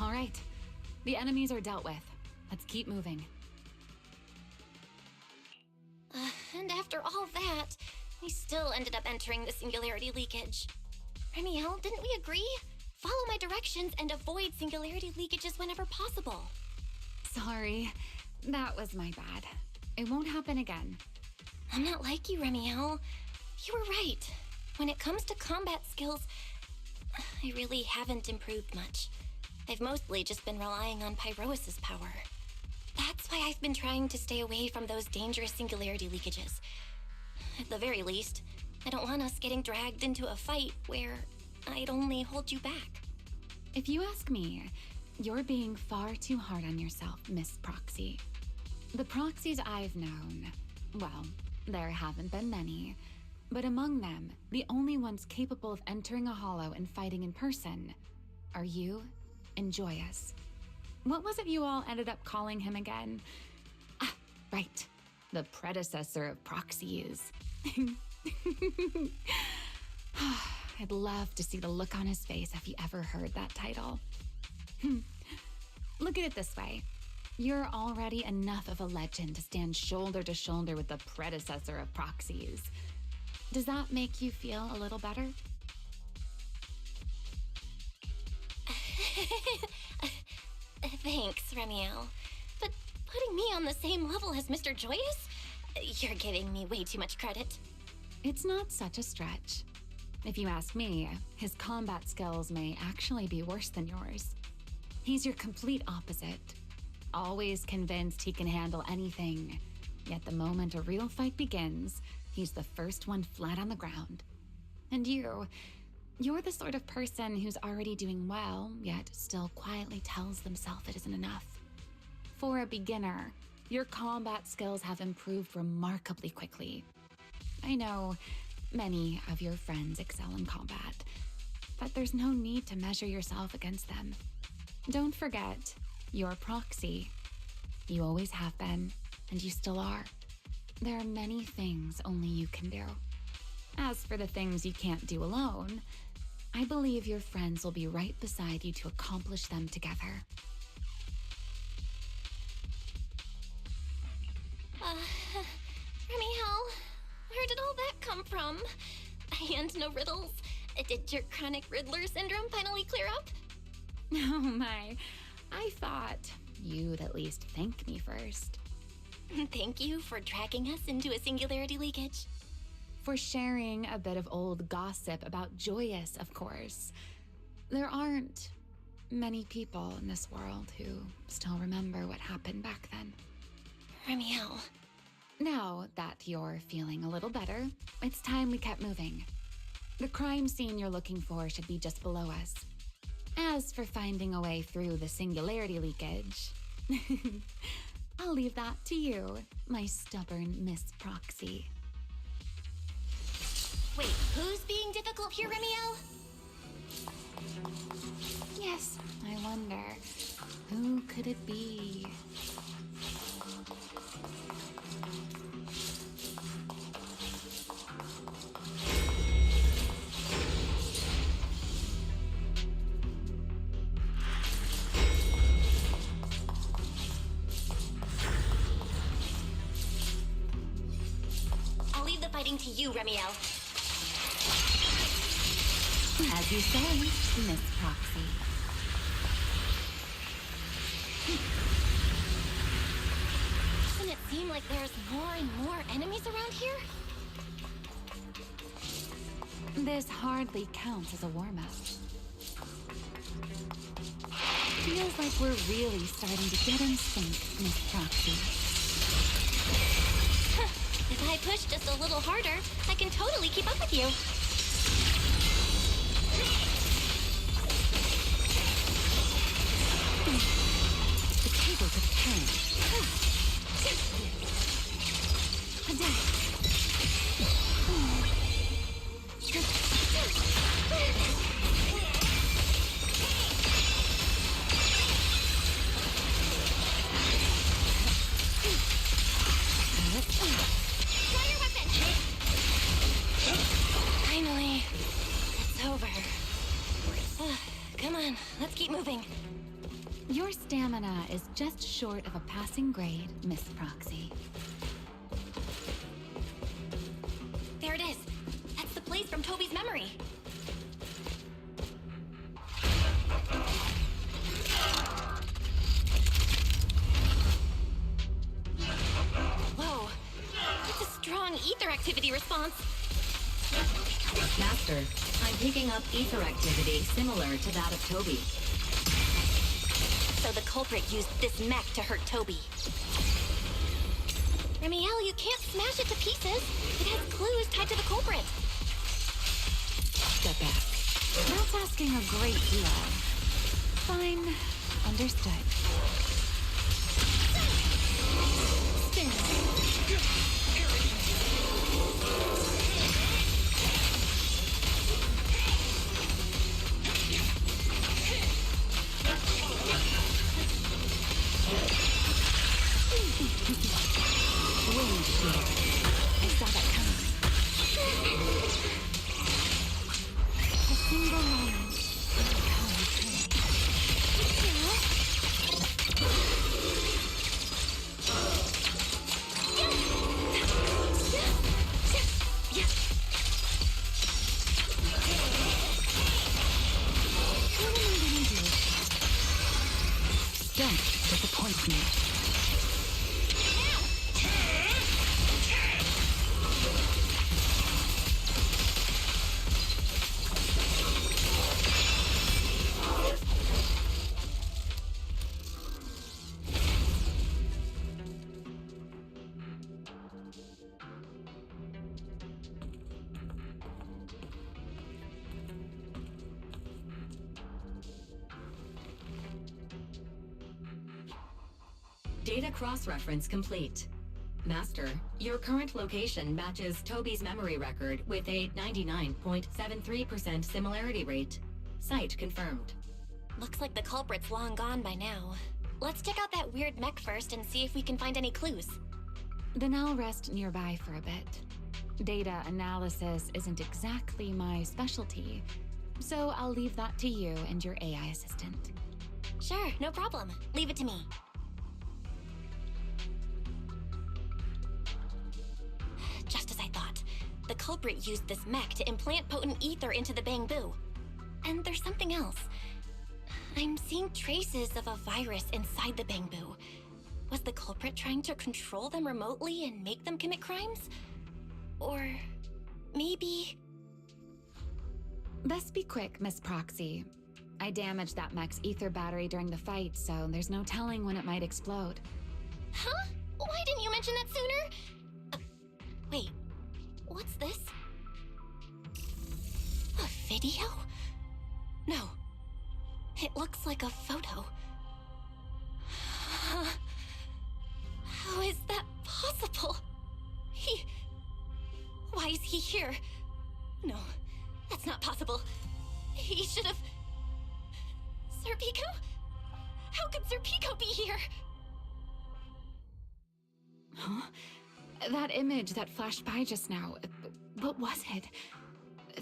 All right, the enemies are dealt with. Let's keep moving. And after all that, we still ended up entering the singularity leakage. Remiel, didn't we agree? Follow my directions and avoid singularity leakages whenever possible. Sorry, that was my bad. It won't happen again. I'm not like you, Remiel. You were right. When it comes to combat skills, I really haven't improved much. I've mostly just been relying on Pyrois' power. That's why I've been trying to stay away from those dangerous singularity leakages. At the very least, I don't want us getting dragged into a fight where I'd only hold you back. If you ask me, you're being far too hard on yourself, Miss Proxy. The proxies I've known, well, there haven't been many, but among them, the only ones capable of entering a hollow and fighting in person are you and Joyous. What was it you all ended up calling him again? Ah, right. The predecessor of proxies. I'd love to see the look on his face if he ever heard that title. Look at it this way. You're already enough of a legend to stand shoulder to shoulder with the predecessor of proxies. Does that make you feel a little better? Thanks, Remiel. But putting me on the same level as Mr. Joyous? You're giving me way too much credit. It's not such a stretch. If you ask me, his combat skills may actually be worse than yours. He's your complete opposite. Always convinced he can handle anything. Yet the moment a real fight begins, he's the first one flat on the ground. And you're the sort of person who's already doing well, yet still quietly tells themselves it isn't enough. For a beginner, your combat skills have improved remarkably quickly. I know many of your friends excel in combat, but there's no need to measure yourself against them. Don't forget, you're Proxy. You always have been, and you still are. There are many things only you can do. As for the things you can't do alone, I believe your friends will be right beside you to accomplish them together. Remiel, where did all that come from? And no riddles? Did your chronic Riddler syndrome finally clear up? Oh my, I thought you'd at least thank me first. Thank you for dragging us into a singularity leakage. For sharing a bit of old gossip about Joyous, of course. There aren't many people in this world who still remember what happened back then. Remiel. Now that you're feeling a little better, it's time we kept moving. The crime scene you're looking for should be just below us. As for finding a way through the singularity leakage, I'll leave that to you, my stubborn Miss Proxy. Wait, who's being difficult here, Remiel? Yes, I wonder, who could it be? I'll leave the fighting to you, Remiel. As you say, Miss Proxy. Doesn't it seem like there's more and more enemies around here? This hardly counts as a warm-up. Feels like we're really starting to get in sync, Miss Proxy. If I push just a little harder, I can totally keep up with you. The tables have turned. Finally, it's over. Come on, let's keep moving. Your stamina is just short of a passing grade, Miss Proxy. There it is. That's the place from Toby's memory. Whoa, that's a strong ether activity response. Master, I'm picking up ether activity similar to that of Toby. So the culprit used this mech to hurt Toby. Remiel, you can't smash it to pieces. It has clues tied to the culprit. Step back. That's asking a great deal. Fine. Understood. Spin. Wind shear. I saw that coming. A single moment. Don't disappoint me. Data cross-reference complete. Master, your current location matches Toby's memory record with a 99.73% similarity rate. Site confirmed. Looks like the culprit's long gone by now. Let's check out that weird mech first and see if we can find any clues. Then I'll rest nearby for a bit. Data analysis isn't exactly my specialty, so I'll leave that to you and your AI assistant. Sure, no problem. Leave it to me. Just as I thought. The culprit used this mech to implant potent ether into the Bangbu. And there's something else. I'm seeing traces of a virus inside the Bangbu. Was the culprit trying to control them remotely and make them commit crimes? Or maybe... Best be quick, Miss Proxy. I damaged that mech's ether battery during the fight, so there's no telling when it might explode. Huh? Why didn't you mention that sooner? Wait, what's this? A video? No, it looks like a photo. How is that possible? Why is he here? No, that's not possible. He should have... Sir Pico? How could Sir Pico be here? Huh? That image that flashed by just now, what was it?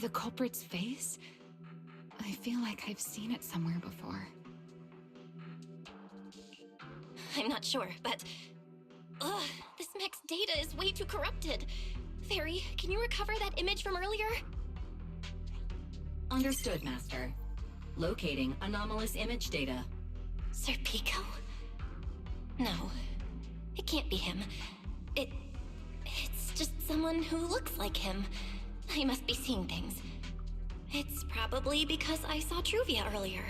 The culprit's face? I feel like I've seen it somewhere before. I'm not sure, but... Ugh, this mech's data is way too corrupted. Fairy, can you recover that image from earlier? Understood, Master. Locating anomalous image data. Sir Pico? No, it can't be him. It's just someone who looks like him. I must be seeing things. It's probably because I saw Truvia earlier.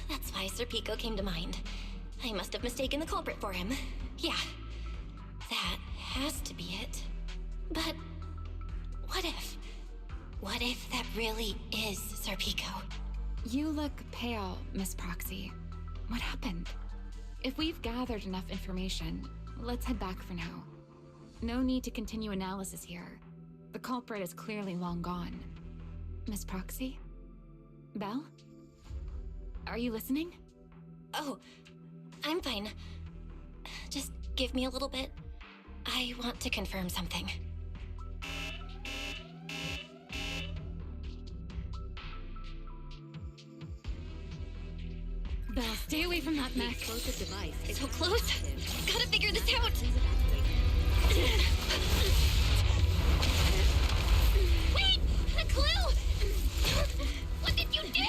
That's why Sir Pico came to mind. I must have mistaken the culprit for him. Yeah, that has to be it. But what if? What if that really is Sir Pico? You look pale, Miss Proxy. What happened? If we've gathered enough information, let's head back for now. No need to continue analysis here. The culprit is clearly long gone. Miss Proxy? Belle? Are you listening? Oh, I'm fine. Just give me a little bit. I want to confirm something. Belle, stay away from that mech. Explosive device is So close! Gotta figure this out! Wait! A clue! What did you do?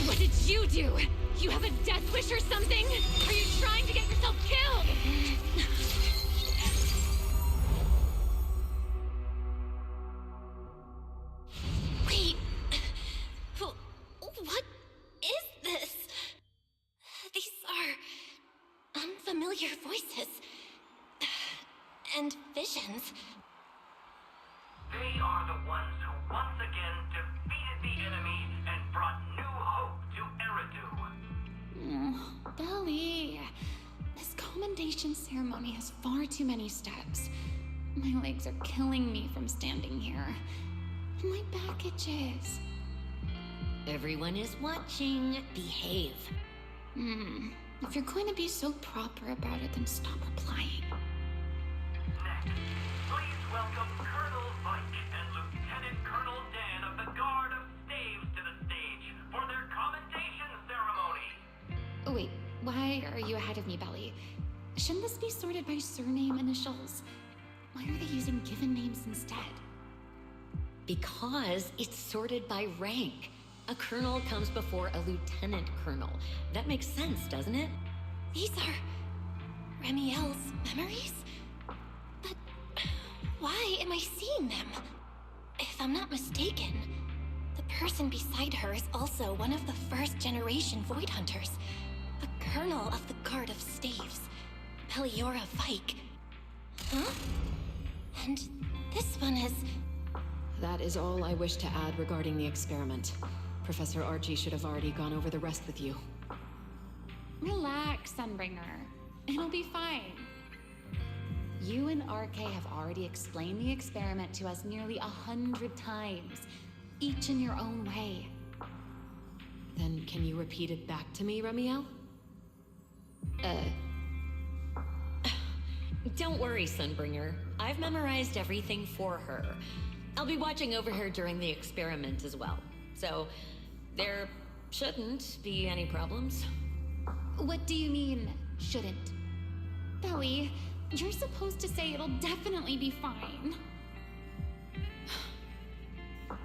What did you do? You have a death wish or something? Are you trying to get yourself killed? Wait. What is this? These are unfamiliar voices. And visions. They are the ones who once again defeated the enemy and brought new hope to Eridu. Belly, this commendation ceremony has far too many steps. My legs are killing me from standing here. And my back itches. Everyone is watching. Behave. If you're going to be so proper about it, then stop replying. Next, please welcome Colonel Vike and Lieutenant Colonel Dan of the Guard of Staves to the stage for their commendation ceremony. Oh, wait, why are you ahead of me, Belly? Shouldn't this be sorted by surname initials? Why are they using given names instead? Because it's sorted by rank. A colonel comes before a lieutenant colonel. That makes sense, doesn't it? These are Remiel's memories? But why am I seeing them? If I'm not mistaken, the person beside her is also one of the first generation Void Hunters. A colonel of the Guard of Staves, Peliora Vike. Huh? And this one is... That is all I wish to add regarding the experiment. Professor Archie should have already gone over the rest with you. Relax, Sunbringer. It'll be fine. You and RK have already explained the experiment to us nearly 100 times, each in your own way. Then can you repeat it back to me, Remiel? Don't worry, Sunbringer. I've memorized everything for her. I'll be watching over her during the experiment as well. So, there shouldn't be any problems. What do you mean, shouldn't? Belly, you're supposed to say it'll definitely be fine.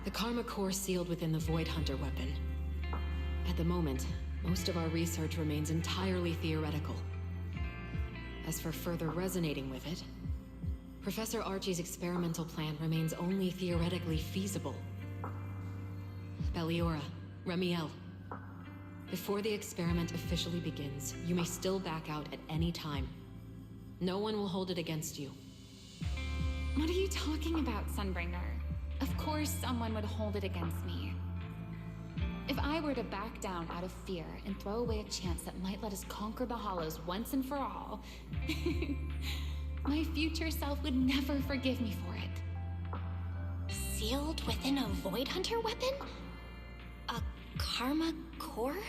The Karma Core sealed within the Void Hunter weapon. At the moment, most of our research remains entirely theoretical. As for further resonating with it, Professor Archie's experimental plan remains only theoretically feasible. Belliora, Remiel, before the experiment officially begins, you may still back out at any time. No one will hold it against you. What are you talking about, Sunbringer? Of course someone would hold it against me. If I were to back down out of fear and throw away a chance that might let us conquer the Hollows once and for all, my future self would never forgive me for it. Sealed within a Void Hunter weapon? A Karma Core?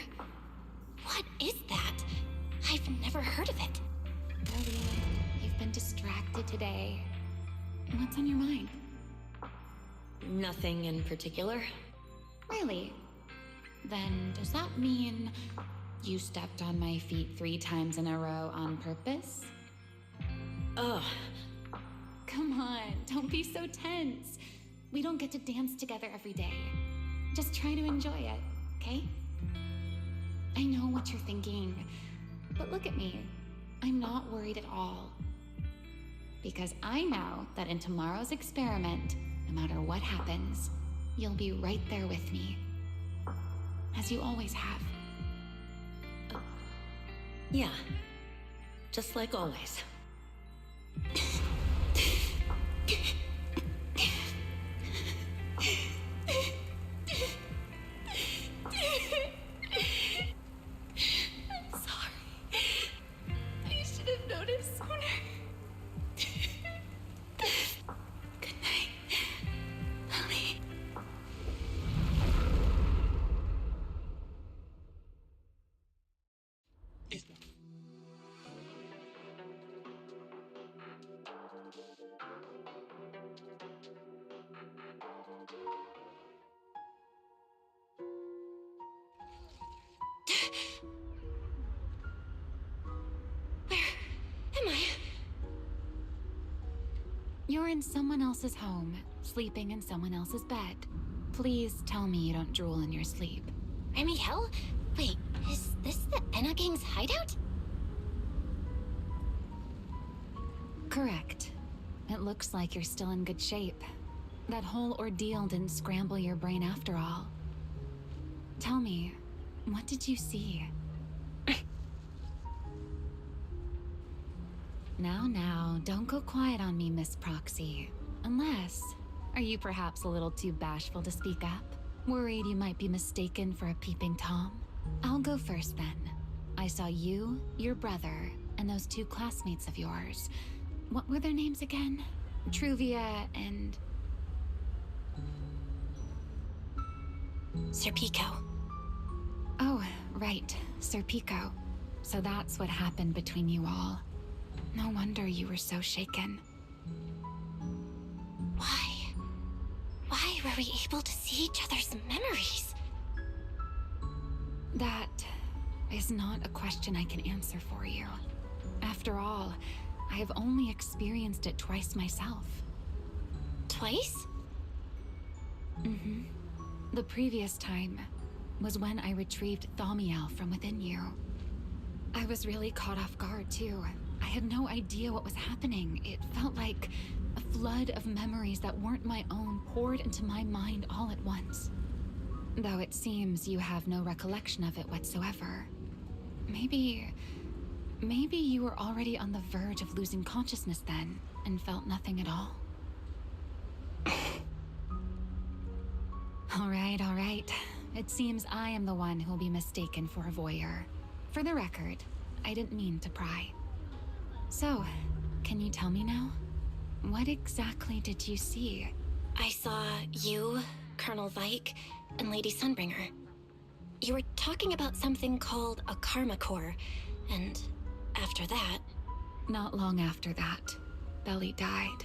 What is that? I've never heard of it. Lily, you've been distracted today. What's on your mind? Nothing in particular. Really? Then does that mean you stepped on my feet 3 times in a row on purpose? Ugh. Come on, don't be so tense. We don't get to dance together every day. Just try to enjoy it, okay? I know what you're thinking, but look at me. I'm not worried at all. Because I know that in tomorrow's experiment, no matter what happens, you'll be right there with me. As you always have. Yeah. Just like always. I'm sorry. I should have noticed sooner. Good night, Lily. Am I? You're in someone else's home, sleeping in someone else's bed. Please tell me you don't drool in your sleep. Remiel? Wait, is this the Enna Gang's hideout? Correct. It looks like you're still in good shape. That whole ordeal didn't scramble your brain after all. Tell me, what did you see? Now, don't go quiet on me, Miss Proxy. Unless, are you perhaps a little too bashful to speak up? Worried you might be mistaken for a peeping Tom? I'll go first then. I saw you, your brother, and those 2 classmates of yours. What were their names again? Truvia and... Sir Pico. Oh, right, Sir Pico. So that's what happened between you all. No wonder you were so shaken. Why were we able to see each other's memories? That is not a question I can answer for you. After all, I have only experienced it twice myself. Twice? Mm-hmm. The previous time was when I retrieved Thaumiel from within you. I was really caught off guard, too. I had no idea what was happening. It felt like a flood of memories that weren't my own poured into my mind all at once. Though it seems you have no recollection of it whatsoever. Maybe you were already on the verge of losing consciousness then, and felt nothing at all. All right. It seems I am the one who'll be mistaken for a voyeur. For the record, I didn't mean to pry. So, can you tell me now? What exactly did you see? I saw you, Colonel Vike, and Lady Sunbringer. You were talking about something called a karma core, and after that... Not long after that, Belly died.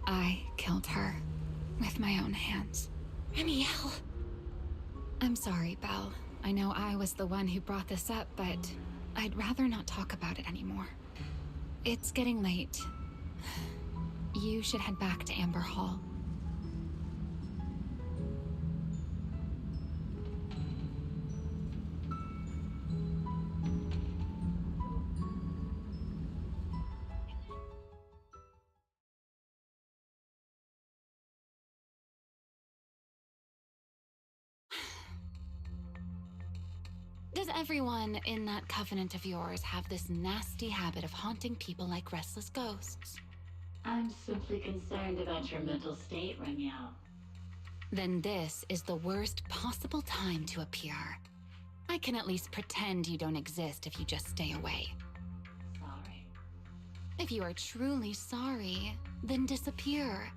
I killed her with my own hands. Remiel. I'm sorry, Belle. I know I was the one who brought this up, but I'd rather not talk about it anymore. It's getting late. You should head back to Amber Hall. Does everyone in that covenant of yours have this nasty habit of haunting people like restless ghosts? I'm simply concerned about your mental state, Remiel. Then this is the worst possible time to appear. I can at least pretend you don't exist if you just stay away. Sorry. If you are truly sorry, then disappear.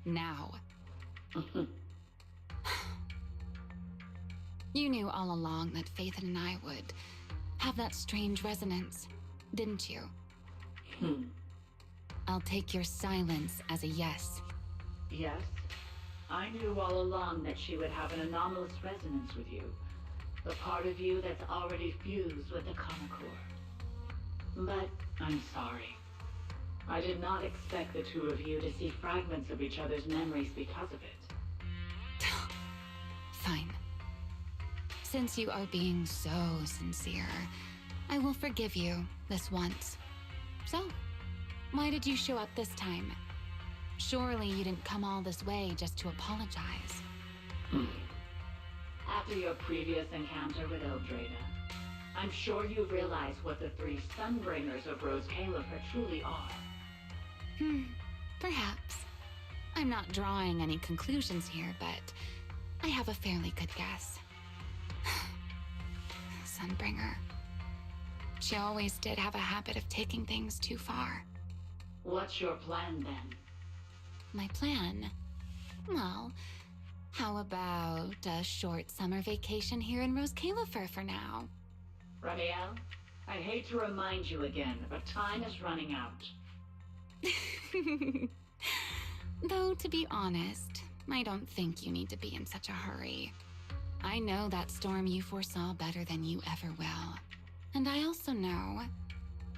Now. You knew all along that Faith and I would have that strange resonance, didn't you? I'll take your silence as a yes. Yes. I knew all along that she would have an anomalous resonance with you. The part of you that's already fused with the karma core. But I'm sorry. I did not expect the two of you to see fragments of each other's memories because of it. Fine. Since you are being so sincere, I will forgive you this once. So, why did you show up this time? Surely you didn't come all this way just to apologize. After your previous encounter with Eldrada, I'm sure you've realized what the 3 Sunbringers of Rose Califer truly are. Perhaps. I'm not drawing any conclusions here, but I have a fairly good guess. Sunbringer. She always did have a habit of taking things too far. What's your plan, then? My plan? Well, how about a short summer vacation here in Rose Califer for now? Remiel, I hate to remind you again, but time is running out. Though, to be honest, I don't think you need to be in such a hurry. I know that storm you foresaw better than you ever will. And I also know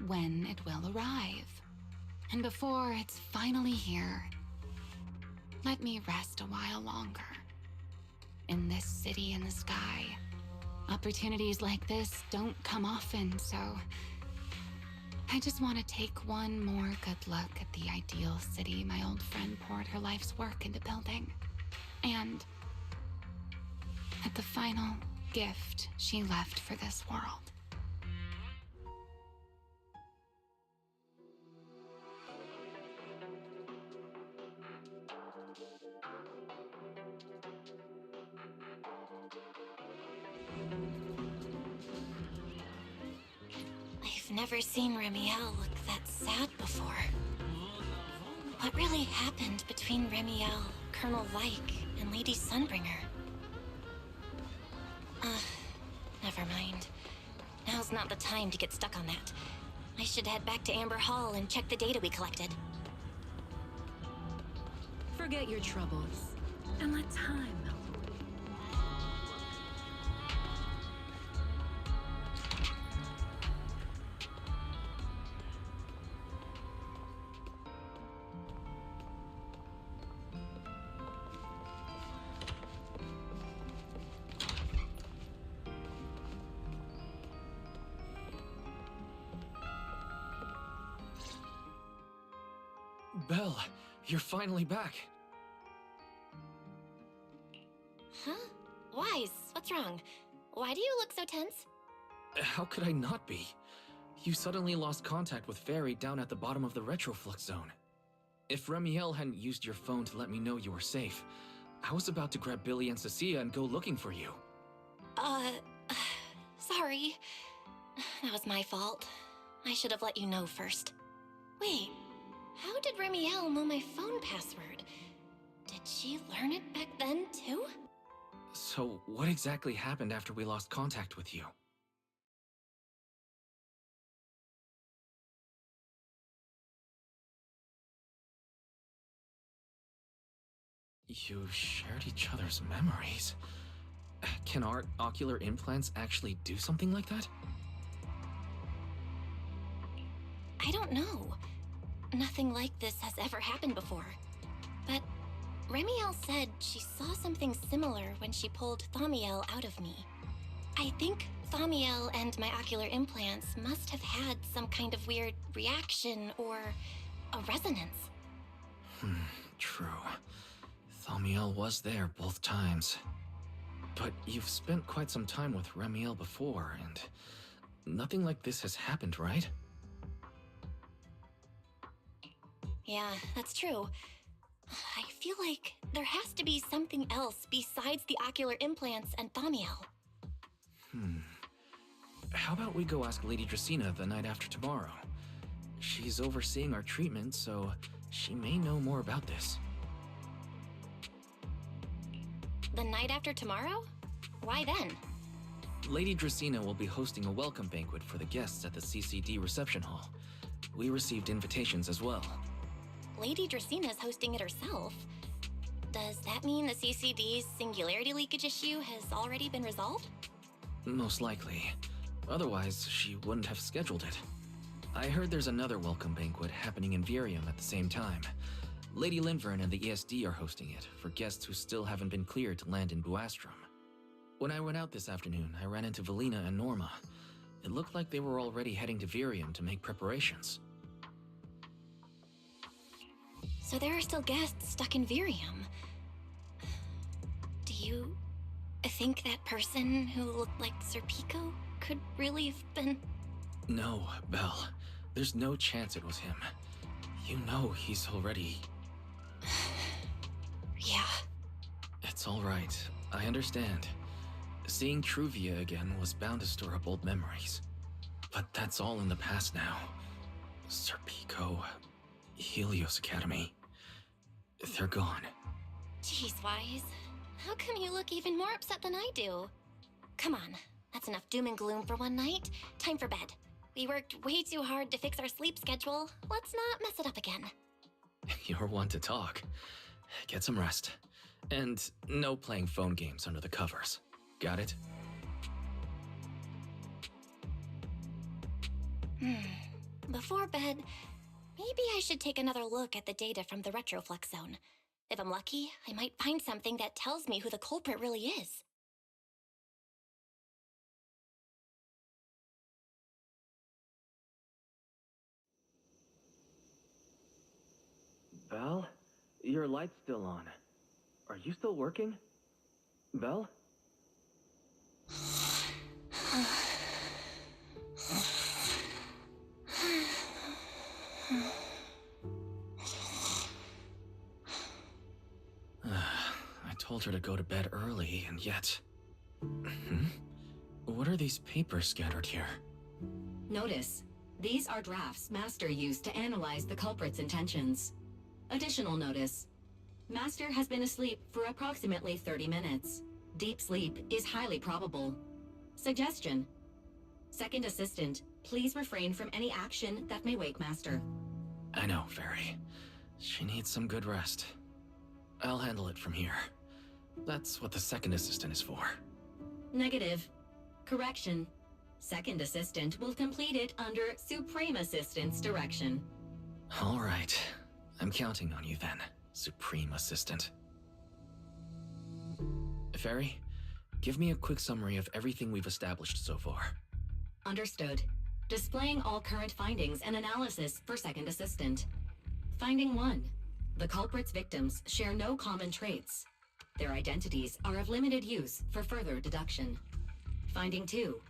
when it will arrive. And before it's finally here, let me rest a while longer. In this city in the sky, opportunities like this don't come often, so I just want to take one more good look at the ideal city my old friend poured her life's work into building. And at the final gift she left for this world. never seen Remiel look that sad before. What really happened between Remiel, Colonel Vike, and Lady Sunbringer? Never mind. Now's not the time to get stuck on that. I should head back to Amber Hall and check the data we collected. Forget your troubles, and let time help. Belle, you're finally back. Huh? Wise, what's wrong? Why do you look so tense? How could I not be? You suddenly lost contact with Fairy down at the bottom of the retroflux zone. If Remiel hadn't used your phone to let me know you were safe, I was about to grab Billy and Cecilia and go looking for you. Sorry. That was my fault. I should have let you know first. Wait, how did Remiel know my phone password? Did she learn it back then, too? So, what exactly happened after we lost contact with you? You shared each other's memories. Can our ocular implants actually do something like that? I don't know. Nothing like this has ever happened before. But Remiel said she saw something similar when she pulled Thaumiel out of me. I think Thaumiel and my ocular implants must have had some kind of weird reaction or a resonance. True. Thaumiel was there both times. But you've spent quite some time with Remiel before, and nothing like this has happened, right? Yeah, that's true. I feel like there has to be something else besides the ocular implants and Thaumiel. How about we go ask Lady Dracena the night after tomorrow? She's overseeing our treatment, so she may know more about this. The night after tomorrow? Why then? Lady Dracena will be hosting a welcome banquet for the guests at the CCD reception hall. We received invitations as well. Lady Dracena's hosting it herself. Does that mean the CCD's singularity leakage issue has already been resolved? Most likely. Otherwise, she wouldn't have scheduled it. I heard there's another welcome banquet happening in Virium at the same time. Lady Linvern and the ESD are hosting it for guests who still haven't been cleared to land in Buastrum. When I went out this afternoon, I ran into Valina and Norma. It looked like they were already heading to Virium to make preparations. So there are still guests stuck in Virium. Do you think that person who looked like Sir Pico could really have been... No, Belle. There's no chance it was him. You know he's already... Yeah. It's all right. I understand. Seeing Truvia again was bound to stir up old memories. But that's all in the past now. Sir Pico, Helios Academy. They're gone. Jeez, Wise. How come you look even more upset than I do? Come on. That's enough doom and gloom for one night. Time for bed. We worked way too hard to fix our sleep schedule. Let's not mess it up again. You're one to talk. Get some rest. And no playing phone games under the covers. Got it? Before bed, maybe I should take another look at the data from the retroflux zone. If I'm lucky, I might find something that tells me who the culprit really is. Belle? Your light's still on. Are you still working? Belle? I told her to go to bed early, and yet... What are these papers scattered here? Notice, These are drafts Master used to analyze the culprit's intentions. Additional notice. Master has been asleep for approximately 30 minutes. Deep sleep is highly probable. Suggestion. Second Assistant, please refrain from any action that may wake Master. I know, Fairy. She needs some good rest. I'll handle it from here. That's what the Second Assistant is for. Negative. Correction. Second Assistant will complete it under Supreme Assistant's direction. All right. I'm counting on you then, Supreme Assistant. Fairy, give me a quick summary of everything we've established so far. Understood. Displaying all current findings and analysis for Second Assistant. Finding 1. The culprit's victims share no common traits. Their identities are of limited use for further deduction. Finding 2.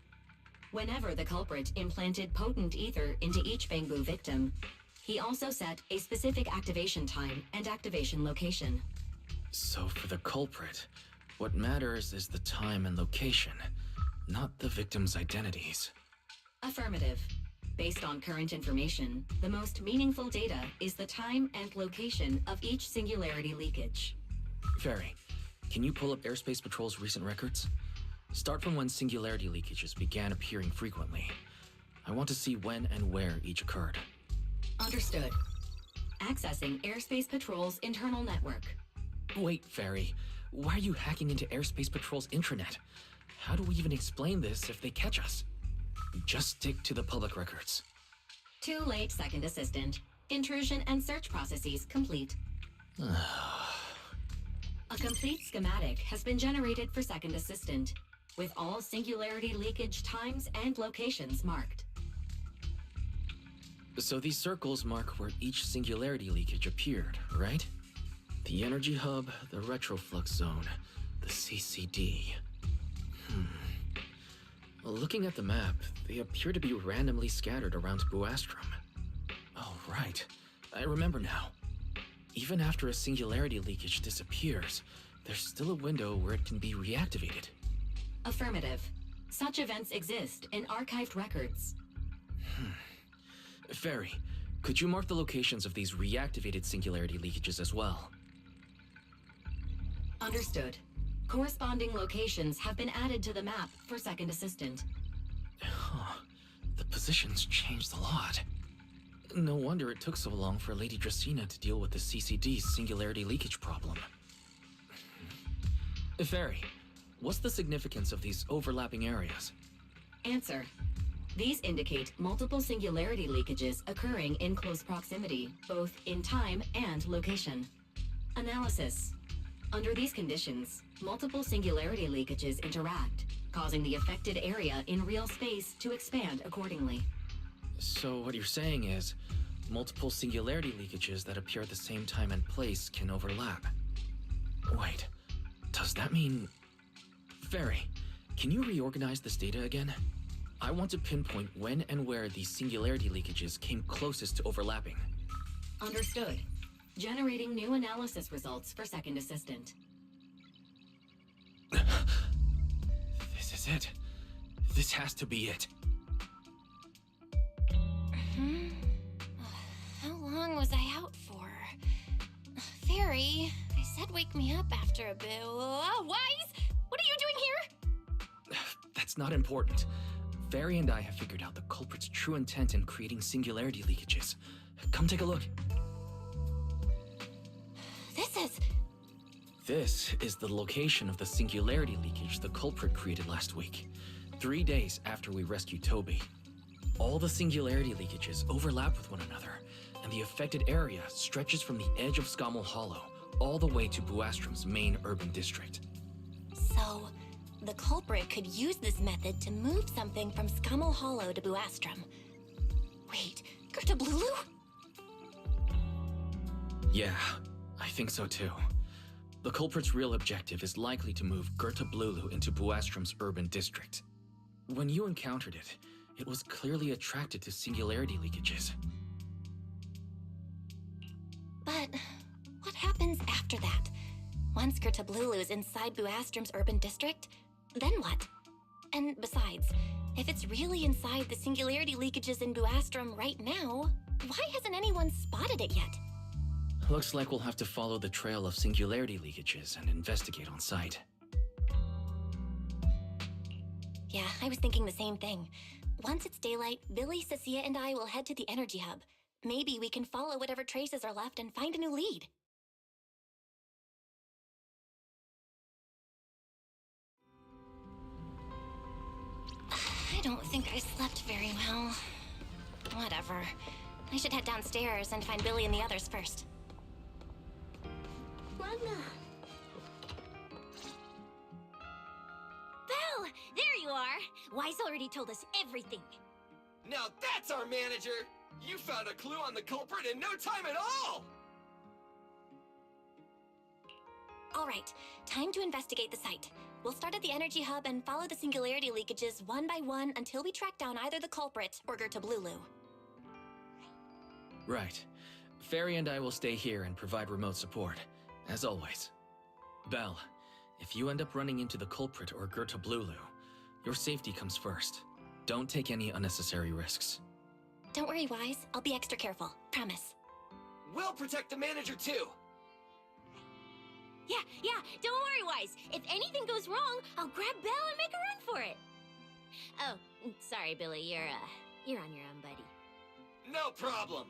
Whenever the culprit implanted potent ether into each Bangbu victim, he also set a specific activation time and activation location. So for the culprit, what matters is the time and location, not the victim's identities. Affirmative. Based on current information, the most meaningful data is the time and location of each singularity leakage. Fairy, can you pull up Airspace Patrol's recent records? Start from when singularity leakages began appearing frequently. I want to see when and where each occurred. Understood. Accessing Airspace Patrol's internal network. Wait, Fairy. Why are you hacking into Airspace Patrol's intranet? How do we even explain this if they catch us? Just stick to the public records. Too late, Second Assistant. Intrusion and search processes complete. A complete schematic has been generated for Second Assistant, with all singularity leakage times and locations marked. So these circles mark where each singularity leakage appeared, right? The energy hub, the retroflux zone, the CCD. Looking at the map, they appear to be randomly scattered around Buastrum. Oh, right. I remember now. Even after a singularity leakage disappears, there's still a window where it can be reactivated. Affirmative. Such events exist in archived records. Fairy, could you mark the locations of these reactivated singularity leakages as well? Understood. Corresponding locations have been added to the map for Second Assistant. The positions changed a lot. No wonder it took so long for Lady Dracena to deal with the CCD's singularity leakage problem. Fairy, what's the significance of these overlapping areas? Answer. These indicate multiple singularity leakages occurring in close proximity, both in time and location. Analysis. Under these conditions, multiple singularity leakages interact, causing the affected area in real space to expand accordingly. So what you're saying is, multiple singularity leakages that appear at the same time and place can overlap. Wait, does that mean... Fairy, can you reorganize this data again? I want to pinpoint when and where these singularity leakages came closest to overlapping. Understood. Generating new analysis results for Second Assistant. This is it. This has to be it. How long was I out for? Fairy, I said wake me up after a bit. Wise? What are you doing here? That's not important. Fairy and I have figured out the culprit's true intent in creating singularity leakages. Come take a look. This is the location of the singularity leakage the culprit created last week, 3 days after we rescued Toby. All the singularity leakages overlap with one another, and the affected area stretches from the edge of Scommel Hollow all the way to Buastrum's main urban district. So, the culprit could use this method to move something from Scommel Hollow to Buastrum. Wait, Gertablulu? Yeah, I think so too. The culprit's real objective is likely to move Gertablulu into Buastrum's urban district. When you encountered it, it was clearly attracted to singularity leakages. But what happens after that? Once Gertablulu is inside Buastrum's urban district, then what? And besides, If it's really inside the singularity leakages in Buastrum right now, why hasn't anyone spotted it yet? Looks like we'll have to follow the trail of singularity leakages and investigate on site. Yeah, I was thinking the same thing. Once it's daylight, Billy, Cecilia, and I will head to the energy hub. Maybe we can follow whatever traces are left and find a new lead. I don't think I slept very well. Whatever. I should head downstairs and find Billy and the others first. Belle! There you are! Wise already told us everything. Now that's our manager! You found a clue on the culprit in no time at all! All right, time to investigate the site. We'll start at the energy hub and follow the singularity leakages one by one until we track down either the culprit or Gertablulu. Right. Fairy and I will stay here and provide remote support, as always. Belle, if you end up running into the culprit or Gertablulu, your safety comes first. Don't take any unnecessary risks. Don't worry, Wise. I'll be extra careful. Promise. We'll protect the manager too! Yeah, don't worry, Wise. If anything goes wrong, I'll grab Belle and make a run for it. Oh, sorry, Billy. You're on your own, buddy. No problem!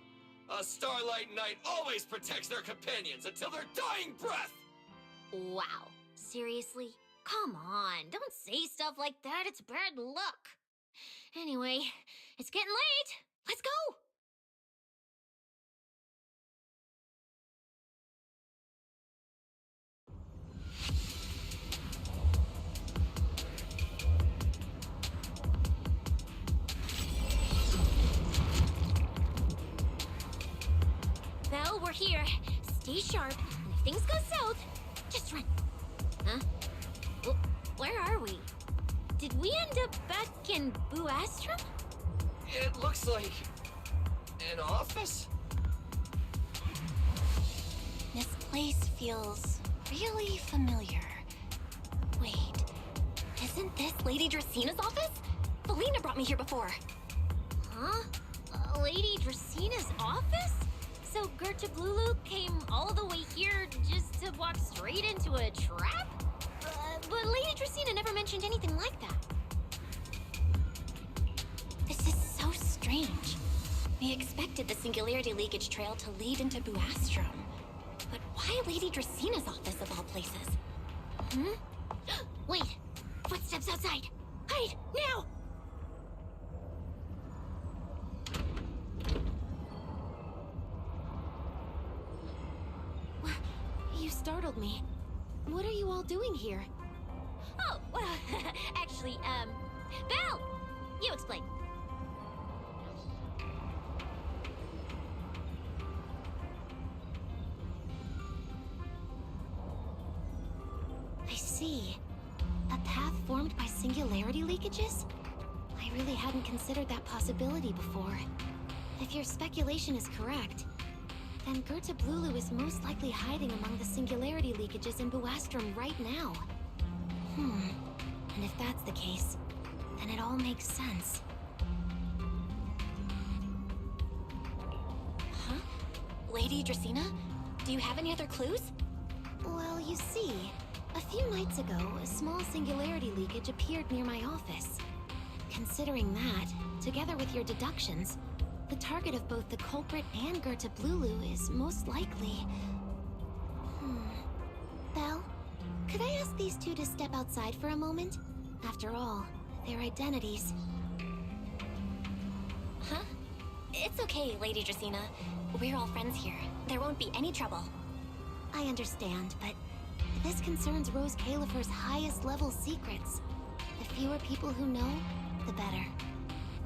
A Starlight Knight always protects their companions until their dying breath! Wow. Seriously? Come on, don't say stuff like that. It's bad luck. Anyway, it's getting late. Let's go! Belle, we're here. Stay sharp, and if things go south, just run. Huh? Where are we? Did we end up back in Buastrum? It looks like... an office? This place feels really familiar. Wait, isn't this Lady Dracena's office? Felina brought me here before. Huh? Lady Dracena's office? So Gertablulu came all the way here just to walk straight into a trap? But Lady Dracena never mentioned anything like that. This is so strange. We expected the singularity leakage trail to lead into Buastrum. But why Lady Dracena's office of all places? Hmm? Wait! Footsteps outside! Hide! Now! You startled me. What are you all doing here? Oh, well, actually, Belle! You explain. I see. A path formed by singularity leakages? I really hadn't considered that possibility before. If your speculation is correct, then Gertablulu is most likely hiding among the singularity leakages in Buastrum right now. And if that's the case, then it all makes sense. Huh? Lady Dracena? Do you have any other clues? Well, you see, a few nights ago, a small singularity leakage appeared near my office. Considering that, together with your deductions, the target of both the culprit and Gertablulu is most likely... Belle, could I ask these two to step outside for a moment? After all, their identities... Huh? It's okay, Lady Dracena. We're all friends here. There won't be any trouble. I understand, but this concerns Rose Califer's highest level secrets. The fewer people who know, the better.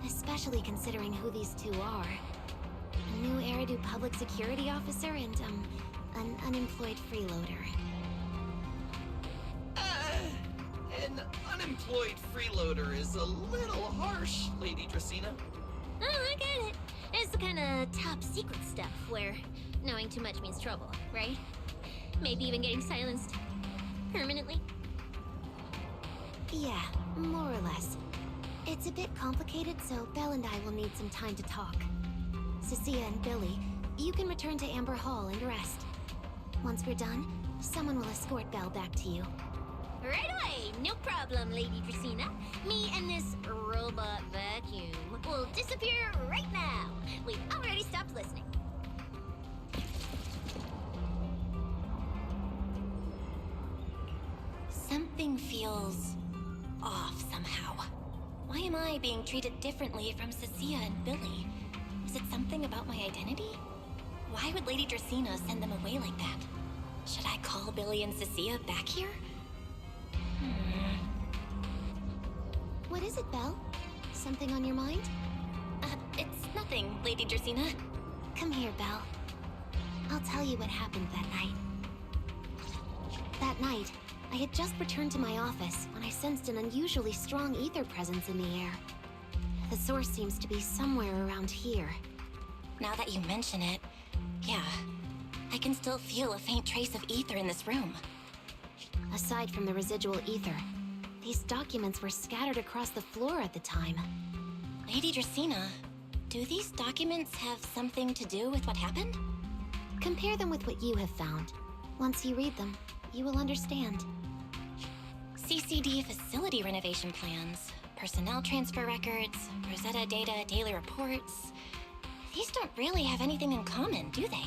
Especially considering who these two are. A new Eridu public security officer and, an unemployed freeloader. An unemployed freeloader is a little harsh, Lady Dracena. Oh, I get it. It's the kind of top secret stuff where knowing too much means trouble, right? Maybe even getting silenced permanently? Yeah, more or less. It's a bit complicated, so Belle and I will need some time to talk. Cecilia and Billy, you can return to Amber Hall and rest. Once we're done, someone will escort Belle back to you. Right away! No problem, Lady Dracaena. Me and this robot vacuum will disappear right now. We've already stopped listening. Something feels off somehow. Why am I being treated differently from Cecilia and Billy? Is it something about my identity? Why would Lady Dracaena send them away like that? Should I call Billy and Cecilia back here? What is it, Belle? Something on your mind? It's nothing, Lady Dracaena. Come here, Belle. I'll tell you what happened that night. That night, I had just returned to my office when I sensed an unusually strong ether presence in the air. The source seems to be somewhere around here. Now that you mention it, yeah, I can still feel a faint trace of ether in this room. Aside from the residual ether, these documents were scattered across the floor at the time. Lady Dracaena, do these documents have something to do with what happened? Compare them with what you have found. Once you read them, you will understand. CCD facility renovation plans, personnel transfer records, Rosetta data daily reports. These don't really have anything in common, do they?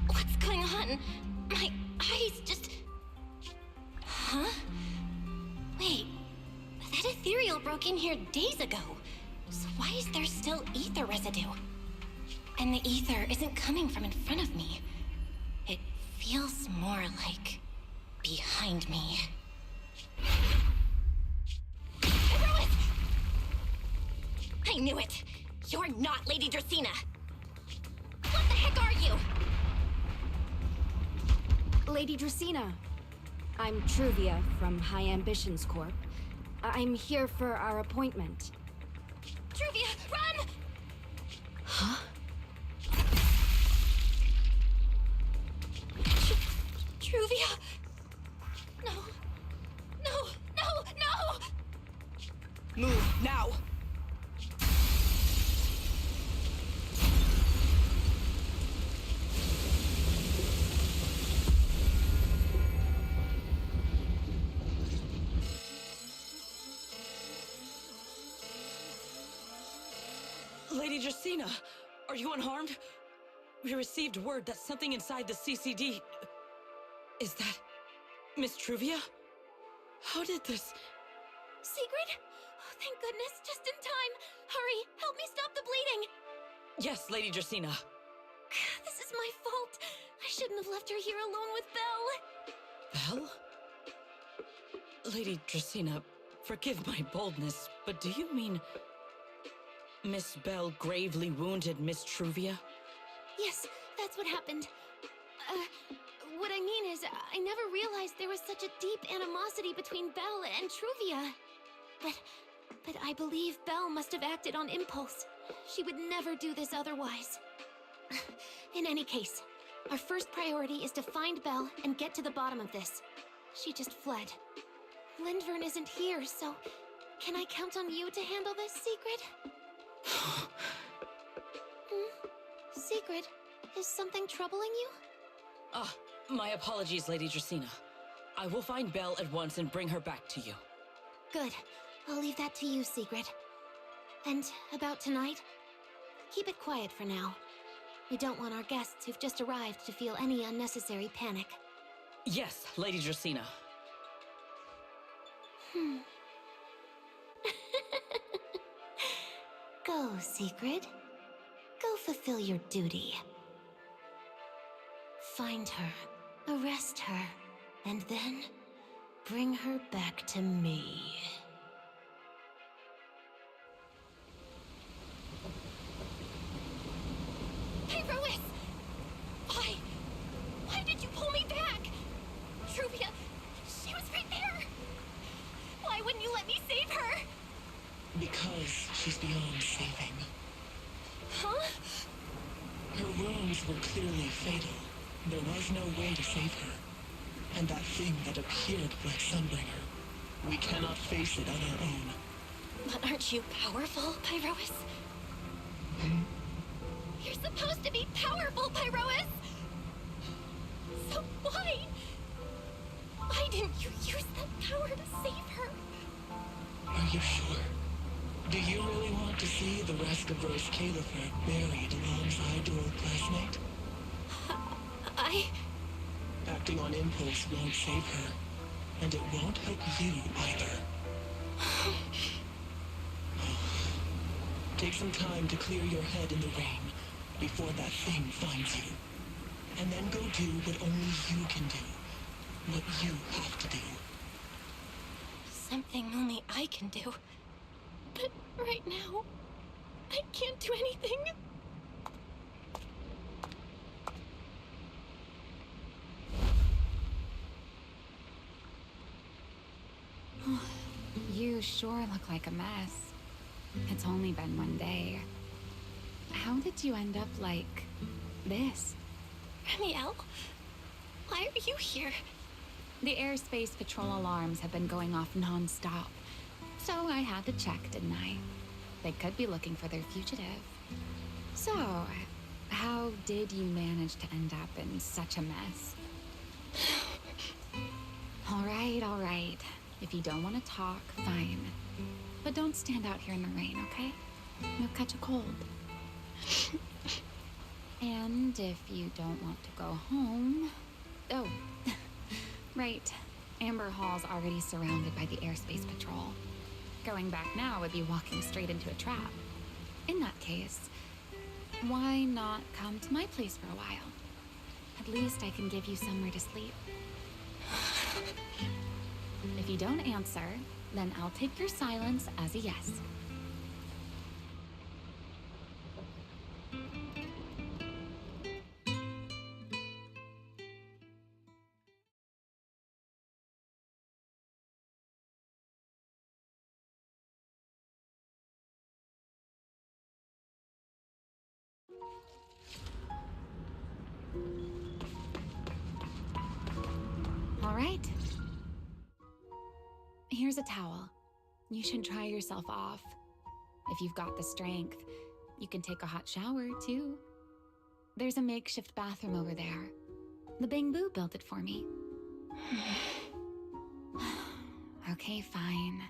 What's going on? My eyes just... Huh? Wait, that ethereal broke in here days ago. So why is there still ether residue? And the ether isn't coming from in front of me. It feels more like behind me. I knew it! You're not Lady Dracaena! What the heck are you? Lady Dracaena, I'm Truvia from High Ambitions Corp. I'm here for our appointment. Truvia, run! Huh? Truvia! No. No! No! No! Move, now! Lady Dracaena, are you unharmed? We received word that something inside the CCD... Is that... Miss Truvia? How did this... Sigrid? Oh, thank goodness, just in time. Hurry, help me stop the bleeding. Yes, Lady Dracaena. This is my fault. I shouldn't have left her here alone with Belle. Belle? Lady Dracaena, forgive my boldness, but do you mean... Miss Belle gravely wounded Miss Truvia? Yes, that's what happened. What I mean is, I never realized there was such a deep animosity between Belle and Truvia. But I believe Belle must have acted on impulse. She would never do this otherwise. In any case, our first priority is to find Belle and get to the bottom of this. She just fled. Lindvern isn't here, so can I count on you to handle this, Sigrid? Sigrid, is something troubling you? My apologies, Lady Dracaena. I will find Belle at once and bring her back to you. Good. I'll leave that to you, Sigrid. And about tonight? Keep it quiet for now. We don't want our guests who've just arrived to feel any unnecessary panic. Yes, Lady Dracaena. Go, Sigrid. Go fulfill your duty. Find her, arrest her, and then bring her back to me. Hey, Rois! Why? Why did you pull me back? Truvia, she was right there! Why wouldn't you let me save her? Because she's beyond saving. Huh? Her wounds were clearly fatal. There was no way to save her. And that thing that appeared like Sunbringer, We cannot face it on our own. But aren't you powerful, Pyrois? You're supposed to be powerful, Pyrois! So why? Why didn't you use that power to save her? Are you sure? Do you really want to see the rest of Rose Califer buried alongside your old classmate? Acting on impulse won't save her, and it won't help you either. Take some time to clear your head in the rain before that thing finds you. And then go do what only you can do. What you have to do. Something only I can do. But right now, I can't do anything. You sure look like a mess. It's only been one day. How did you end up like this? Ramiel, why are you here? The airspace patrol alarms have been going off non-stop. So I had to check, didn't I? They could be looking for their fugitive. So, how did you manage to end up in such a mess? All right. If you don't want to talk, fine. But don't stand out here in the rain, okay? You'll catch a cold. And if you don't want to go home... Oh, right. Amber Hall's already surrounded by the airspace patrol. Going back now would be walking straight into a trap. In that case, why not come to my place for a while? At least I can give you somewhere to sleep. If you don't answer, then I'll take your silence as a yes. All right. Here's a towel. You should dry yourself off. If you've got the strength, you can take a hot shower, too. There's a makeshift bathroom over there. The Bing Boo built it for me. Okay, fine.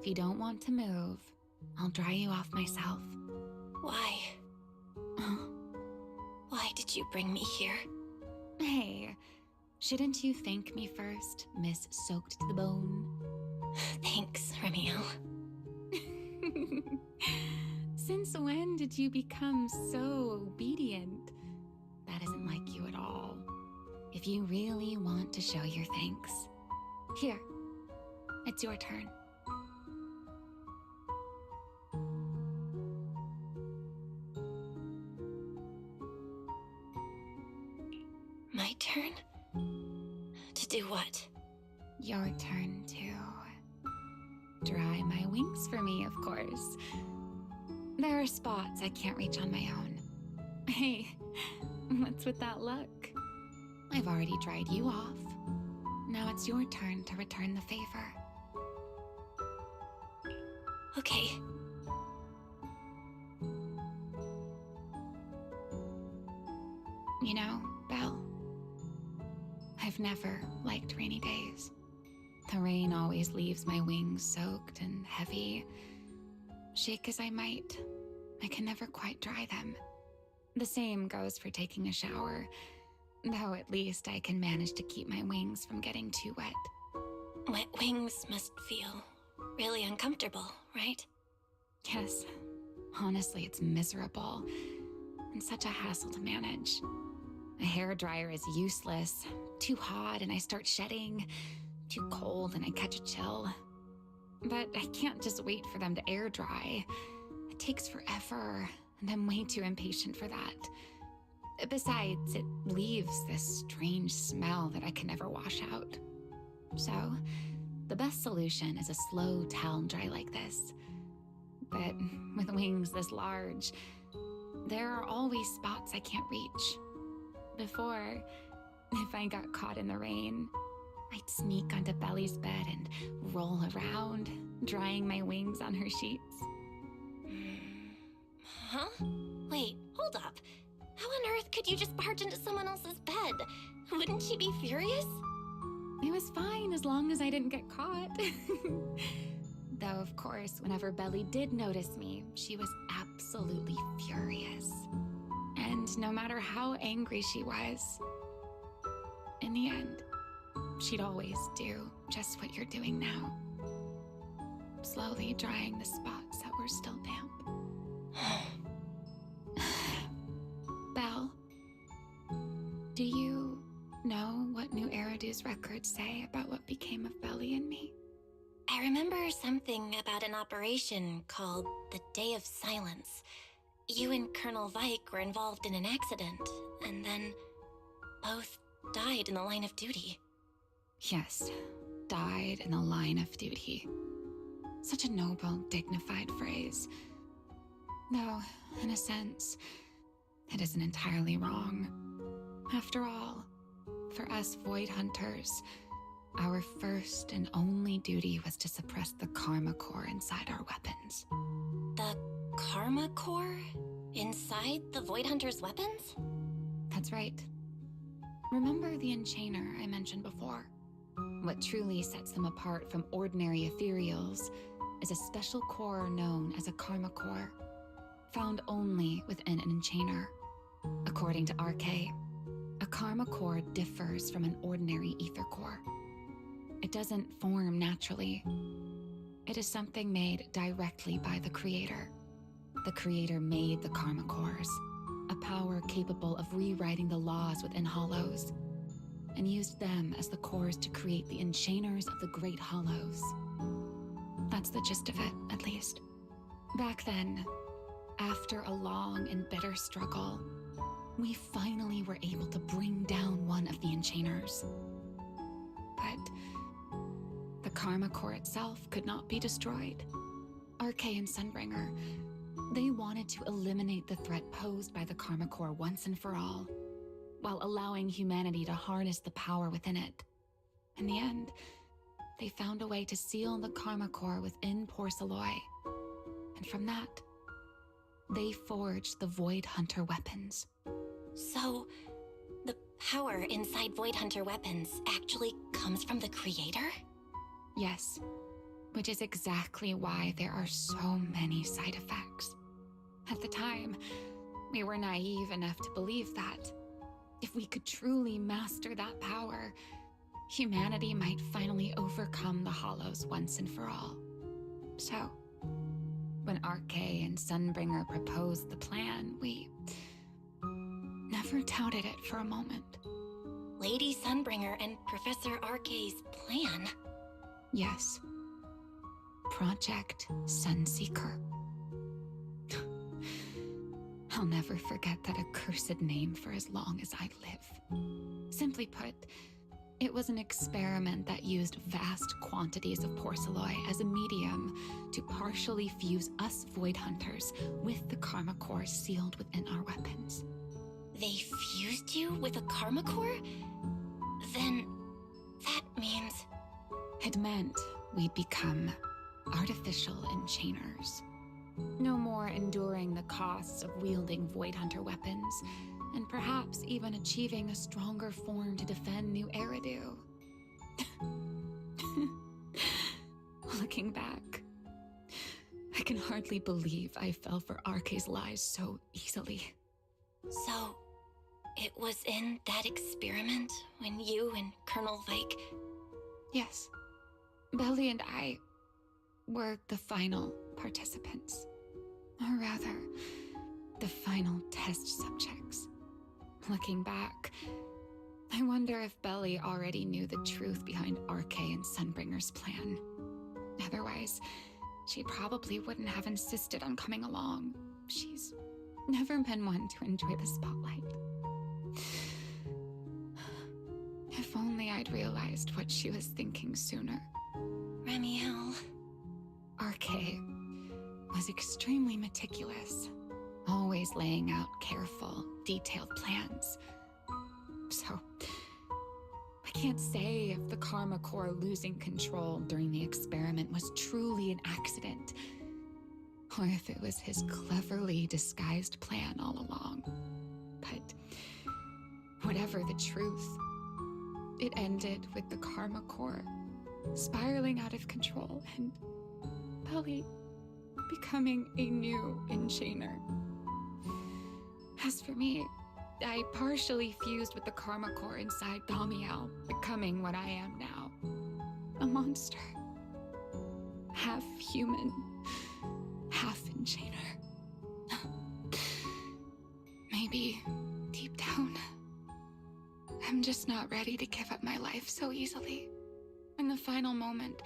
If you don't want to move, I'll dry you off myself. Why? Why did you bring me here? Hey, shouldn't you thank me first, Miss Soaked to the Bone? Thanks, Ramiel. Since when did you become so obedient? That isn't like you at all. If you really want to show your thanks, here, it's your turn. My turn? To do what? Your turn to dry my wings for me, of course. There are spots I can't reach on my own. Hey, what's with that look? I've already dried you off. Now it's your turn to return the favor. Okay. You know, Belle, I've never liked rainy days. The rain always leaves my wings soaked and heavy. Shake as I might, I can never quite dry them. The same goes for taking a shower, though at least I can manage to keep my wings from getting too wet. Wet wings must feel really uncomfortable, right? Yes. Honestly, it's miserable and such a hassle to manage. A hairdryer is useless. Too hot and I start shedding. Too cold and I catch a chill. But I can't just wait for them to air dry. It takes forever, and I'm way too impatient for that. Besides, it leaves this strange smell that I can never wash out. So, the best solution is a slow towel dry like this. But with wings this large, there are always spots I can't reach. Before, if I got caught in the rain, I'd sneak onto Belly's bed and roll around, drying my wings on her sheets. Huh? Wait, hold up. How on earth could you just barge into someone else's bed? Wouldn't she be furious? It was fine as long as I didn't get caught. Though, of course, whenever Belly did notice me, she was absolutely furious. And no matter how angry she was, in the end, she'd always do just what you're doing now. Slowly drying the spots that were still damp. Belle, do you know what New Eridu's records say about what became of Belly and me? I remember something about an operation called the Day of Silence. You and Colonel Vike were involved in an accident, and then both died in the line of duty. Yes, died in the line of duty. Such a noble, dignified phrase. Though, in a sense, it isn't entirely wrong. After all, for us Void Hunters, our first and only duty was to suppress the Karma Core inside our weapons. The Karma Core? Inside the Void Hunter's weapons? That's right. Remember the Enchainer I mentioned before? What truly sets them apart from ordinary ethereals is a special core known as a Karma Core, found only within an Enchainer. According to RK, a Karma Core differs from an ordinary Ether Core. It doesn't form naturally. It is something made directly by the Creator. The Creator made the Karma Cores, a power capable of rewriting the laws within Hollows, and used them as the cores to create the Enchainers of the Great Hollows. That's the gist of it, at least. Back then, after a long and bitter struggle, we finally were able to bring down one of the Enchainers. But the Karma Core itself could not be destroyed. RK and Sunbringer, they wanted to eliminate the threat posed by the Karma Core once and for all, while allowing humanity to harness the power within it. In the end, they found a way to seal the Karma Core within Porceloy. And from that, they forged the Void Hunter weapons. So, the power inside Void Hunter weapons actually comes from the Creator? Yes, which is exactly why there are so many side effects. At the time, we were naive enough to believe that if we could truly master that power, humanity might finally overcome the Hollows once and for all. So, when RK and Sunbringer proposed the plan, we never doubted it for a moment. Lady Sunbringer and Professor RK's plan? Yes. Project Sunseeker. I'll never forget that accursed name for as long as I live. Simply put, it was an experiment that used vast quantities of Porceloy as a medium to partially fuse us Void Hunters with the Karma Core sealed within our weapons. They fused you with a Karma Core? Then that means... It meant we'd become artificial Enchainers. No more enduring the costs of wielding Void Hunter weapons, and perhaps even achieving a stronger form to defend New Eridu. Looking back, I can hardly believe I fell for RK's lies so easily. So, it was in that experiment when you and Colonel Vike... Yes. Belly and I were the final participants. Or rather, the final test subjects. Looking back, I wonder if Belly already knew the truth behind RK and Sunbringer's plan. Otherwise, she probably wouldn't have insisted on coming along. She's never been one to enjoy the spotlight. If only I'd realized what she was thinking sooner. Ramiel... RK was extremely meticulous, always laying out careful, detailed plans. So, I can't say if the Karma Core losing control during the experiment was truly an accident, or if it was his cleverly disguised plan all along. But whatever the truth, it ended with the Karma Core spiraling out of control and Belly becoming a new enchainer. As for me, I partially fused with the Karma Core inside Damiel, becoming what I am now. A monster. Half human, half enchainer. Maybe, deep down, I'm just not ready to give up my life so easily. In the final moment,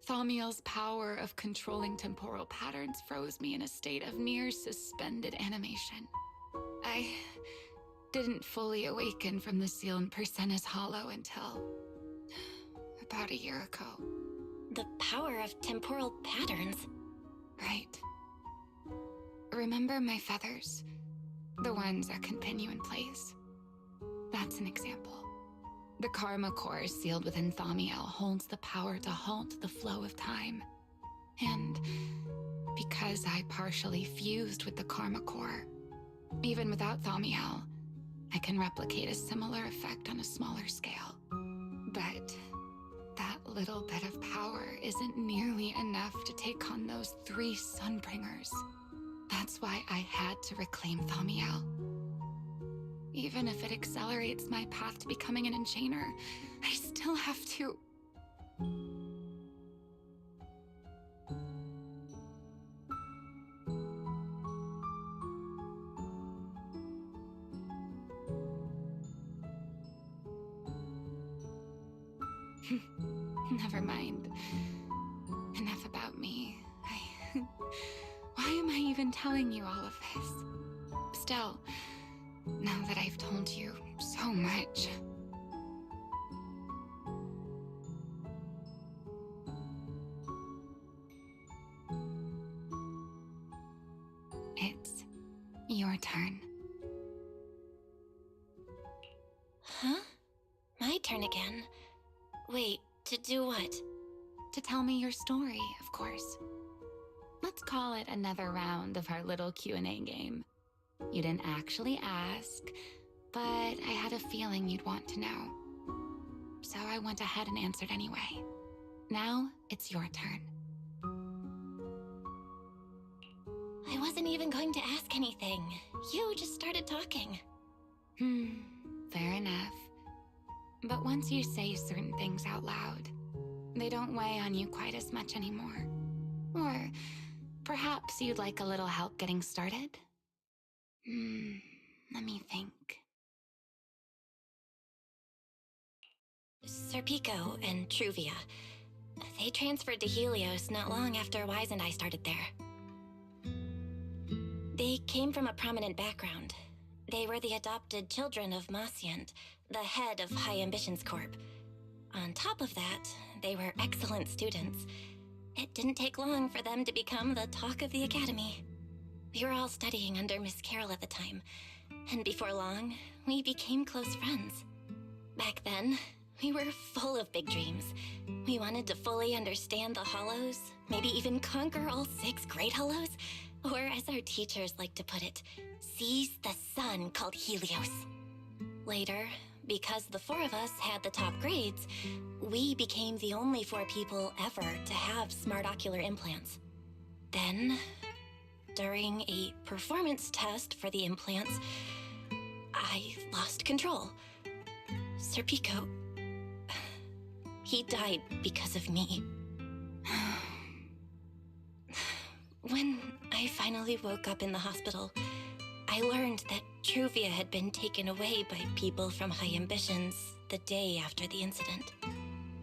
Thaumiel's power of controlling temporal patterns froze me in a state of near suspended animation. I didn't fully awaken from the sealed Persena's hollow until about a year ago. The power of temporal patterns? Right. Remember my feathers? The ones that continue in place? That's an example. The Karma Core sealed within Thaumiel holds the power to halt the flow of time. And because I partially fused with the Karma Core, even without Thaumiel, I can replicate a similar effect on a smaller scale. But that little bit of power isn't nearly enough to take on those 3 Sunbringers. That's why I had to reclaim Thaumiel. Even if it accelerates my path to becoming an enchainer, I still have to... Never mind. Enough about me. Why am I even telling you all of this? Still, now that I've told you so much... It's your turn. Huh? My turn again? Wait, to do what? To tell me your story, of course. Let's call it another round of our little Q&A game. You didn't actually ask, but I had a feeling you'd want to know. So I went ahead and answered anyway. Now, it's your turn. I wasn't even going to ask anything. You just started talking. Fair enough. But once you say certain things out loud, they don't weigh on you quite as much anymore. Or perhaps you'd like a little help getting started? Let me think. Serpico and Truvia. They transferred to Helios not long after Wise and I started there. They came from a prominent background. They were the adopted children of Masyant, the head of High Ambitions Corp. On top of that, they were excellent students. It didn't take long for them to become the talk of the academy. We were all studying under Miss Carroll at the time, and before long, we became close friends. Back then, we were full of big dreams. We wanted to fully understand the Hollows, maybe even conquer all 6 Great Hollows, or as our teachers like to put it, seize the sun called Helios. Later, because the 4 of us had the top grades, we became the only 4 people ever to have smart ocular implants. Then, during a performance test for the implants, I lost control. Serpico, he died because of me. When I finally woke up in the hospital, I learned that Truvia had been taken away by people from High Ambitions the day after the incident.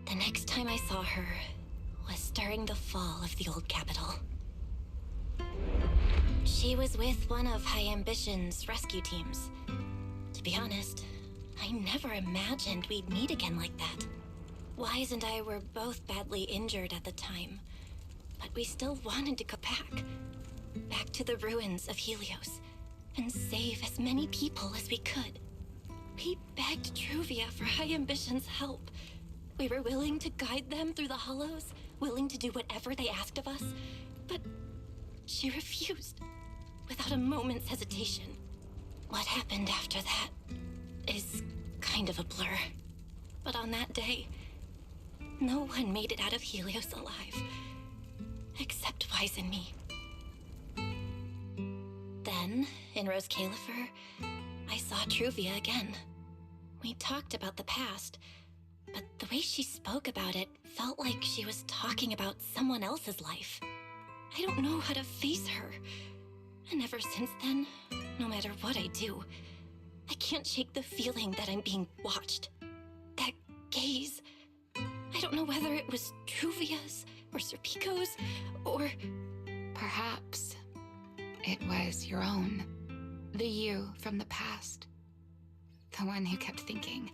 The next time I saw her was during the fall of the old capital. She was with one of High Ambition's rescue teams. To be honest, I never imagined we'd meet again like that. Wise and I were both badly injured at the time, but we still wanted to go back to the ruins of Helios, and save as many people as we could. We begged Truvia for High Ambition's help. We were willing to guide them through the hollows, willing to do whatever they asked of us, but she refused, without a moment's hesitation. What happened after that is kind of a blur. But on that day, no one made it out of Helios alive, except Wise and me. Then, in Rose Califer, I saw Truvia again. We talked about the past, but the way she spoke about it felt like she was talking about someone else's life. I don't know how to face her. And ever since then, no matter what I do, I can't shake the feeling that I'm being watched. That gaze. I don't know whether it was Truvia's or Serpico's or... Perhaps it was your own. The you from the past. The one who kept thinking,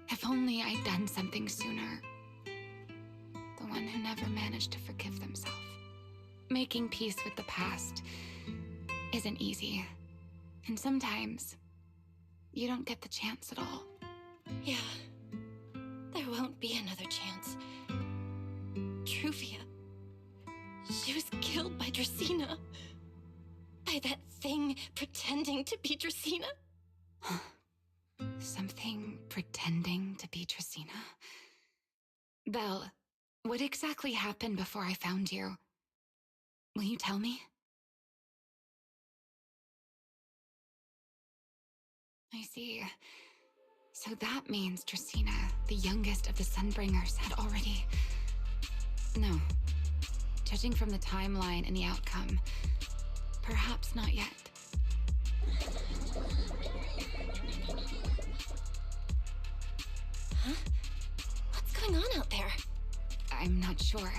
if only I'd done something sooner. The one who never managed to forgive themselves. Making peace with the past isn't easy. And sometimes, you don't get the chance at all. Yeah, there won't be another chance. Truvia, she was killed by Dracena. By that thing pretending to be Dracena. Something pretending to be Dracena? Belle, what exactly happened before I found you? Will you tell me? I see. So that means Dracena, the youngest of the Sunbringers, had already... No. Judging from the timeline and the outcome, perhaps not yet. Huh? What's going on out there? I'm not sure.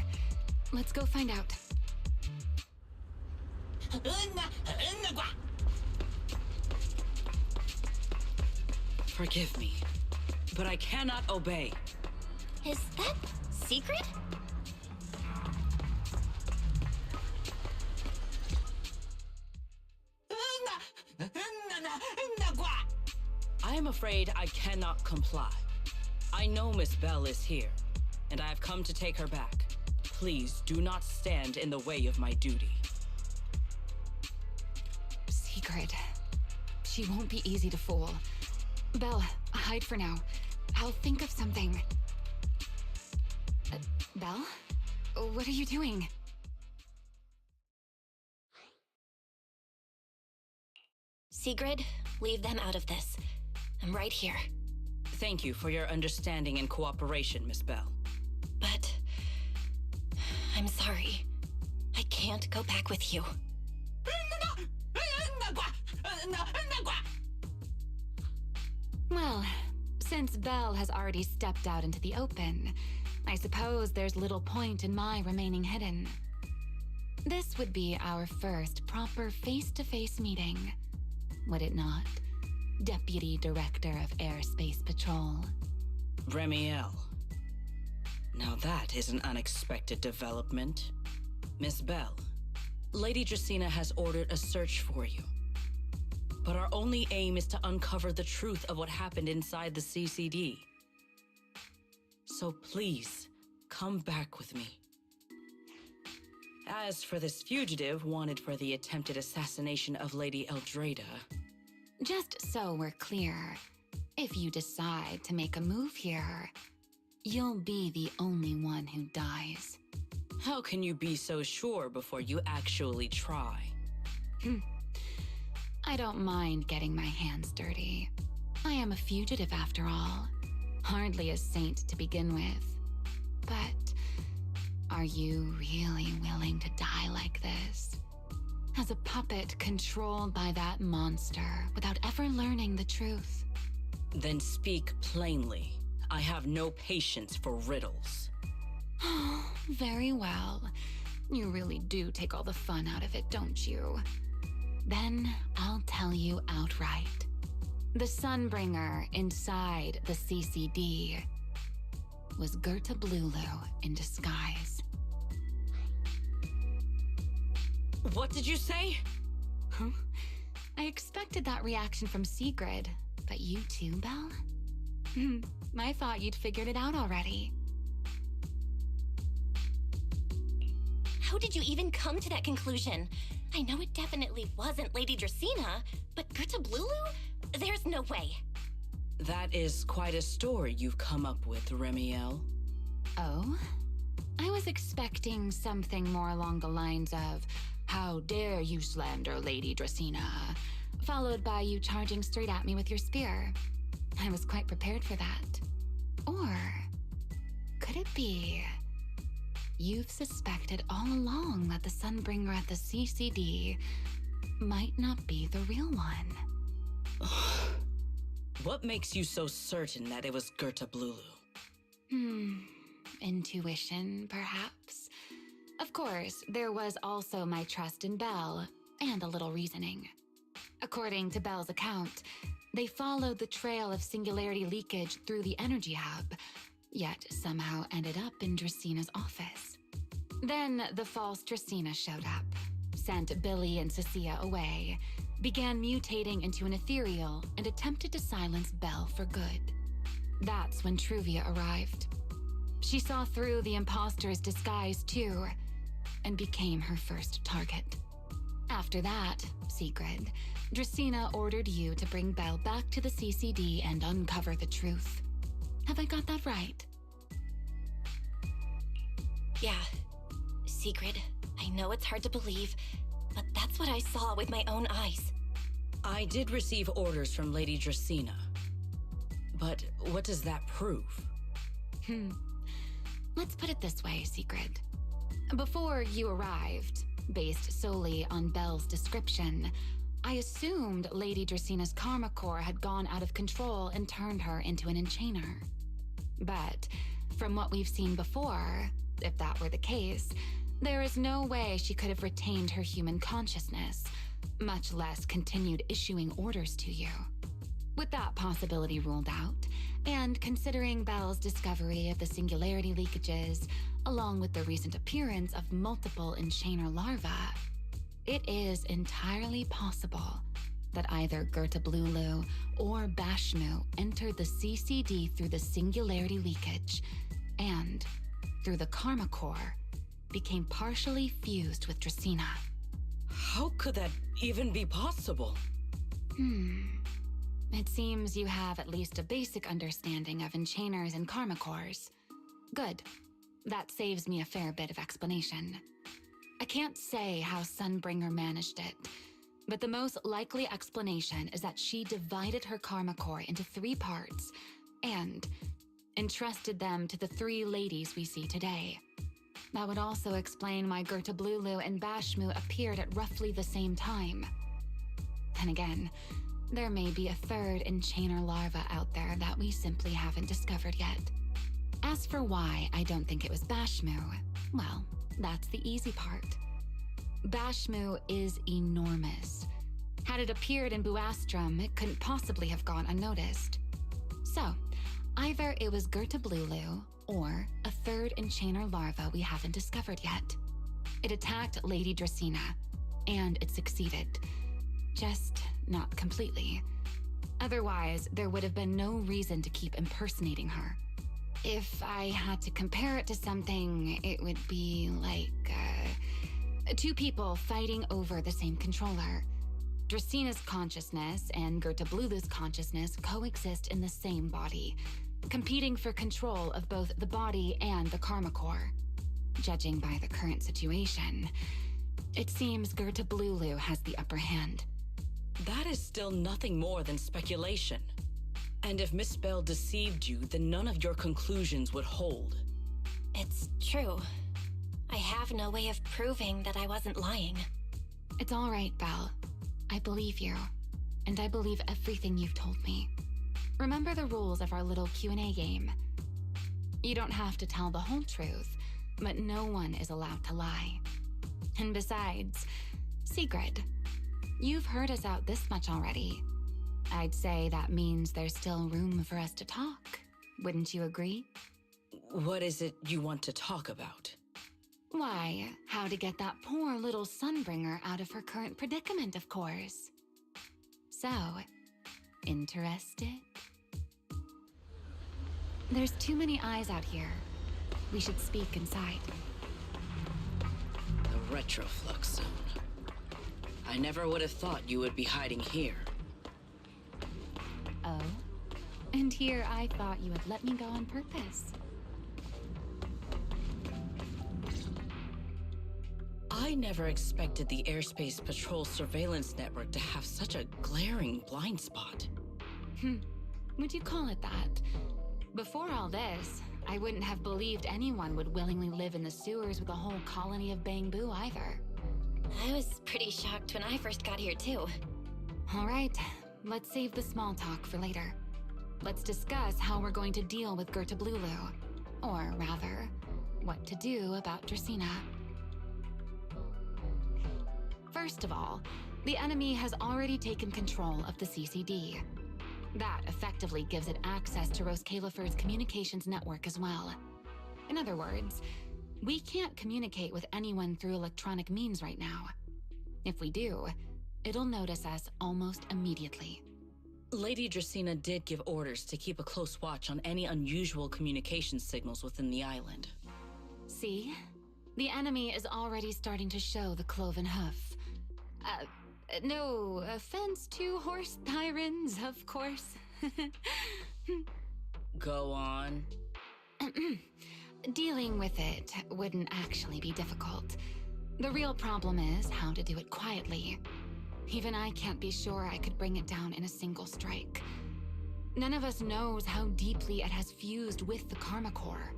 Let's go find out. Forgive me, but I cannot obey. Is that secret? I am afraid I cannot comply. I know Miss Belle is here, and I have come to take her back. Please do not stand in the way of my duty. Sigrid. She won't be easy to fool. Belle, hide for now. I'll think of something. Belle? What are you doing? Sigrid, leave them out of this. I'm right here. Thank you for your understanding and cooperation, Miss Belle. But... I'm sorry. I can't go back with you. Well, since Belle has already stepped out into the open, I suppose there's little point in my remaining hidden. This would be our first proper face-to-face meeting, would it not, Deputy Director of Airspace Patrol? Remiel. Now that is an unexpected development. Miss Belle, Lady Dracena has ordered a search for you. But our only aim is to uncover the truth of what happened inside the CCD. So please, come back with me. As for this fugitive wanted for the attempted assassination of Lady Eldrada... Just so we're clear, if you decide to make a move here, you'll be the only one who dies. How can you be so sure before you actually try? I don't mind getting my hands dirty. I am a fugitive after all. Hardly a saint to begin with. But are you really willing to die like this? As a puppet controlled by that monster without ever learning the truth? Then speak plainly. I have no patience for riddles. Very well. You really do take all the fun out of it, don't you? Then I'll tell you outright. The Sunbringer inside the CCD was Gerta Blulu in disguise. What did you say? I expected that reaction from Sigrid, But you too, Belle? I thought you'd figured it out already. How did you even come to that conclusion? I know it definitely wasn't Lady Dracaena, but Gerta Blulu? There's no way. That is quite a story you've come up with, Remiel. Oh? I was expecting something more along the lines of, "How dare you slander Lady Dracaena?" followed by you charging straight at me with your spear. I was quite prepared for that. Or could it be you've suspected all along that the Sunbringer at the CCD might not be the real one? What makes you so certain that it was Gerta Blulu? Intuition, perhaps. Of course, there was also my trust in Belle, and a little reasoning. According to Belle's account, they followed the trail of singularity leakage through the energy hub, yet somehow ended up in Draceena's office. Then the false Dracaena showed up, sent Billy and Cecilia away, began mutating into an ethereal, and attempted to silence Belle for good. That's when Truvia arrived. She saw through the imposter's disguise too, and became her first target. After that, Sigrid, Dracaena ordered you to bring Belle back to the CCD and uncover the truth. Have I got that right? Yeah. Sigrid, I know it's hard to believe, but that's what I saw with my own eyes. I did receive orders from Lady Dracaena. But what does that prove? Let's put it this way, Sigrid. Before you arrived, based solely on Belle's description, I assumed Lady Draceena's karma core had gone out of control and turned her into an enchainer. But from what we've seen before, if that were the case, there is no way she could have retained her human consciousness, much less continued issuing orders to you. With that possibility ruled out, and considering Belle's discovery of the singularity leakages, along with the recent appearance of multiple enchainer larvae, it is entirely possible that either Gerta Blulu or Bashmu entered the CCD through the singularity leakage, and, through the karma core, became partially fused with Dracaena. How could that even be possible? It seems you have at least a basic understanding of enchainers and karma cores. Good. That saves me a fair bit of explanation. I can't say how Sunbringer managed it, but the most likely explanation is that she divided her karma core into 3 parts and entrusted them to the 3 ladies we see today. That would also explain why Gerta Blulu and Bashmu appeared at roughly the same time. Then again, there may be a 3rd enchainer larva out there that we simply haven't discovered yet. As for why I don't think it was Bashmu, well, that's the easy part. Bashmu is enormous. Had it appeared in Buastrum, it couldn't possibly have gone unnoticed. So, either it was Gerta Blulu, or a 3rd enchainer larva we haven't discovered yet. It attacked Lady Dracaena, and it succeeded. Just not completely. Otherwise, there would have been no reason to keep impersonating her. If I had to compare it to something, it would be like, 2 people fighting over the same controller. Draceena's consciousness and Gerta Blulu's consciousness coexist in the same body, competing for control of both the body and the karma core. Judging by the current situation, it seems Gerta Blulu has the upper hand. That is still nothing more than speculation. And if Miss Belle deceived you, then none of your conclusions would hold. It's true. I have no way of proving that I wasn't lying. It's all right, Belle. I believe you, and I believe everything you've told me. Remember the rules of our little Q&A game. You don't have to tell the whole truth, but no one is allowed to lie. And besides, Sigrid, you've heard us out this much already. I'd say that means there's still room for us to talk. Wouldn't you agree? What is it you want to talk about? Why, how to get that poor little Sunbringer out of her current predicament, of course. So, Interested? There's too many eyes out here. We should speak inside. The Retroflux Zone. I never would have thought you would be hiding here. Oh? And here I thought you would let me go on purpose. I never expected the Airspace Patrol surveillance network to have such a glaring blind spot. Would you call it that? Before all this, I wouldn't have believed anyone would willingly live in the sewers with a whole colony of bamboo either. I was pretty shocked when I first got here, too. All right, let's save the small talk for later. Let's discuss how we're going to deal with Gerta Blulu. Or rather, what to do about Dracena. First of all, the enemy has already taken control of the CCD. That effectively gives it access to Roskalifer's communications network as well. In other words, we can't communicate with anyone through electronic means right now. If we do, it'll notice us almost immediately. Lady Dracena did give orders to keep a close watch on any unusual communication signals within the island. See? The enemy is already starting to show the cloven hoof. No offense to horse tyrants, of course. Go on. Dealing with it wouldn't actually be difficult. The real problem is how to do it quietly. Even I can't be sure I could bring it down in a single strike. None of us knows how deeply it has fused with the Karma Core.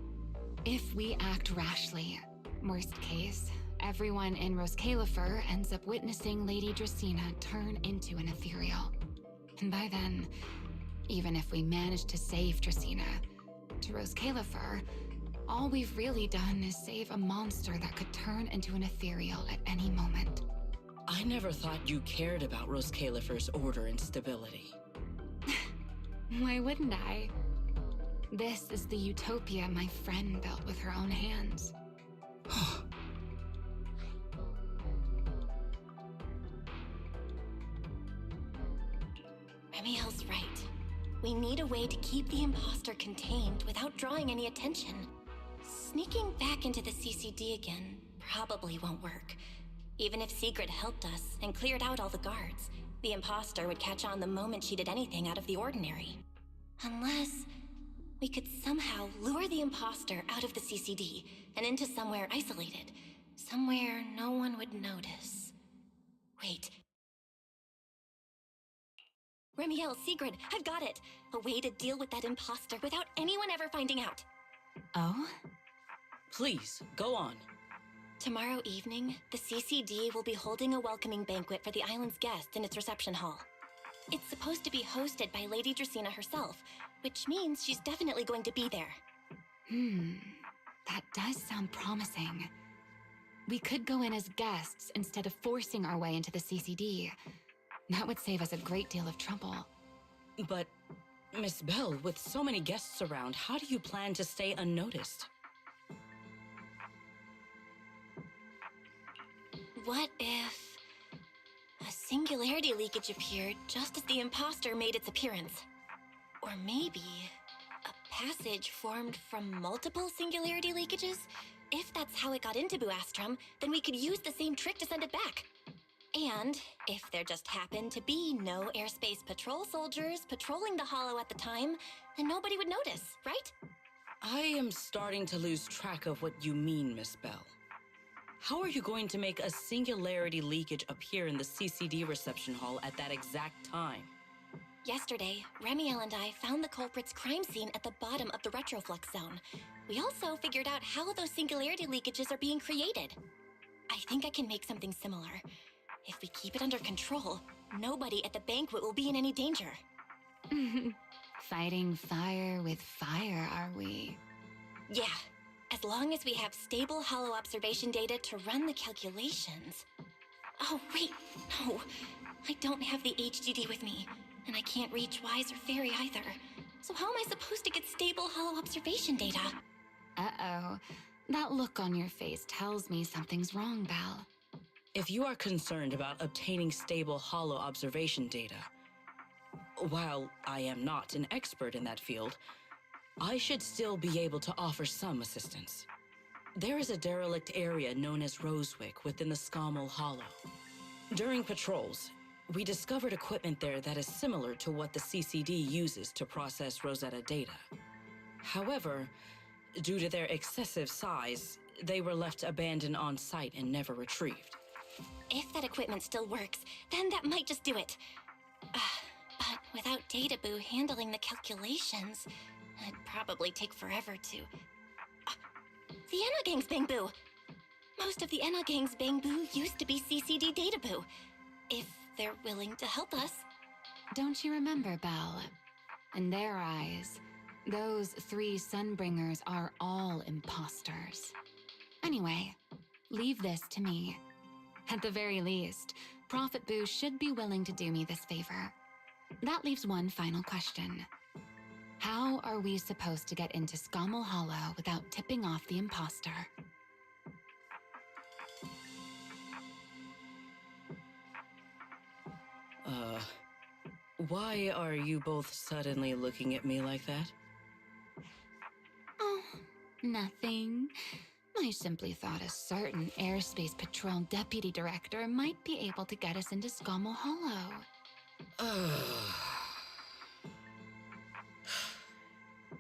If we act rashly, worst case, everyone in Roskalifer ends up witnessing Lady Dracena turn into an ethereal. And by then, even if we manage to save Dracena, to Roskalifer, all we've really done is save a monster that could turn into an ethereal at any moment. I never thought you cared about Roskalifer's order and stability. Why wouldn't I? This is the utopia my friend built with her own hands. Remiel's right. We need a way to keep the imposter contained without drawing any attention. Sneaking back into the CCD again probably won't work. Even if Sigrid helped us and cleared out all the guards, the imposter would catch on the moment she did anything out of the ordinary. Unless we could somehow lure the imposter out of the CCD and into somewhere isolated. Somewhere no one would notice. Wait. Remiel, Sigrid, I've got it! A way to deal with that imposter without anyone ever finding out. Oh? Please, go on. Tomorrow evening, the CCD will be holding a welcoming banquet for the island's guests in its reception hall. It's supposed to be hosted by Lady Dracena herself, which means she's definitely going to be there. That does sound promising. We could go in as guests instead of forcing our way into the CCD. That would save us a great deal of trouble. But, Miss Bell, with so many guests around, how do you plan to stay unnoticed? What if a singularity leakage appeared just as the imposter made its appearance? Or maybe a passage formed from multiple singularity leakages? If that's how it got into Buastrum, then we could use the same trick to send it back. And if there just happened to be no airspace patrol soldiers patrolling the hollow at the time, then nobody would notice, right? I am starting to lose track of what you mean, Miss Bell. How are you going to make a singularity leakage appear in the CCD reception hall at that exact time? Yesterday, Remiel and I found the culprit's crime scene at the bottom of the Retroflux Zone. We also figured out how those singularity leakages are being created. I think I can make something similar. If we keep it under control, nobody at the banquet will be in any danger. Fighting fire with fire, are we? Yeah, as long as we have stable hollow observation data to run the calculations. Oh, wait, no. I don't have the HDD with me, and I can't reach Wise or Fairy either. So how am I supposed to get stable hollow observation data? Uh-oh. That look on your face tells me something's wrong, Belle. If you are concerned about obtaining stable hollow observation data, While I am not an expert in that field, I should still be able to offer some assistance. There is a derelict area known as Rosewick within the Scommel Hollow. During patrols, we discovered equipment there that is similar to what the CCD uses to process Rosetta data. However, due to their excessive size, they were left abandoned on site and never retrieved. If that equipment still works, then that might just do it. But without Databoo handling the calculations, it'd probably take forever to... the Enogang's Bangboo! Most of the Enogang's Bangboo used to be CCD Databoo. If they're willing to help us. Don't you remember, Belle? In their eyes, those 3 Sunbringers are all imposters. Anyway, leave this to me. At the very least, Prophet Boo should be willing to do me this favor. That leaves one final question. How are we supposed to get into Scommel Hollow without tipping off the imposter? Why are you both suddenly looking at me like that? Oh, nothing. I simply thought a certain airspace patrol deputy director might be able to get us into Scommel Hollow.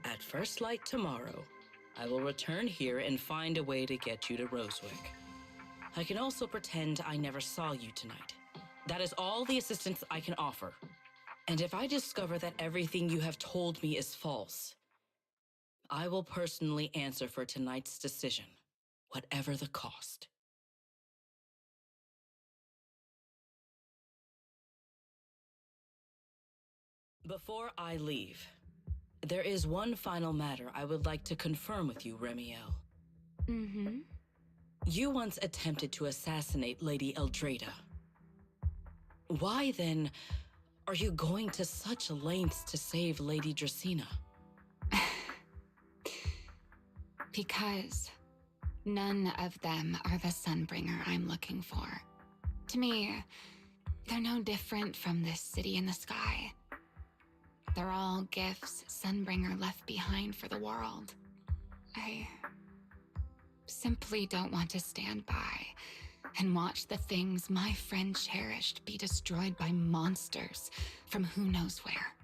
At first light tomorrow, I will return here and find a way to get you to Rosewick. I can also pretend I never saw you tonight. That is all the assistance I can offer. And if I discover that everything you have told me is false, I will personally answer for tonight's decision, whatever the cost. Before I leave, there is one final matter I would like to confirm with you, Remiel. Mm-hmm. You once attempted to assassinate Lady Eldrada. Why, then, are you going to such lengths to save Lady Dracena? Because none of them are the Sunbringer I'm looking for. To me, they're no different from this city in the sky. They're all gifts Sunbringer left behind for the world. I simply don't want to stand by and watch the things my friend cherished be destroyed by monsters from who knows where.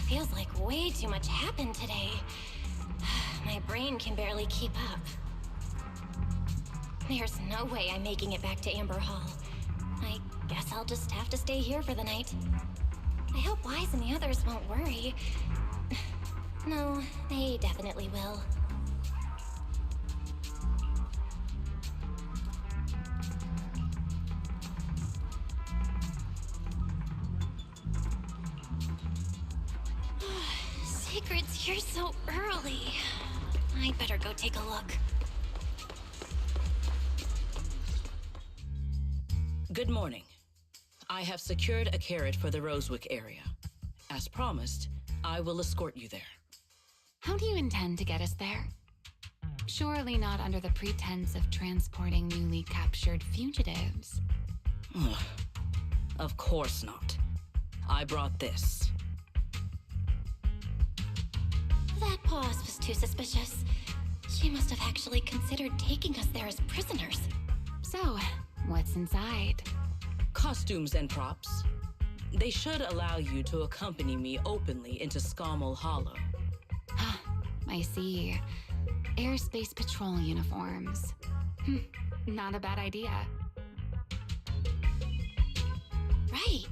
Feels like way too much happened today. My brain can barely keep up. There's no way I'm making it back to Amber Hall. I guess I'll just have to stay here for the night. I hope Wise and the others won't worry. No, they definitely will. Secret's here so early. I'd better go take a look. Good morning. I have secured a carrot for the Rosewick area. As promised, I will escort you there. How do you intend to get us there? Surely not under the pretense of transporting newly captured fugitives. Of course not. I brought this. That pause was too suspicious. She must have actually considered taking us there as prisoners. So, what's inside? Costumes and props. They should allow you to accompany me openly into Scommel Hollow. I see. Airspace patrol uniforms. Not a bad idea. Right.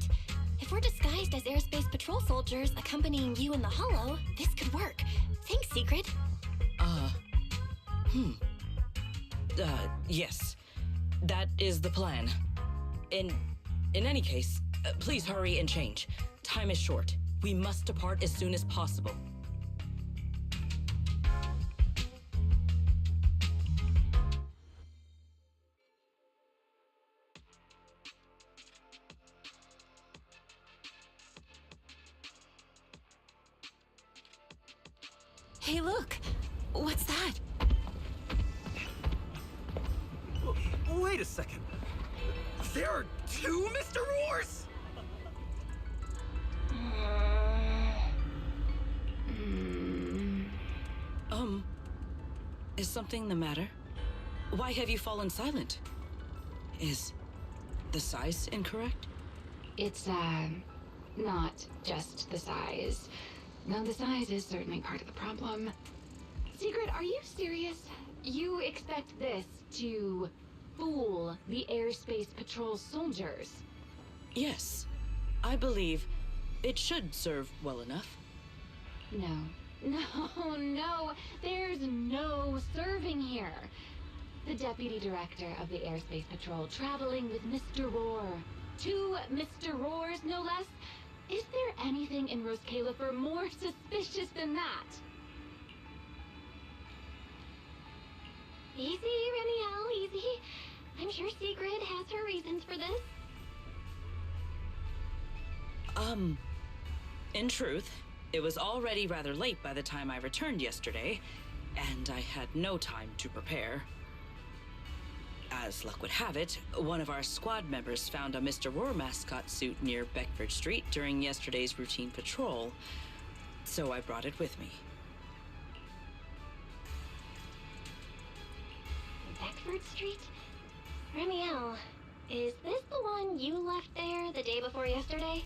If we're disguised as airspace patrol soldiers accompanying you in the Hollow, this could work. Thanks, Secret. Yes. That is the plan. In any case, please hurry and change. Time is short. We must depart as soon as possible. Hey, look! What's that? Wait a second. There are two Mr. Roars? Is something the matter? Why have you fallen silent? Is the size incorrect? It's, not just the size. No, the size is certainly part of the problem. Secret, are you serious? You expect this to fool the airspace patrol soldiers? Yes. I believe it should serve well enough. No. No. There's no serving here. The deputy director of the airspace patrol traveling with Mr. Roar. 2 Mr. Roars, no less. Is there anything in Roskalifer more suspicious than that? Easy, Remiel, easy. I'm sure Sigrid has her reasons for this. In truth, it was already rather late by the time I returned yesterday, and I had no time to prepare. As luck would have it, one of our squad members found a Mr. Roar mascot suit near Beckford Street during yesterday's routine patrol, so I brought it with me. Beckford Street? Remiel, is this the one you left there the day before yesterday?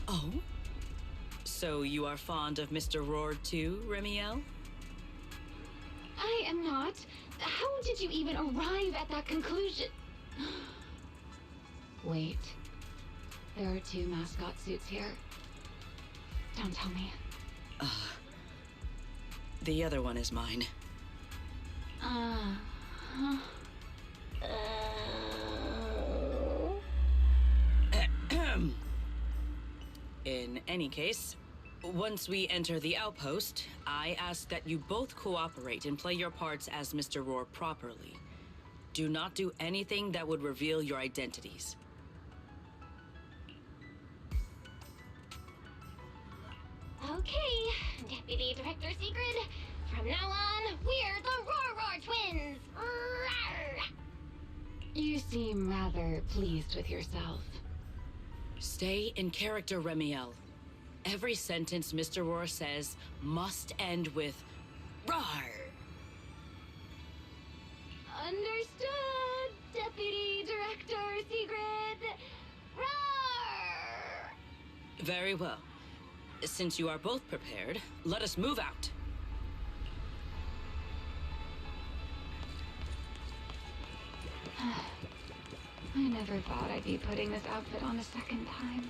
Oh? So you are fond of Mr. Roar too, Remiel? I am not. How did you even arrive at that conclusion? Wait. There are 2 mascot suits here. Don't tell me. The other one is mine. In any case, once we enter the outpost, I ask that you both cooperate and play your parts as Mr. Roar properly. Do not do anything that would reveal your identities. Okay, Deputy Director Sigrid. From now on, we're the Roar Twins! Rawr! You seem rather pleased with yourself. Stay in character, Remiel. Every sentence Mr. Roar says must end with "Rawr." Understood, Deputy Director Sigrid. Rawr! Very well. Since you are both prepared, let us move out. I never thought I'd be putting this outfit on a second time.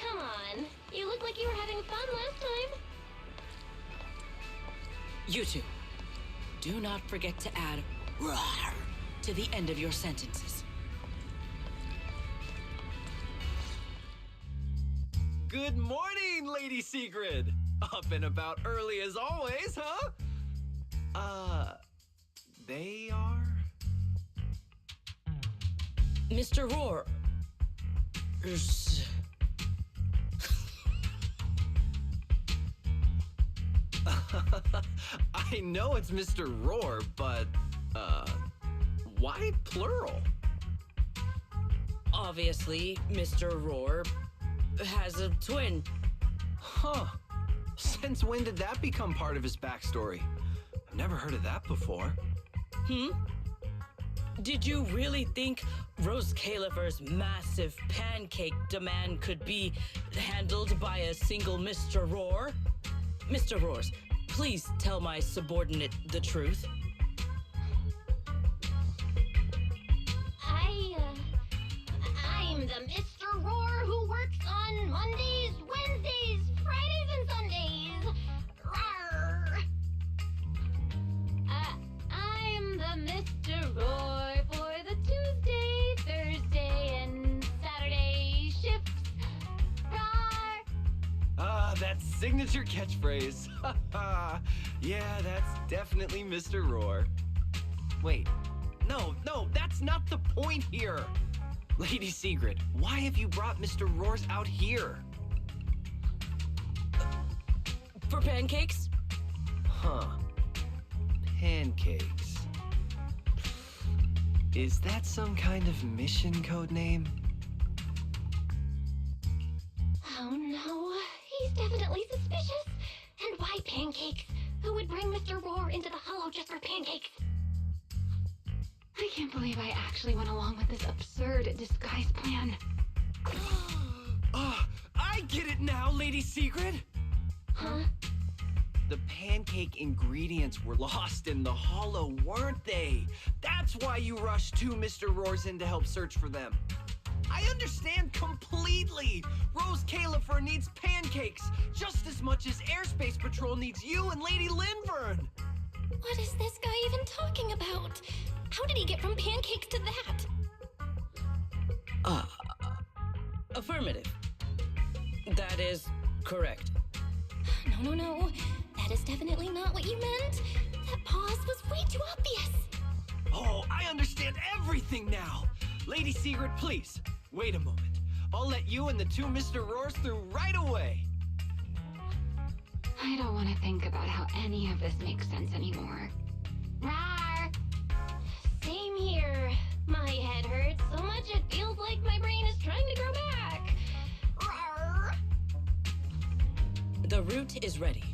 Come on. You look like you were having fun last time. You two, do not forget to add "rawr" to the end of your sentences. Good morning, Lady Sigrid! Up and about early as always, huh? They are? Mr. Roar. I know it's Mr. Roar, but, why plural? Obviously, Mr. Roar has a twin. Huh. Since when did that become part of his backstory? I've never heard of that before. Did you really think Rose Califer's massive pancake demand could be handled by a single Mr. Roar? Mr. Roars, please tell my subordinate the truth. I'm the Mr. Roar who works on Mondays, Wednesdays, Fridays, and Sundays. Rawr. I'm the Mr. Roar for the Tuesday, Thursday, and Saturday shifts. Rawr. That signature catchphrase. Yeah, that's definitely Mr. Roar. Wait, no, that's not the point here. Lady Sigrid, why have you brought Mr. Roars out here? For pancakes? Huh. Pancakes. Is that some kind of mission code name? Oh no, he's definitely suspicious. And why pancakes? Who would bring Mr. Roar into the hollow just for pancakes? I can't believe I actually went along with this absurd disguise plan. I get it now, Lady Sigrid! Huh? The pancake ingredients were lost in the hollow, weren't they? That's why you rushed two Mr. Roars in to help search for them. I understand completely! Rose Califer needs pancakes just as much as Airspace Patrol needs you and Lady Linvern! What is this guy even talking about? How did he get from pancakes to that? Affirmative. That is correct. No. That is definitely not what you meant. That pause was way too obvious. Oh, I understand everything now! Lady Sigrid, please, wait a moment. I'll let you and the two Mr. Roars through right away. I don't want to think about how any of this makes sense anymore. Rawr! Same here. My head hurts so much it feels like my brain is trying to grow back. Rawr! The route is ready.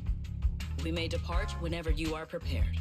We may depart whenever you are prepared.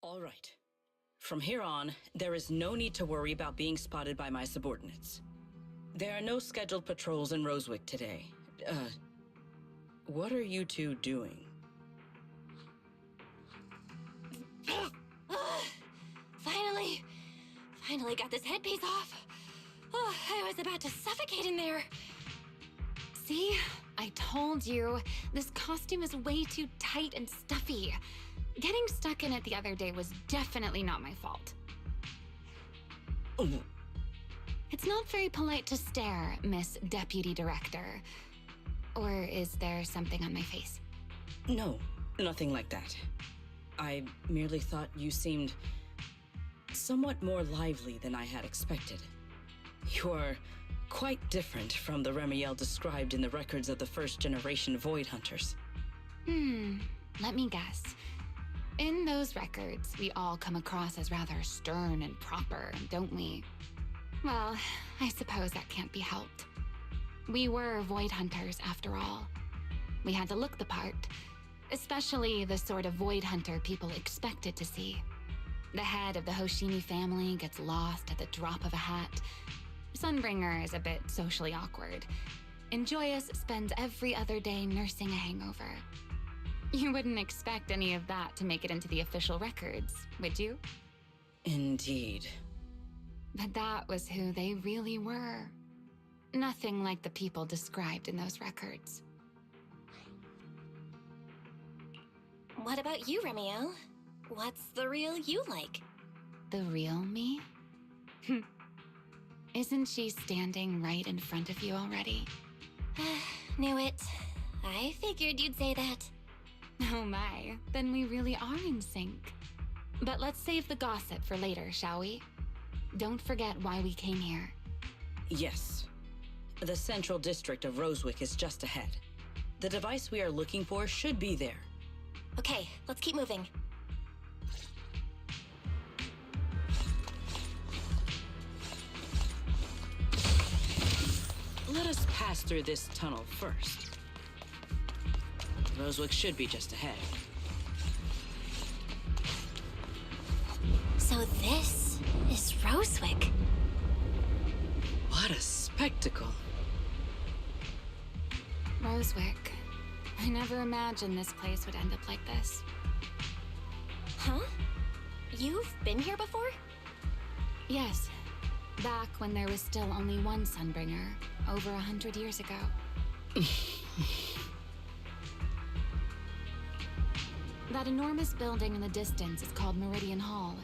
All right. From here on, there is no need to worry about being spotted by my subordinates. There are no scheduled patrols in Rosewick today. What are you two doing? Finally got this headpiece off. Oh, I was about to suffocate in there. See? I told you. This costume is way too tight and stuffy. Getting stuck in it the other day was definitely not my fault. Oh. It's not very polite to stare, Miss Deputy Director. Or is there something on my face? No, nothing like that. I merely thought you seemed somewhat more lively than I had expected. You're quite different from the Remiel described in the records of the first-generation Void Hunters. Let me guess. In those records, we all come across as rather stern and proper, don't we? Well, I suppose that can't be helped. We were Void Hunters, after all. We had to look the part, especially the sort of Void Hunter people expected to see. The head of the Hoshimi family gets lost at the drop of a hat. Sunbringer is a bit socially awkward. And Joyous spends every other day nursing a hangover. You wouldn't expect any of that to make it into the official records, would you? Indeed. But that was who they really were. Nothing like the people described in those records. What about you, Remiel? What's the real you like? The real me? Isn't she standing right in front of you already? Knew it. I figured you'd say that. Oh my, then we really are in sync. But let's save the gossip for later, shall we? Don't forget why we came here. Yes. The central district of Rosewick is just ahead. The device we are looking for should be there. Okay, let's keep moving. Let us pass through this tunnel first. Rosewick should be just ahead. So this is Rosewick. What a spectacle. Rosewick. I never imagined this place would end up like this. Huh? You've been here before? Yes. Back when there was still only one Sunbringer, over 100 years ago. That enormous building in the distance is called Meridian Hall.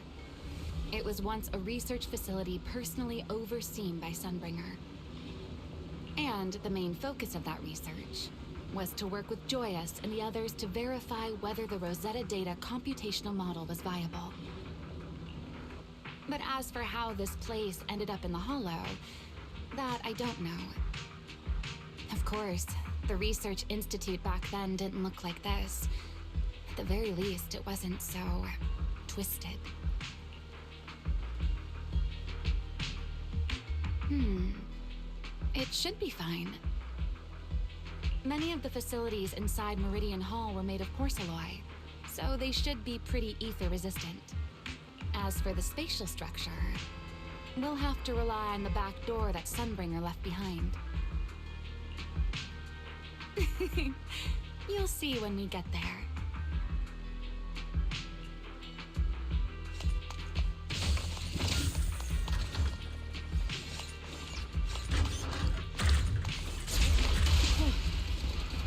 It was once a research facility personally overseen by Sunbringer. And the main focus of that research was to work with Joyous and the others to verify whether the Rosetta Data computational model was viable. But as for how this place ended up in the Hollow, that I don't know. Of course, the Research Institute back then didn't look like this. At the very least, it wasn't so twisted. It should be fine. Many of the facilities inside Meridian Hall were made of porcelain, so they should be pretty ether-resistant. As for the spatial structure, we'll have to rely on the back door that Sunbringer left behind. You'll see when we get there.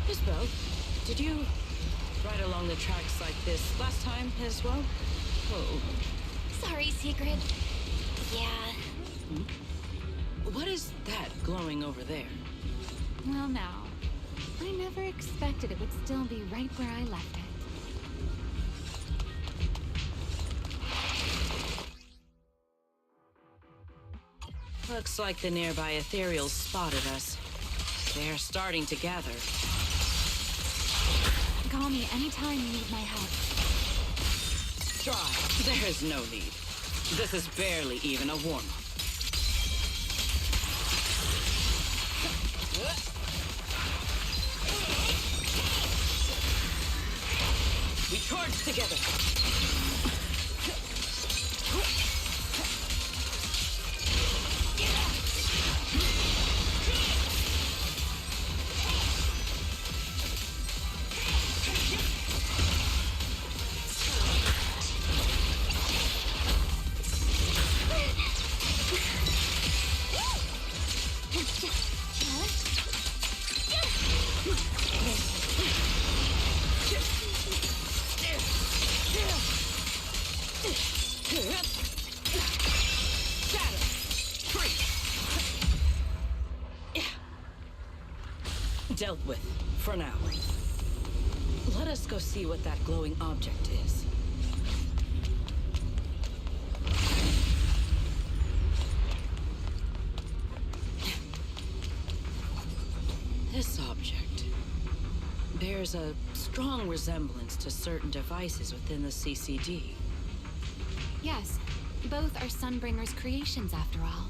Miss Belle, did you ride along the tracks like this last time as well? Oh. Sorry, Secret. Yeah. What is that glowing over there? Well now, I never expected it would still be right where I left it. Looks like the nearby ethereals spotted us. They're starting to gather. Call me anytime you need my help. Try. There is no need. This is barely even a warm-up. We charge together. Dealt with, for now. Let us go see what that glowing object is. There's a strong resemblance to certain devices within the CCD. Yes, both are Sunbringer's creations after all.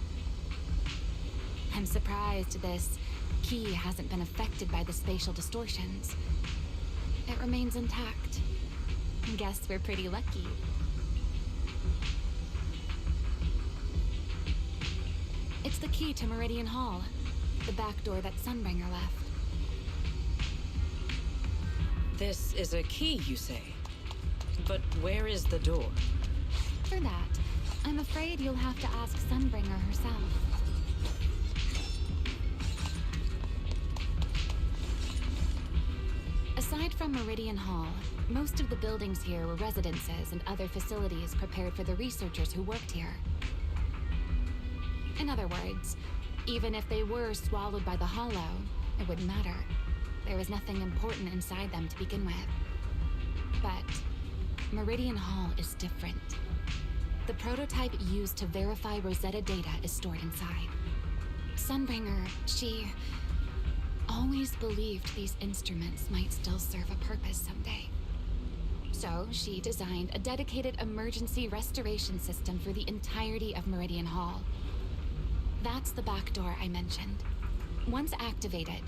I'm surprised this key hasn't been affected by the spatial distortions. It remains intact. Guess we're pretty lucky. It's the key to Meridian Hall, the back door that Sunbringer left. This is a key, you say? But where is the door? For that, I'm afraid you'll have to ask Sunbringer herself. Aside from Meridian Hall, most of the buildings here were residences and other facilities prepared for the researchers who worked here. In other words, even if they were swallowed by the Hollow, it wouldn't matter. There was nothing important inside them to begin with. But Meridian Hall is different. The prototype used to verify Rosetta data is stored inside. Sunbringer, she always believed these instruments might still serve a purpose someday. So she designed a dedicated emergency restoration system for the entirety of Meridian Hall. That's the back door I mentioned. Once activated,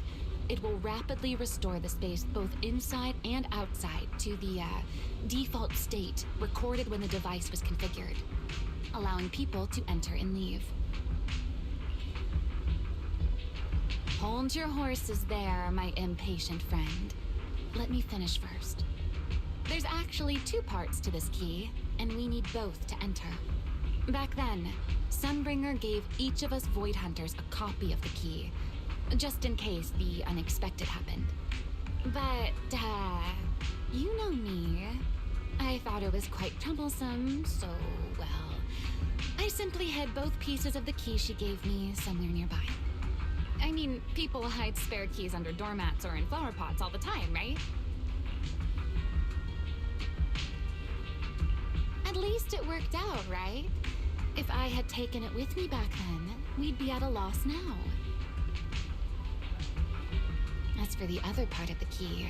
it will rapidly restore the space both inside and outside to the default state recorded when the device was configured, allowing people to enter and leave. Hold your horses there, my impatient friend. Let me finish first. There's actually two parts to this key, and we need both to enter. Back then, Sunbringer gave each of us Void Hunters a copy of the key, just in case the unexpected happened. But, you know me. I thought it was quite troublesome, so, well, I simply hid both pieces of the key she gave me somewhere nearby. I mean, people hide spare keys under doormats or in flower pots all the time, right? At least it worked out, right? If I had taken it with me back then, we'd be at a loss now. As for the other part of the key,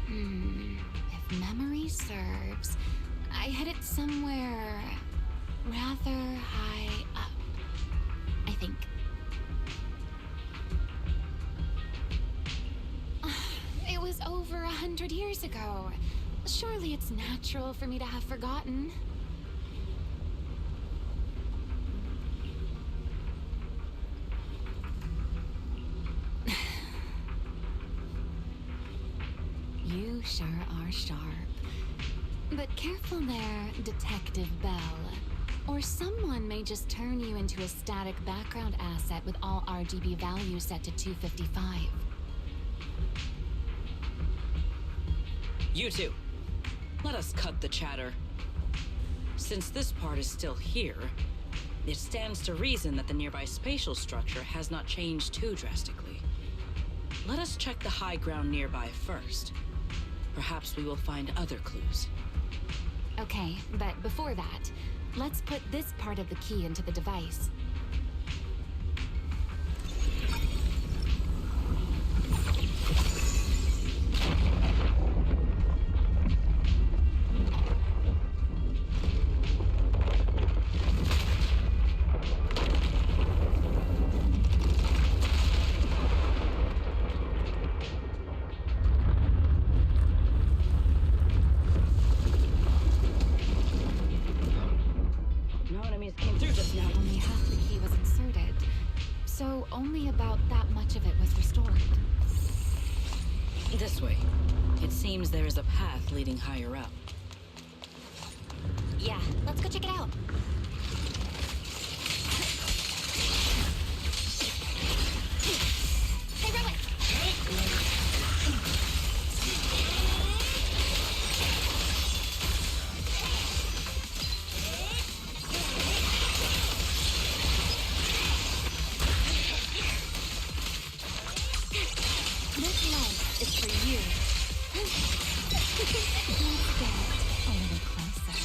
if memory serves, I hid it somewhere rather high up, I think. It was over 100 years ago. Surely it's natural for me to have forgotten. You sure are sharp. But careful there, Detective Bell. Or someone may just turn you into a static background asset with all RGB values set to 255. You two, let us cut the chatter. Since this part is still here, it stands to reason that the nearby spatial structure has not changed too drastically. Let us check the high ground nearby first. Perhaps we will find other clues. Okay, but before that, let's put this part of the key into the device. Only about that much of it was restored. This way. It seems there is a path leading higher up. Yeah, let's go check it out. Hey, Relic! This life is for you. Let's get a little closer.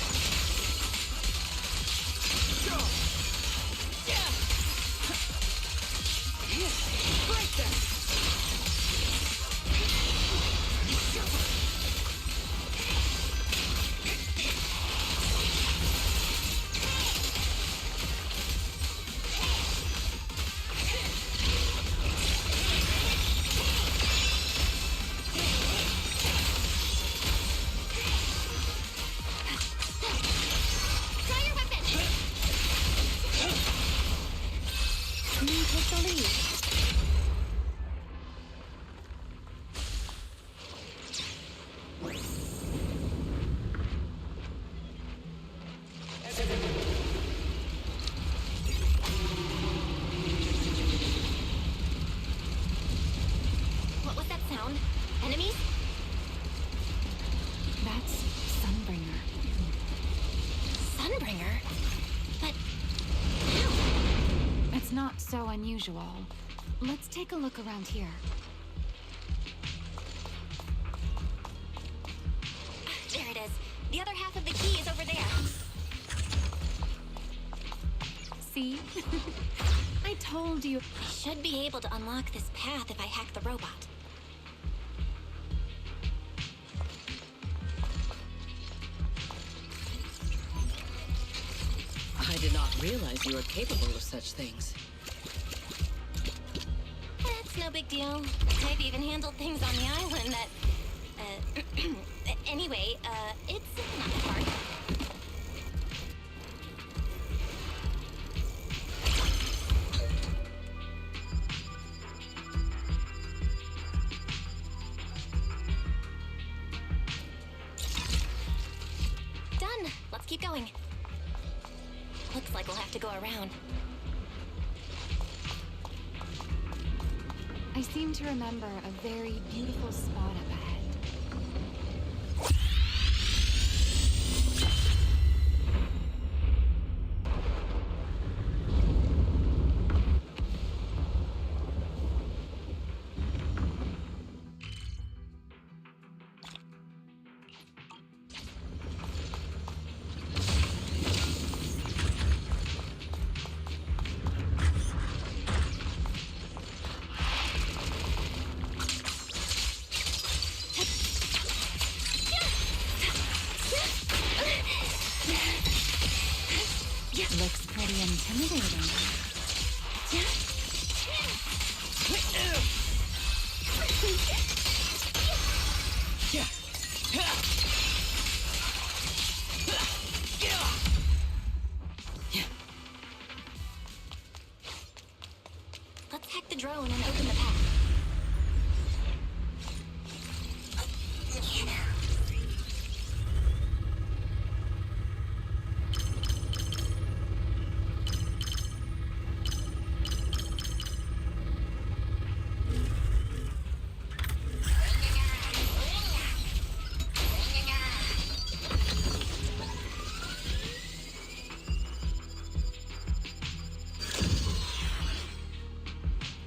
Break them! down. Enemies? That's Sunbringer. Sunbringer? But It's not so unusual. Let's take a look around here. there it is. The other half of the key is over there. See? I told you. I should be able to unlock this path if I hack the robot. I did not realize you were capable of such things. That's no big deal. I've even handled things on the island that... anyway, it's not that hard. Done. Let's keep going. Looks like we'll have to go around. I seem to remember a very beautiful spot up ahead. Looks pretty intimidating. Let's hack the drone and open the path.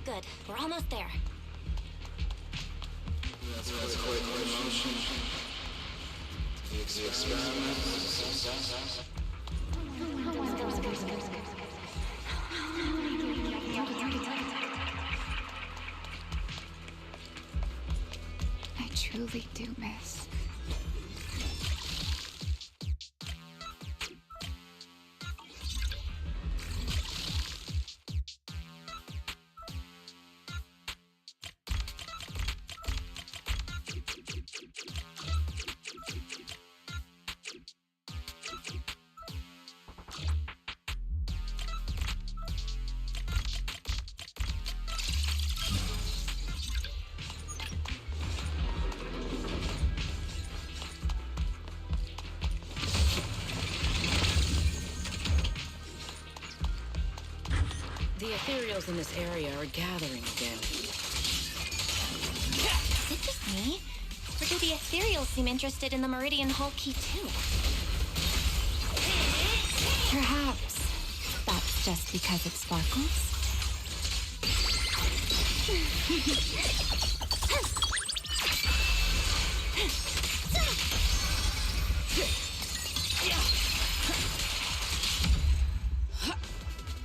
Good. We're almost there. That's quite an emotion. The experiment is a success. I truly do miss. The ethereals in this area are gathering again. Is it just me? Or do the ethereals seem interested in the Meridian Hull key too? Perhaps that's just because it sparkles.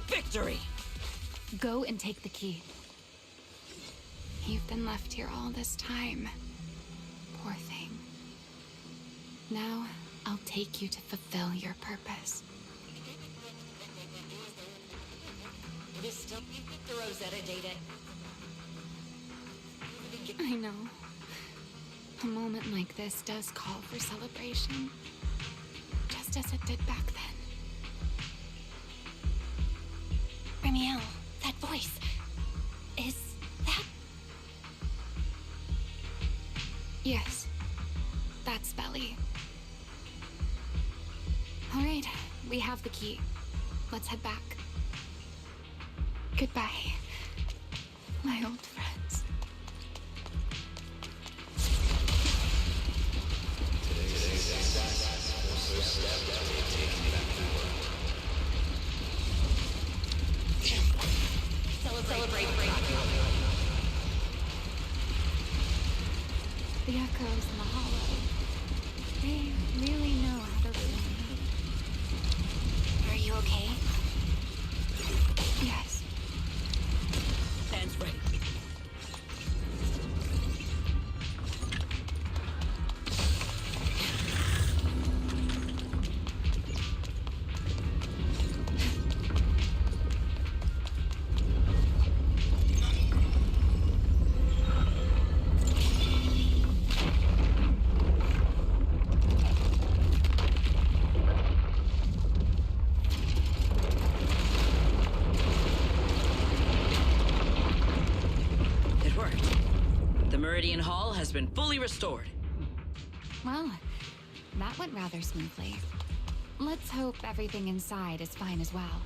Victory! Go and take the key. You've been left here all this time. Poor thing. Now, I'll take you to fulfill your purpose. It is still the Rosetta data. I know. A moment like this does call for celebration. Just as it did back then. Remiel, that voice. Is that... Yes. That's Belly. All right, we have the key. Let's head back. Goodbye, my old friends. The echoes in the hollow. They really know how to ruin me. Are you okay? Yes. Hands ready. Hall has been fully restored. Well, that went rather smoothly. Let's hope everything inside is fine as well.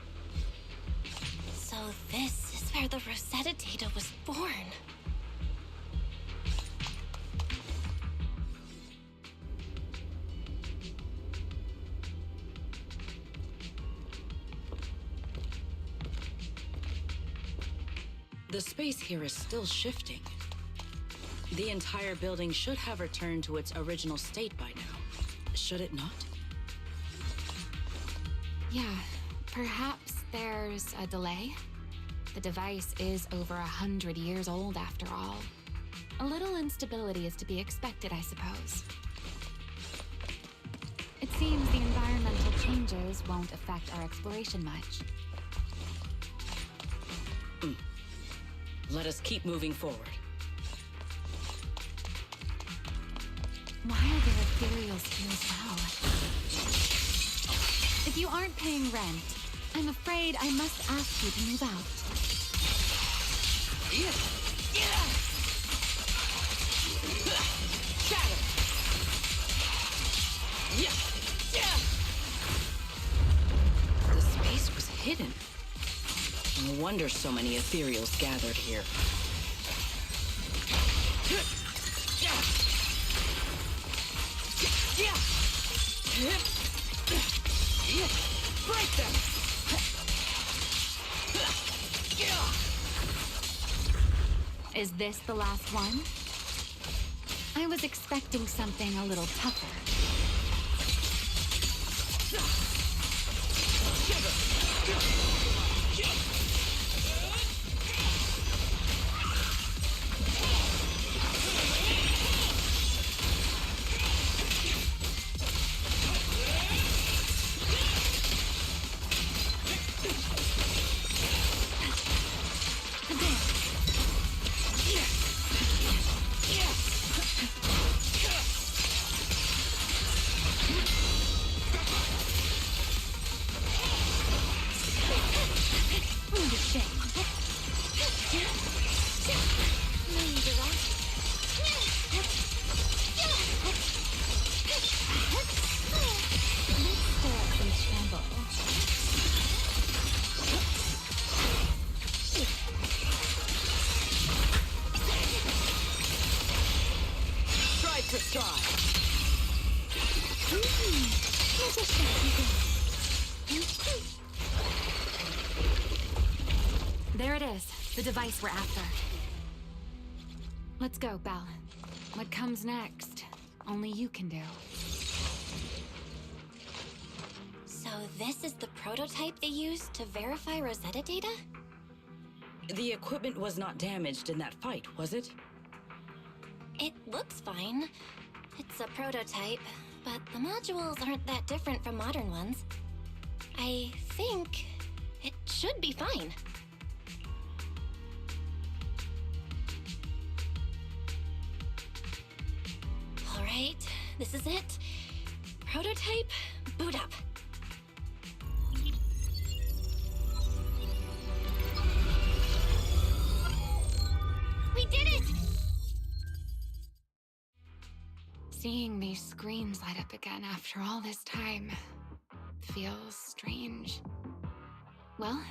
So this is where the Rosetta data was born. The space here is still shifting. The entire building should have returned to its original state by now. Should it not? Yeah, perhaps there's a delay. The device is over 100 years old after all. A little instability is to be expected, I suppose. It seems the environmental changes won't affect our exploration much. Let us keep moving forward. Why are there ethereals here as well? If you aren't paying rent, I'm afraid I must ask you to move out. Shatter! The space was hidden. No wonder so many ethereals gathered here. Break them! Is this the last one? I was expecting something a little tougher. There it is, the device we're after. Let's go, Belle. What comes next, only you can do. So this is the prototype they used to verify Rosetta data? The equipment was not damaged in that fight, was it? It looks fine. It's a prototype, but the modules aren't that different from modern ones. I think it should be fine. All right, this is it. Prototype, boot up. We did it! Seeing these screens light up again after all this time feels strange. Well,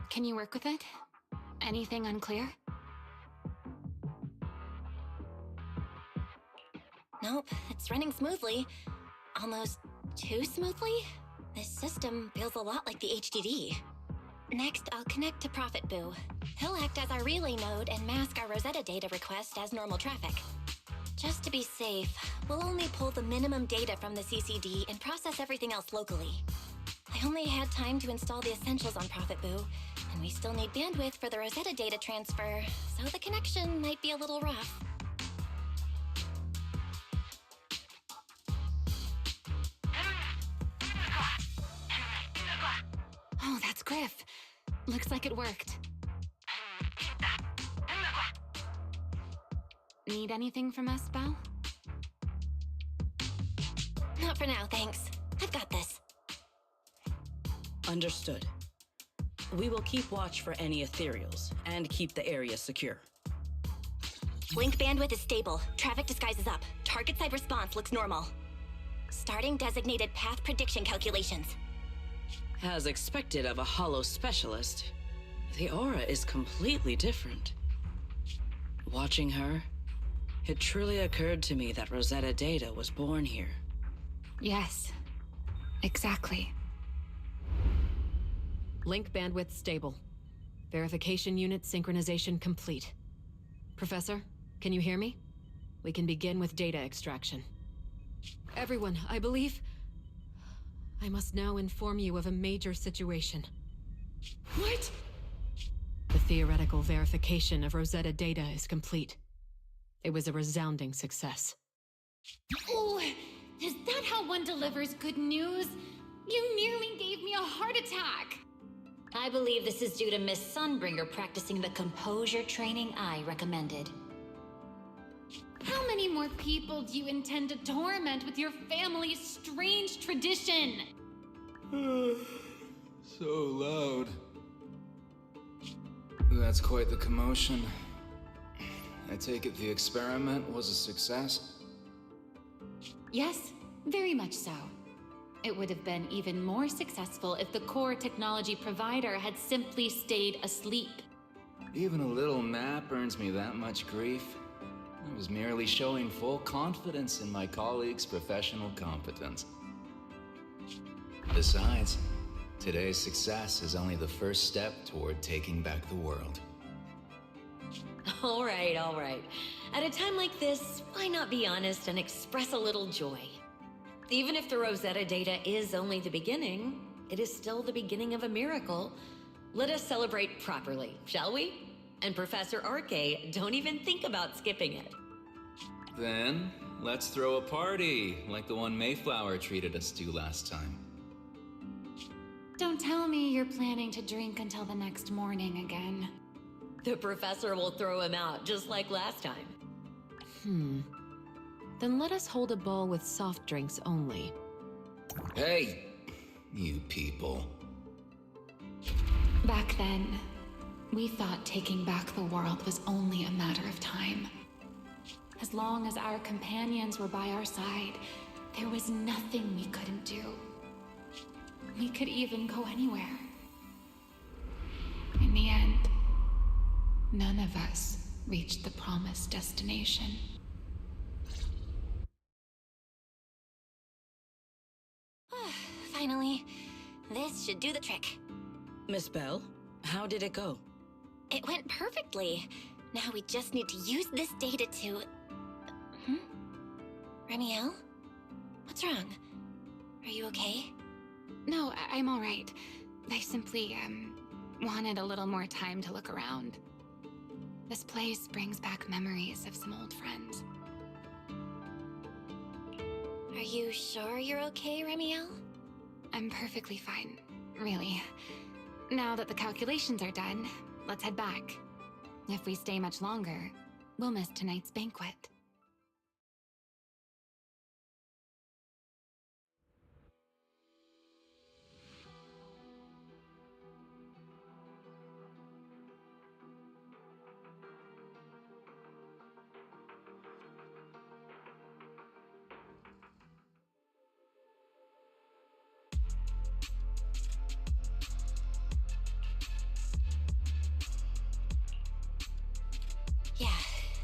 can you work with it? Anything unclear? Nope, it's running smoothly. Almost too smoothly? This system feels a lot like the HDD. Next, I'll connect to Prophet Boo. He'll act as our relay node and mask our Rosetta data request as normal traffic. Just Just to be safe, we'll only pull the minimum data from the CCD and process everything else locally. I only had time to install the essentials on Prophet Boo, and we still need bandwidth for the Rosetta data transfer, so the connection might be a little rough. Oh, that's Griff. Looks like it worked. Need anything from us, Belle? Not for now, thanks. I've got this. Understood. We will keep watch for any ethereals and keep the area secure. Link bandwidth is stable. Traffic disguise is up. Target side response looks normal. Starting designated path prediction calculations. As expected of a holo specialist, the aura is completely different. Watching her, it truly occurred to me that Rosetta Data was born here. Yes, exactly. Link bandwidth stable. Verification unit synchronization complete. Professor, can you hear me? We can begin with data extraction. Everyone, I believe... I must now inform you of a major situation. What? The theoretical verification of Rosetta Data is complete. It was a resounding success. Oh, is that how one delivers good news? You nearly gave me a heart attack! I believe this is due to Miss Sunbringer practicing the composure training I recommended. How many more people do you intend to torment with your family's strange tradition? So loud. That's quite the commotion. I take it the experiment was a success? Yes, very much so. It would have been even more successful if the core technology provider had simply stayed asleep. Even a little nap earns me that much grief. I was merely showing full confidence in my colleagues' professional competence. Besides, today's success is only the first step toward taking back the world. All right, all right. At a time like this, why not be honest and express a little joy? Even if the Rosetta Data is only the beginning, it is still the beginning of a miracle. Let us celebrate properly, shall we? And Professor Arke, don't even think about skipping it. Then, let's throw a party, like the one Mayflower treated us to last time. Don't tell me you're planning to drink until the next morning again. The professor will throw him out, just like last time. Then let us hold a ball with soft drinks only. Hey, you people. Back then, we thought taking back the world was only a matter of time. As long as our companions were by our side, there was nothing we couldn't do. We could even go anywhere. In the end, none of us reached the promised destination. Finally, this should do the trick. Miss Belle, how did it go? It went perfectly. Now we just need to use this data to... Remiel? What's wrong? Are you okay? No, I'm all right. I simply, wanted a little more time to look around. This place brings back memories of some old friends. Are you sure you're okay, Remiel? I'm perfectly fine, really. Now that the calculations are done, let's head back. If we stay much longer, we'll miss tonight's banquet.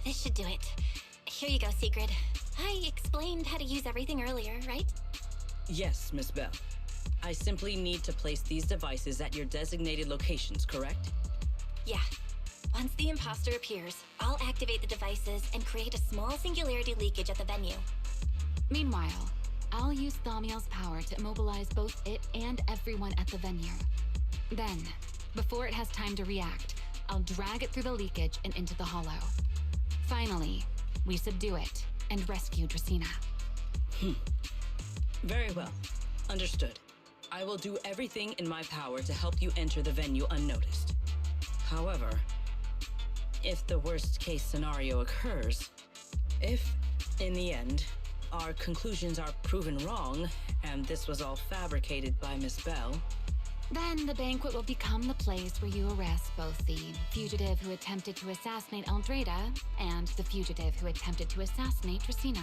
This should do it. Here you go, Sigrid. I explained how to use everything earlier, right? Yes, Miss Belle. I simply need to place these devices at your designated locations, correct? Yeah. Once the imposter appears, I'll activate the devices and create a small singularity leakage at the venue. Meanwhile, I'll use Thaumiel's power to immobilize both it and everyone at the venue. Then, before it has time to react, I'll drag it through the leakage and into the hollow. Finally, we subdue it and rescue Dracaena. Very well. Understood. I will do everything in my power to help you enter the venue unnoticed. However, if the worst case scenario occurs, if, in the end, our conclusions are proven wrong, and this was all fabricated by Miss Bell, then the banquet will become the place where you arrest both the fugitive who attempted to assassinate Eldrada and the fugitive who attempted to assassinate Dracaena.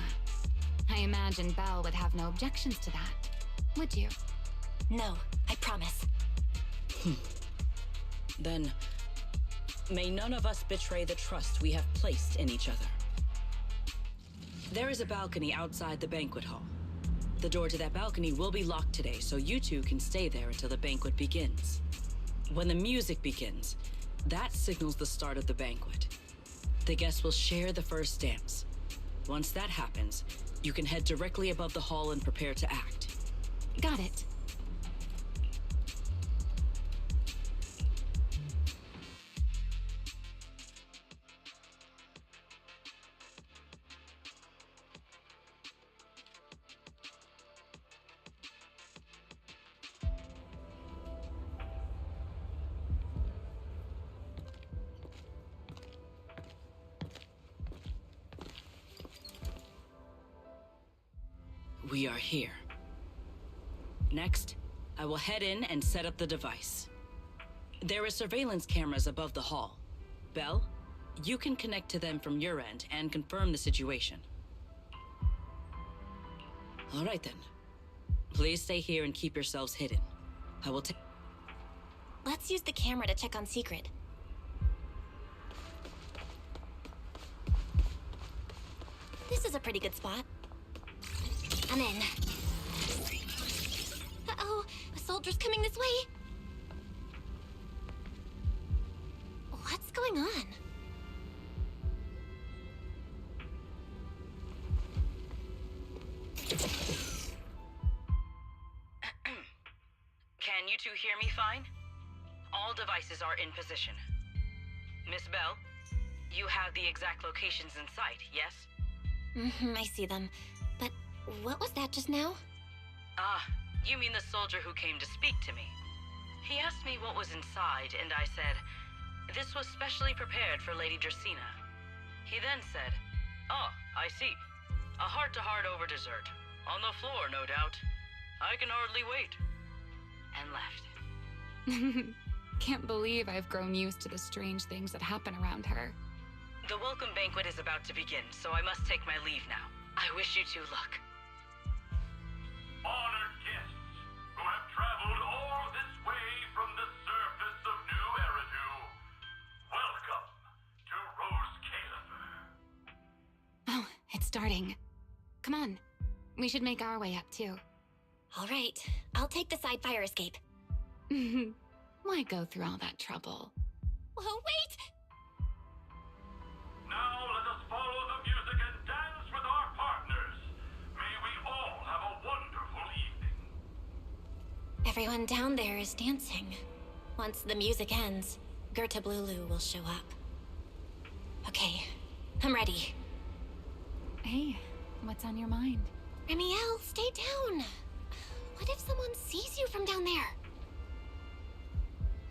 I imagine Belle would have no objections to that, would you? No, I promise. Then, may none of us betray the trust we have placed in each other. There is a balcony outside the banquet hall. The door to that balcony will be locked today, so you two can stay there until the banquet begins. When the music begins, that signals the start of the banquet. The guests will share the first dance. Once that happens, you can head directly above the hall and prepare to act. Got it. We are here. Next, I will head in and set up the device. There are surveillance cameras above the hall. Belle, you can connect to them from your end and confirm the situation. All right then. Please stay here and keep yourselves hidden. I will take... Let's use the camera to check on Secret. This is a pretty good spot. I'm in. Uh-oh, a soldier's coming this way. What's going on? Can you two hear me fine? All devices are in position. Miss Bell, you have the exact locations in sight, yes? I see them. But what was that just now? Ah, you mean the soldier who came to speak to me. He asked me what was inside, and I said, this was specially prepared for Lady Dracaena. He then said, oh, I see. A heart-to-heart over dessert. On the floor, no doubt. I can hardly wait. And left. Can't believe I've grown used to the strange things that happen around her. The welcome banquet is about to begin, so I must take my leave now. I wish you two luck. Honored guests who have traveled all this way from the surface of New Eridu, welcome to Rose Caliber. Oh, it's starting. Come on. We should make our way up, too. All right, I'll take the side fire escape. Why go through all that trouble? Whoa, wait! Now let us follow the music and dance with our partners. May we all have a wonderful evening. Everyone down there is dancing. Once the music ends, Gerta Blulu will show up. Okay, I'm ready. Hey, what's on your mind? Remiel, stay down. What if someone sees you from down there?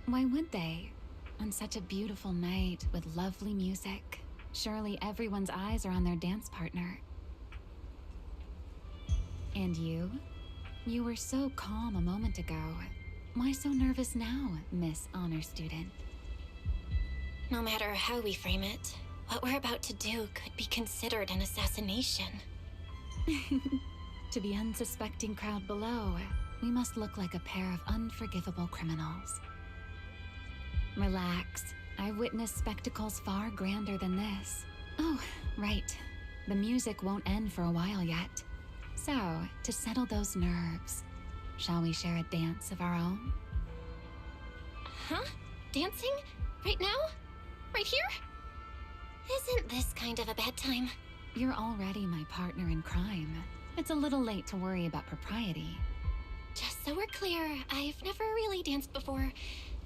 Why would they? On such a beautiful night with lovely music, surely everyone's eyes are on their dance partner. And you? You were so calm a moment ago. Why so nervous now, Miss Honor Student? No matter how we frame it, what we're about to do could be considered an assassination. To the unsuspecting crowd below, we must look like a pair of unforgivable criminals. Relax. I've witnessed spectacles far grander than this. Oh, right. The music won't end for a while yet. So, to settle those nerves, shall we share a dance of our own? Huh? Dancing? Right now? Right here? Isn't this kind of a bad time? You're already my partner in crime. It's a little late to worry about propriety. Just so we're clear, I've never really danced before.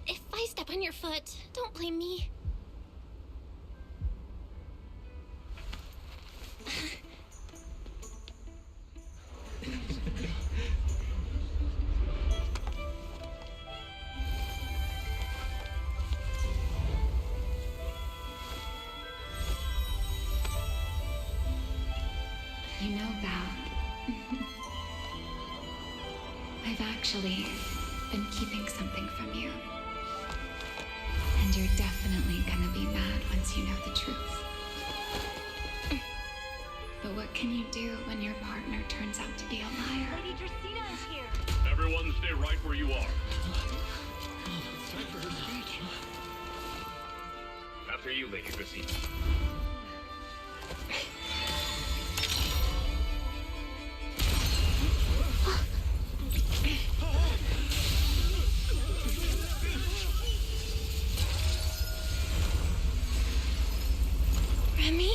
If I step on your foot, don't blame me. You know, Val, I've actually been keeping something from you. And you're definitely gonna be mad once you know the truth. But what can you do when your partner turns out to be a liar? Lady Dracaena is here. Everyone stay right where you are. It's time for her speech. After you, Lady Dracaena. Remy?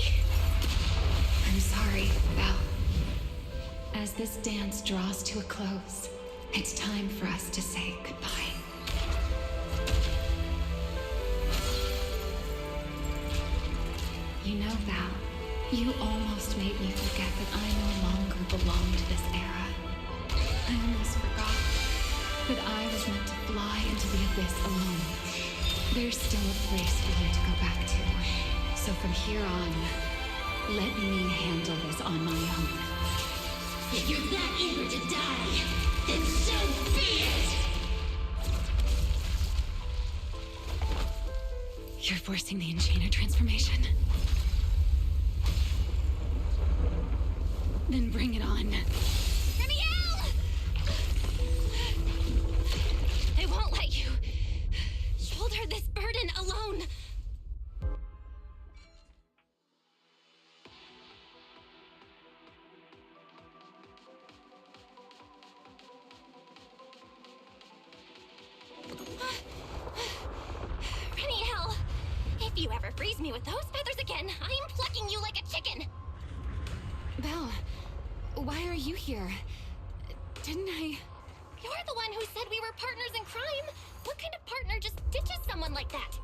I'm sorry, Val. As this dance draws to a close, it's time for us to say goodbye. You know, Val, you almost made me forget that I no longer belong to this era. I almost forgot that I was meant to fly into the abyss alone. There's still a place for you to go back to. So from here on, let me handle this on my own. If you're that eager to die, then so be it! You're forcing the Enchainer transformation. Then bring it on. Remiel! I won't let you shoulder this burden alone. Remiel, if you ever freeze me with those feathers again, I'm plucking you like a chicken. Belle, why are you here? Didn't I... You're the one who said we were partners in crime. What kind of partner just ditches someone like that?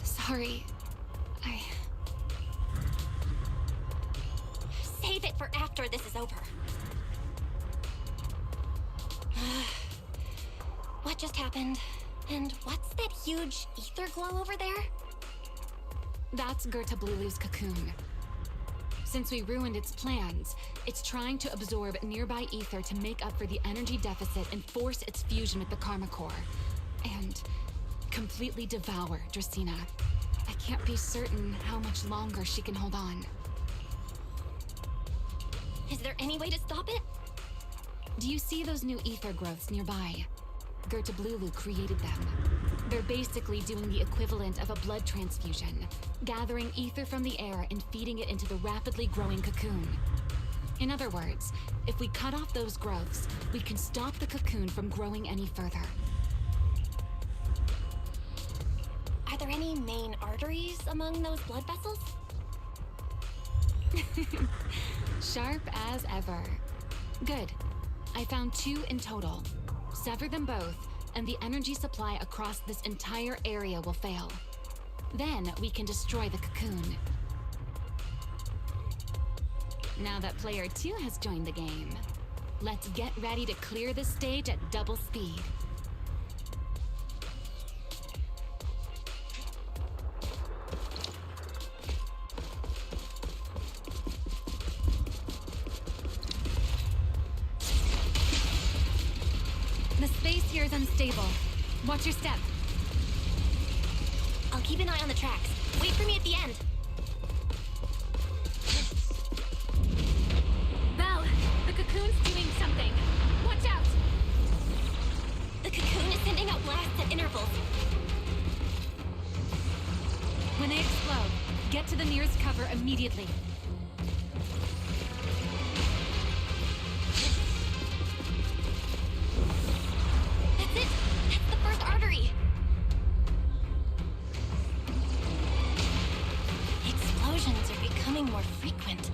Sorry. Save it for after this is over. What just happened? And what's that huge ether glow over there? That's Gertablulu's cocoon. Since we ruined its plans, it's trying to absorb nearby ether to make up for the energy deficit and force its fusion with the Karma Core. And completely devour Dracaena. I can't be certain how much longer she can hold on. Is there any way to stop it? Do you see those new ether growths nearby? Gertablulu created them. They're basically doing the equivalent of a blood transfusion, gathering ether from the air and feeding it into the rapidly growing cocoon. In other words, if we cut off those growths, we can stop the cocoon from growing any further. Are there any main arteries among those blood vessels? Sharp as ever. Good. I found 2 in total. Sever them both, and the energy supply across this entire area will fail. Then we can destroy the cocoon. Now that player 2 has joined the game, let's get ready to clear the stage at double speed. The space here is unstable. Watch your step. I'll keep an eye on the tracks. Wait for me at the end. Belle, the cocoon's doing something. Watch out! The cocoon is sending out blasts at intervals. When they explode, get to the nearest cover immediately. That's it! That's the first artery! more frequent.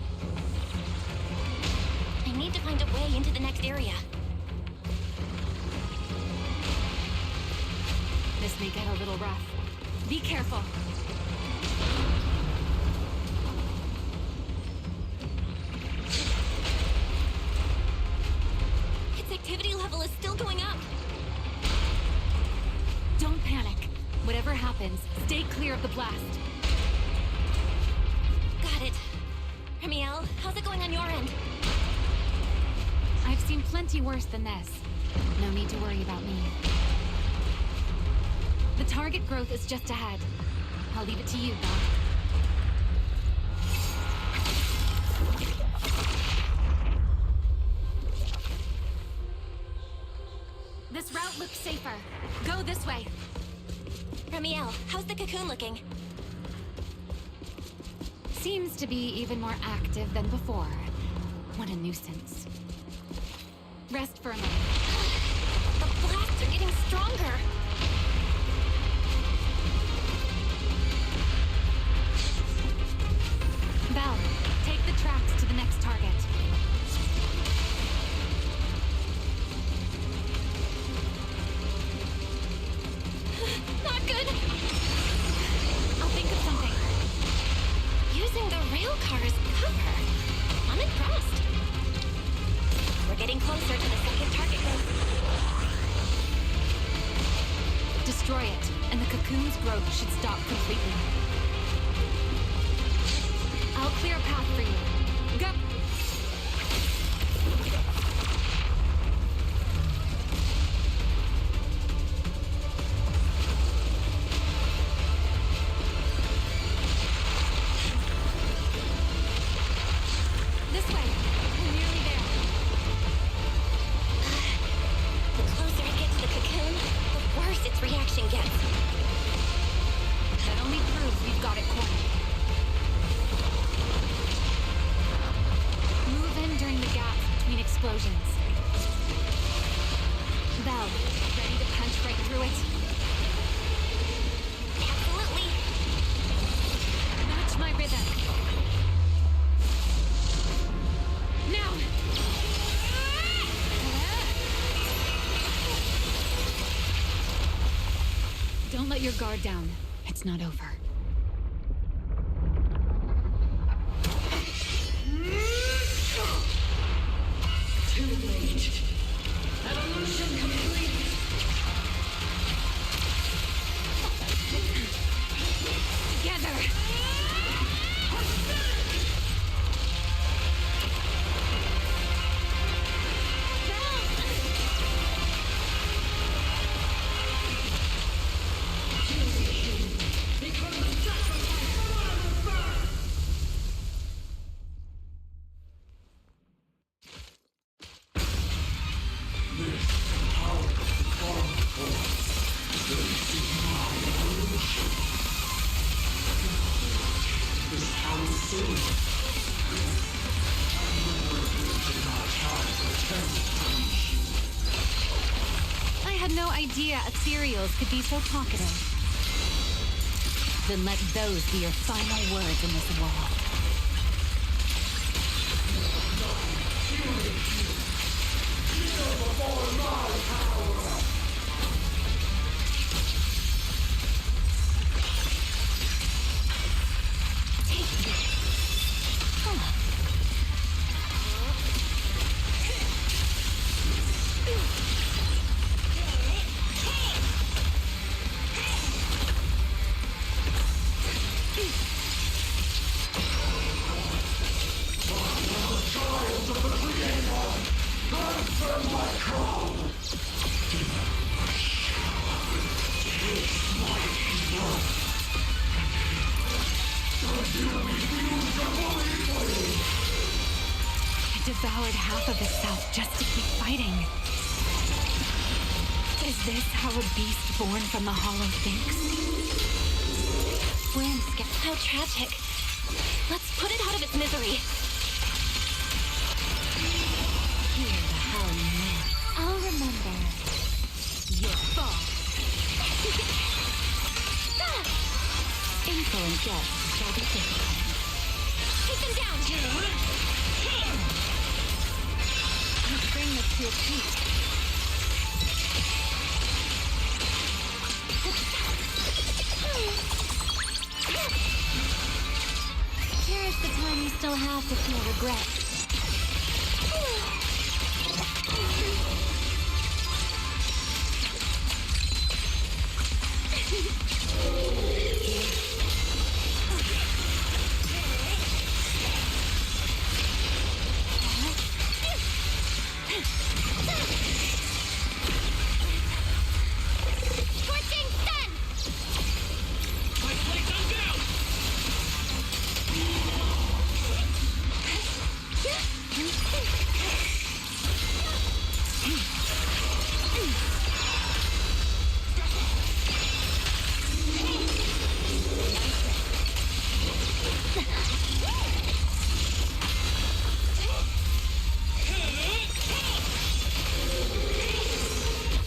I need to find a way into the next area. This may get a little rough. Be careful. Its activity level is still going up. Don't panic. Whatever happens, stay clear of the blast. Got it. Ramiel, how's it going on your end? I've seen plenty worse than this. No need to worry about me. The target growth is just ahead. I'll leave it to you, Belle. This route looks safer. Go this way. Ramiel, how's the cocoon looking? Seems to be even more active than before. What a nuisance. Rest for a moment. The blasts are getting stronger. Belle, take the tracks to the next target. Not good. I'll think of something. Using the rail car as cover. I'm impressed. We're getting closer to the second target group. Destroy it, and the cocoon's growth should stop completely. I'll clear a path for you. Go! This way. We're nearly there. The closer I get to the cocoon, the worse its reaction gets. That only proves we've got it cornered. Move in during the gaps between explosions. Belle, ready to punch right through it? Absolutely. Match my rhythm. Now! Don't let your guard down. It's not over. Too late. Evolution complete. Together! I had no idea ethereals could be so talkative. Then let those be your final words in this world. Devoured half of itself just to keep fighting. Is this how a beast born from the hollow thinks? We're in How tragic. Let's put it out of its misery. Hear the howling wind. I'll remember your fall. Insolent guests shall be difficult. It's them down! Let's bring this to a peak. Cherish the time you still have to feel regret. Scorching sun! My place on down!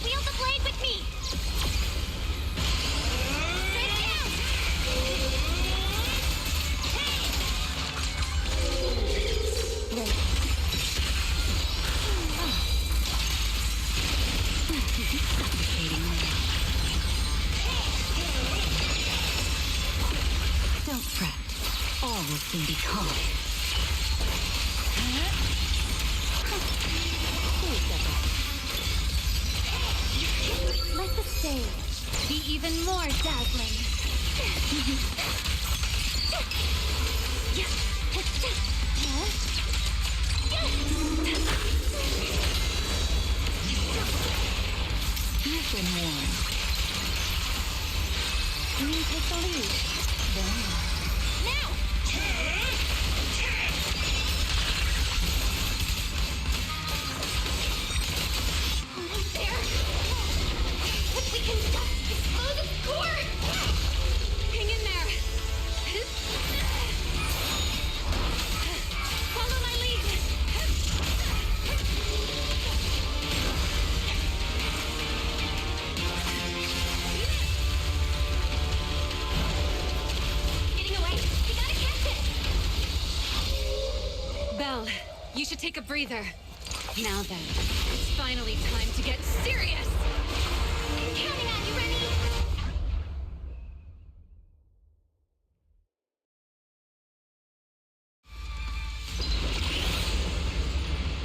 Wield the blade with me! Straight down! Right. Suffocating me. Don't fret. All will soon be calm. Let the stage be even more dazzling. You've been warned. You take the lead. Then now! There! If we can just expose its core! Hang in there! Follow my lead! Getting away! We gotta catch it! Belle, you should take a breather. Now then, it's finally time to get serious! Counting on you, Remy!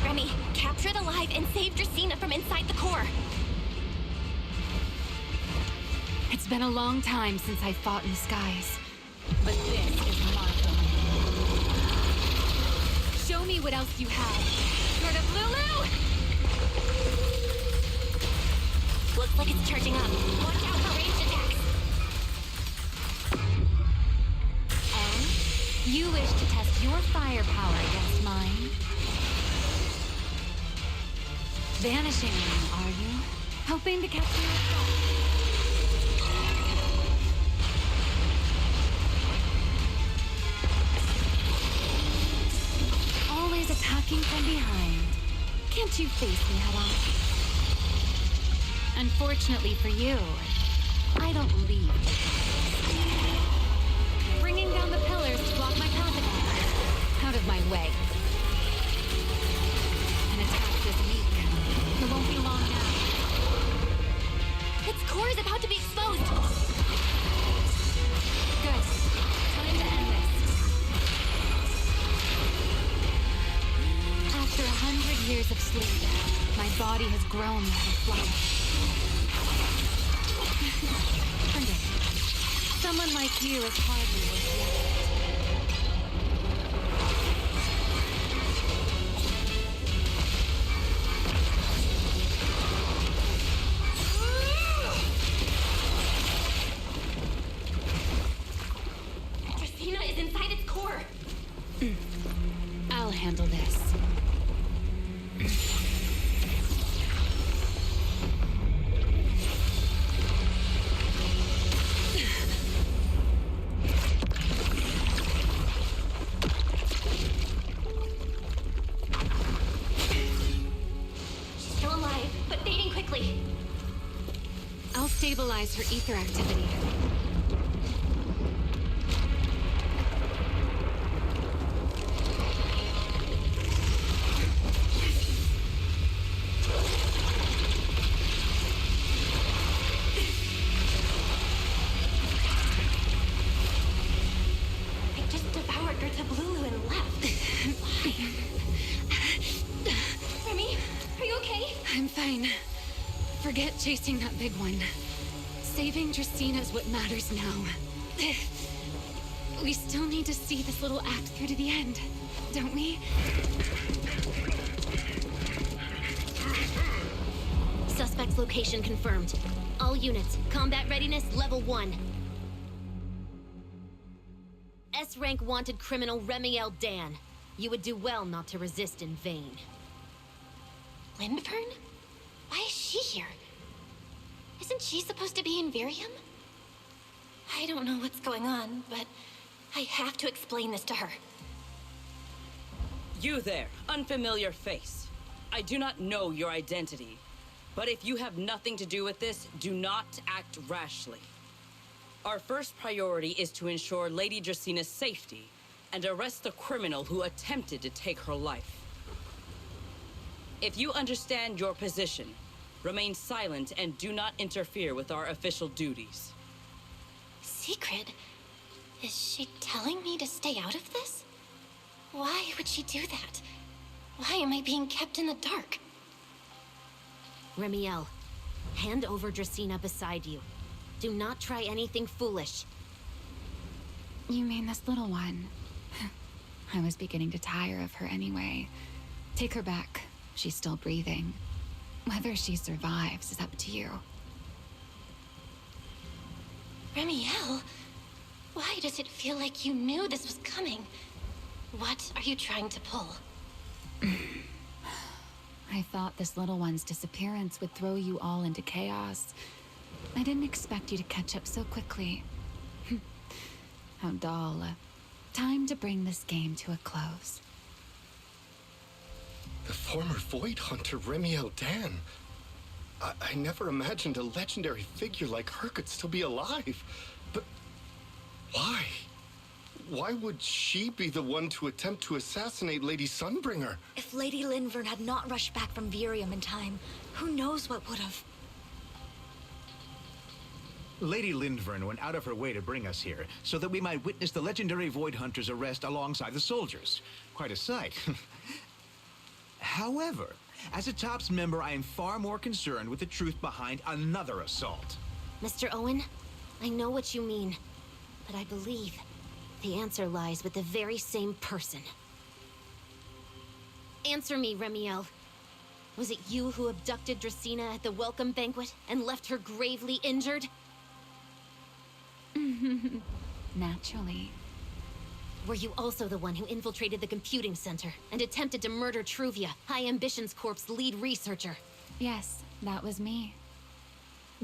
Remy, capture it alive and save Dracena from inside the core. It's been a long time since I fought in the skies, but this is my domain. Show me what else you have. Sort of Lulu! Looks like it's charging up. Watch out for ranged attacks. And you wish to test your firepower against mine? Vanishing ring, are you? Hoping to catch me yourself? Always attacking from behind. Can't you face me head on? Unfortunately for you, I don't leave. Bringing down the pillars to block my path again. Out of my way. An attack this week. It won't be long now. Its core is about to be exposed. Good. Time to end this. After 100 years of sleep, my body has grown like a flower. Forget it. Someone like you is hardly worth the effort. Dracena is inside its core. I'll handle this. Still alive, but fading quickly. I'll stabilize her ether activity. Fine. Forget chasing that big one. Saving Dracina's what matters now. We still need to see this little act through to the end, don't we? Suspect's location confirmed. All units, combat readiness level 1. S-rank wanted criminal Remiel Dan. You would do well not to resist in vain. Lindvern? Why is she here? Isn't she supposed to be in Virium? I don't know what's going on, but I have to explain this to her. You there, unfamiliar face. I do not know your identity, but if you have nothing to do with this, do not act rashly. Our first priority is to ensure Lady Dracina's safety and arrest the criminal who attempted to take her life. If you understand your position, remain silent and do not interfere with our official duties. Secret? Is she telling me to stay out of this? Why would she do that? Why am I being kept in the dark? Remiel, hand over Dracina beside you. Do not try anything foolish. You mean this little one? I was beginning to tire of her anyway. Take her back. She's still breathing. Whether she survives is up to you. Remiel? Why does it feel like you knew this was coming? What are you trying to pull? I thought this little one's disappearance would throw you all into chaos. I didn't expect you to catch up so quickly. How dull. Time to bring this game to a close. The former Void Hunter Remiel Dan. I never imagined a legendary figure like her could still be alive. But why? Why would she be the one to attempt to assassinate Lady Sunbringer? If Lady Lindvern had not rushed back from Virium in time, who knows what would have. Lady Lindvern went out of her way to bring us here, so that we might witness the legendary Void Hunter's arrest alongside the soldiers. Quite a sight. However, as a TOPS member, I am far more concerned with the truth behind another assault. Mr. Owen, I know what you mean, but I believe the answer lies with the very same person. Answer me, Remiel. Was it you who abducted Dracina at the welcome banquet and left her gravely injured? Naturally. Were you also the one who infiltrated the computing center and attempted to murder Truvia, High Ambitions Corp's lead researcher? Yes, that was me.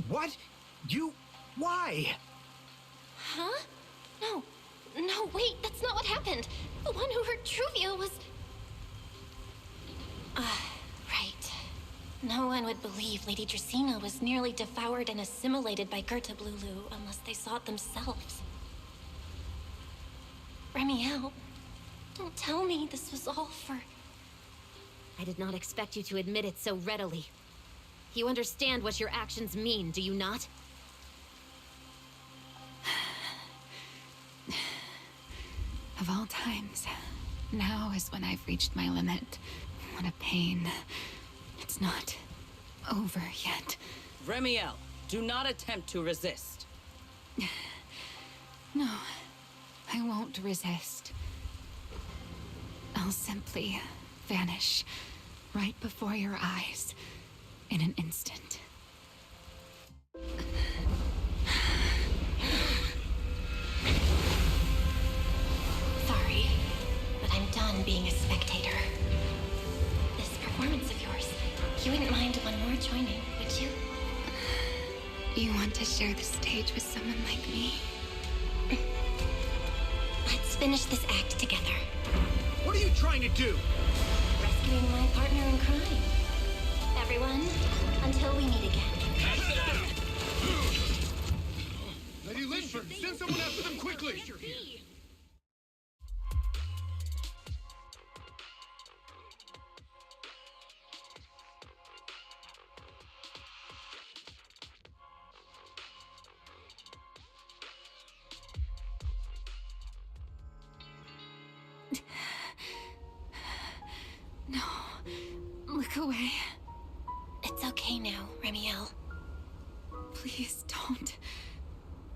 What? You... why? Huh? No, wait, that's not what happened. The one who hurt Truvia was... right. No one would believe Lady Dracina was nearly devoured and assimilated by Gerta Blulu unless they saw it themselves. Remiel, don't tell me this was all for... I did not expect you to admit it so readily. You understand what your actions mean, do you not? Of all times, now is when I've reached my limit. What a pain. It's not over yet. Remiel, do not attempt to resist. No, I won't resist. I'll simply vanish right before your eyes in an instant. Sorry, but I'm done being a spectator. This performance of yours, you wouldn't mind one more joining, would you? You want to share the stage with someone like me? Let's finish this act together. What are you trying to do? Rescuing my partner in crime. Everyone, until we meet again. Lady Lindford, send someone after them quickly! No, look away. It's okay. okay now, Remiel? Please don't.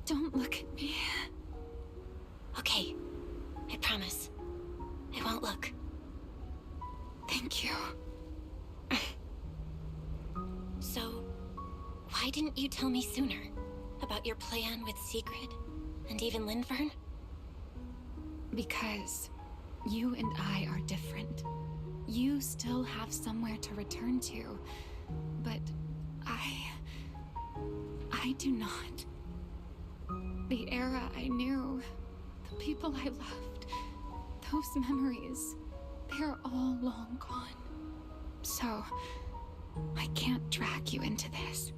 Don't look at me. Okay. I promise. I won't look. Thank you. So, why didn't you tell me sooner about your plan with Sigrid and even Lindvern? Because you and I are different. You still have somewhere to return to, but I do not. The era I knew, the people I loved, those memories, they're all long gone. So, I can't drag you into this.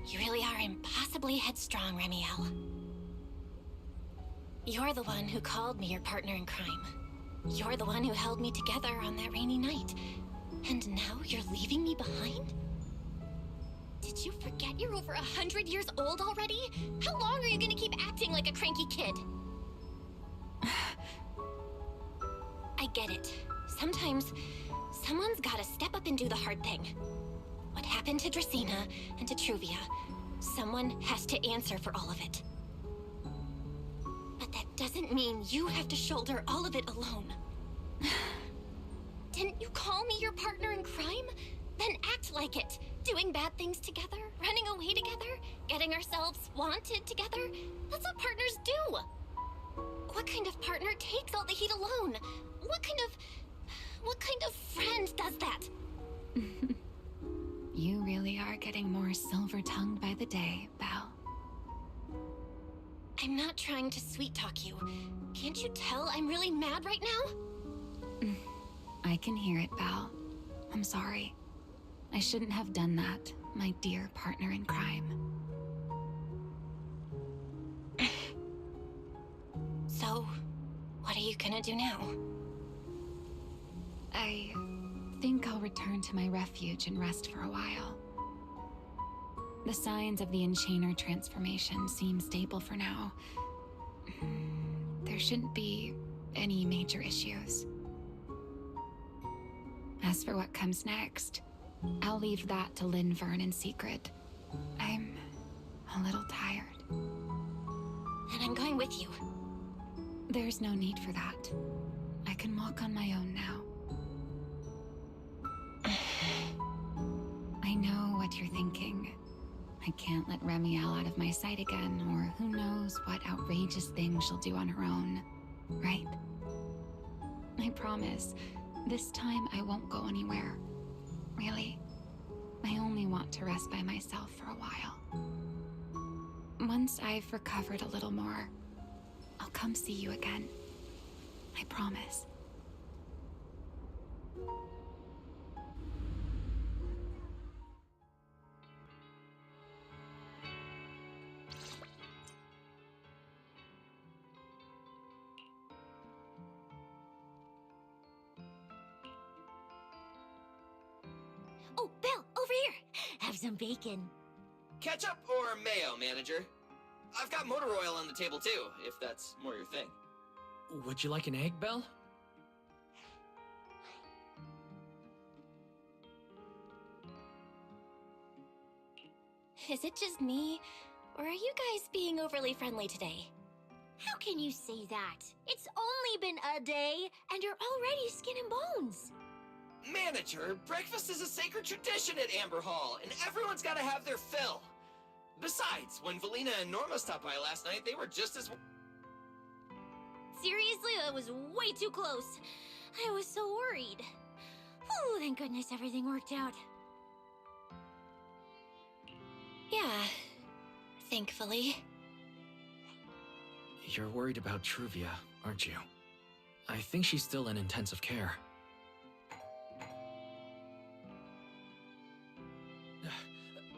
You really are impossibly headstrong, Remiel. You're the one who called me your partner in crime. You're the one who held me together on that rainy night. And now you're leaving me behind? Did you forget you're over 100 years old already? How long are you gonna keep acting like a cranky kid? I get it. Sometimes, someone's gotta step up and do the hard thing. What happened to Dracaena and to Truvia, someone has to answer for all of it. But that doesn't mean you have to shoulder all of it alone. Didn't you call me your partner in crime? Then act like it. Doing bad things together, running away together, getting ourselves wanted together. That's what partners do. What kind of partner takes all the heat alone? What kind of friend does that? You really are getting more silver-tongued by the day, Belle. I'm not trying to sweet-talk you. Can't you tell I'm really mad right now? I can hear it, Belle. I'm sorry. I shouldn't have done that, my dear partner in crime. So, what are you gonna do now? I think I'll return to my refuge and rest for a while. The signs of the Enchainer transformation seem stable for now. There shouldn't be any major issues. As for what comes next, I'll leave that to Lindvern and Sigrid. I'm a little tired. And I'm going with you. There's no need for that. I can walk on my own now. I know what you're thinking. I can't let Remiel out of my sight again, or who knows what outrageous thing she'll do on her own, right? I promise, this time I won't go anywhere. Really, I only want to rest by myself for a while. Once I've recovered a little more, I'll come see you again. I promise. Oh, Belle, over here! Have some bacon. Ketchup or mayo, manager? I've got motor oil on the table too, if that's more your thing. Would you like an egg, Belle? Is it just me, or are you guys being overly friendly today? How can you say that? It's only been a day, and you're already skin and bones. Manager, breakfast is a sacred tradition at Amber Hall, and everyone's gotta have their fill. Besides, when Valina and Norma stopped by last night, they were just as... Seriously, that was way too close. I was so worried. Oh, thank goodness everything worked out. Yeah, thankfully. You're worried about Truvia, aren't you? I think she's still in intensive care.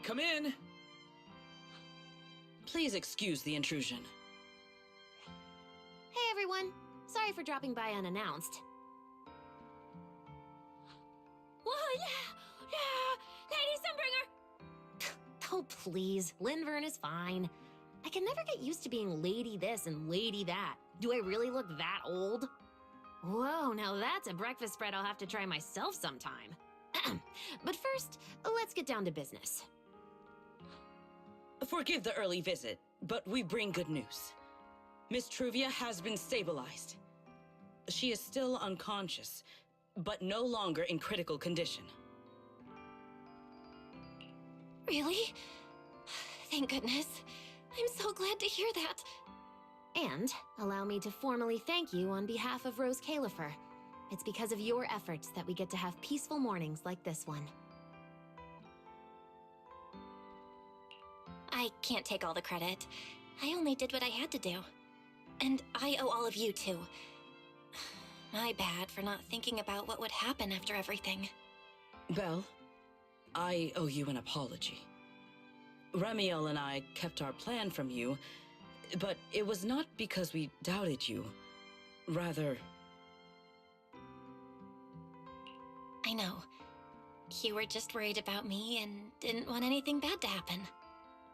Come in! Please excuse the intrusion. Hey everyone, sorry for dropping by unannounced. Whoa, yeah, Lady Sunbringer! Oh please, Lindvern is fine. I can never get used to being lady this and lady that. Do I really look that old? Whoa, now that's a breakfast spread I'll have to try myself sometime. But first, let's get down to business. Forgive the early visit, but we bring good news. Miss Truvia has been stabilized. She is still unconscious, but no longer in critical condition. Really? Thank goodness. I'm so glad to hear that. And allow me to formally thank you on behalf of Rose Califer. It's because of your efforts that we get to have peaceful mornings like this one. I can't take all the credit. I only did what I had to do. And I owe all of you, too. My bad for not thinking about what would happen after everything. Belle, I owe you an apology. Remiel and I kept our plan from you, but it was not because we doubted you. Rather... I know. You were just worried about me and didn't want anything bad to happen.